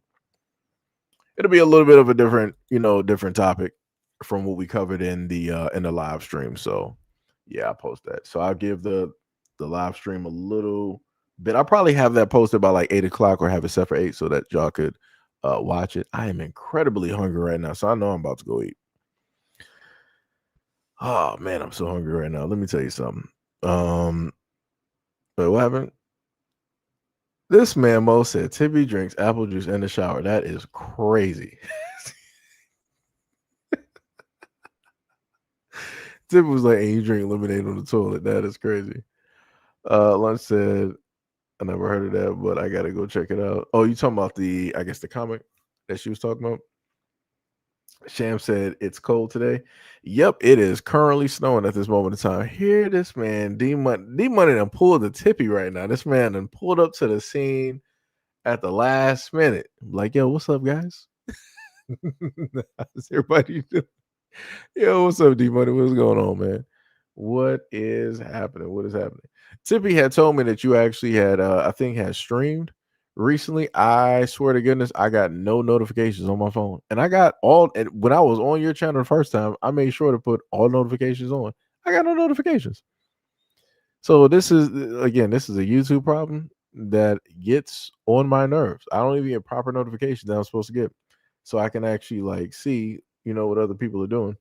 It'll be a little bit of a different topic from what we covered in the live stream. So yeah, I'll post that. So I'll give the live stream a little bit. I'll probably have that posted by like 8:00 or have it set for 8 so that y'all could watch it. I am incredibly hungry right now, so I know I'm about to go eat. Oh man, I'm so hungry right now. Let me tell you something. But what happened? This man Mo said Tippy drinks apple juice in the shower. That is crazy. Tippy was like, hey, you drink lemonade on the toilet. That is crazy. Lunch said, I never heard of that, but I gotta go check it out. Oh, you talking about the comic that she was talking about? Sham said it's cold today. Yep, it is currently snowing at this moment in time. Here, this man D Money done pulled the Tippy right now. This man done pulled up to the scene at the last minute. I'm like, yo, what's up, guys? How's everybody doing? Yo, what's up, D Money? What's going on, man? What is happening? What is happening? Tippy had told me that you actually had I think had streamed recently. I swear to goodness, I got no notifications on my phone. And I got all, and when I was on your channel the first time, I made sure to put all notifications on. I got no notifications. So this is a YouTube problem that gets on my nerves. I don't even get proper notifications that I'm supposed to get. So I can actually like see, what other people are doing.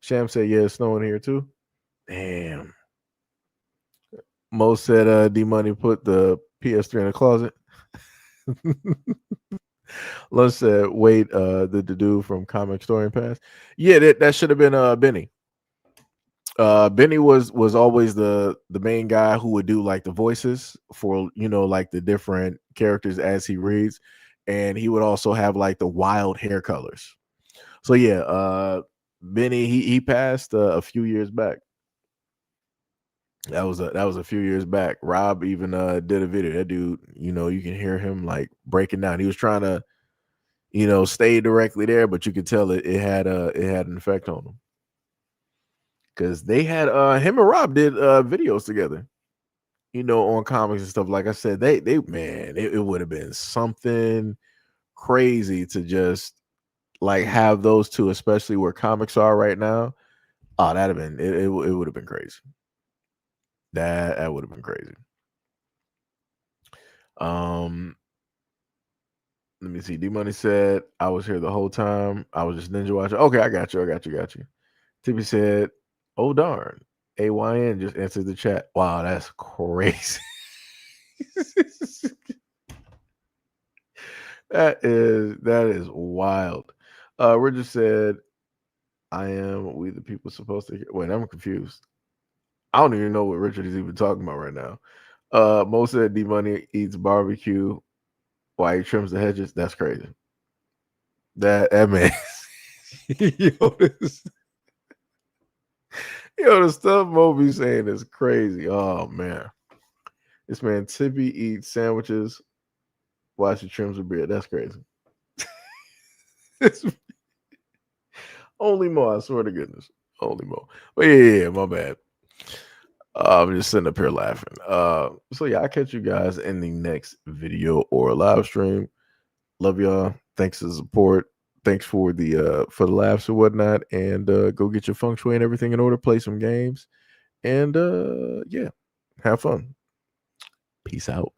Sham said, yeah, it's snowing here too. Damn. Mo said D Money put the PS3 in the closet. Lunch said, wait, the dude from Comic Story and Pass. Yeah, that should have been Benny. Benny was always the main guy who would do like the voices for like the different characters as he reads, and he would also have like the wild hair colors. So yeah, Benny he passed a few years back. That was a few years back. Rob even did a video. That dude, you can hear him like breaking down. He was trying to stay directly there, but you could tell it had an effect on him. Because they had him and Rob did videos together, on comics and stuff. Like I said, they man, it would have been something crazy to just like have those two, especially where comics are right now. Oh, that'd have been it would have been crazy. That would have been crazy. Let me see. D Money said, I was here the whole time. I was just ninja watching. Okay, I got you. Tippy said, oh darn. AYN just answered the chat. Wow, that's crazy. that is wild. Richard said, I am we the people supposed to hear. Wait, I'm confused. I don't even know what Richard is even talking about right now. Mo said D Money eats barbecue while he trims the hedges. That's crazy. That man. The stuff Mo be saying is crazy. Oh man. This man Tippy eats sandwiches while she trims a beard. That's crazy. Only Mo, I swear to goodness. Only Mo. But yeah, my bad. I'm just sitting up here laughing. So yeah, I'll catch you guys in the next video or live stream. Love y'all. Thanks for the support. Thanks for the laughs or whatnot. And go get your feng shui and everything in order. Play some games. And yeah, have fun. Peace out.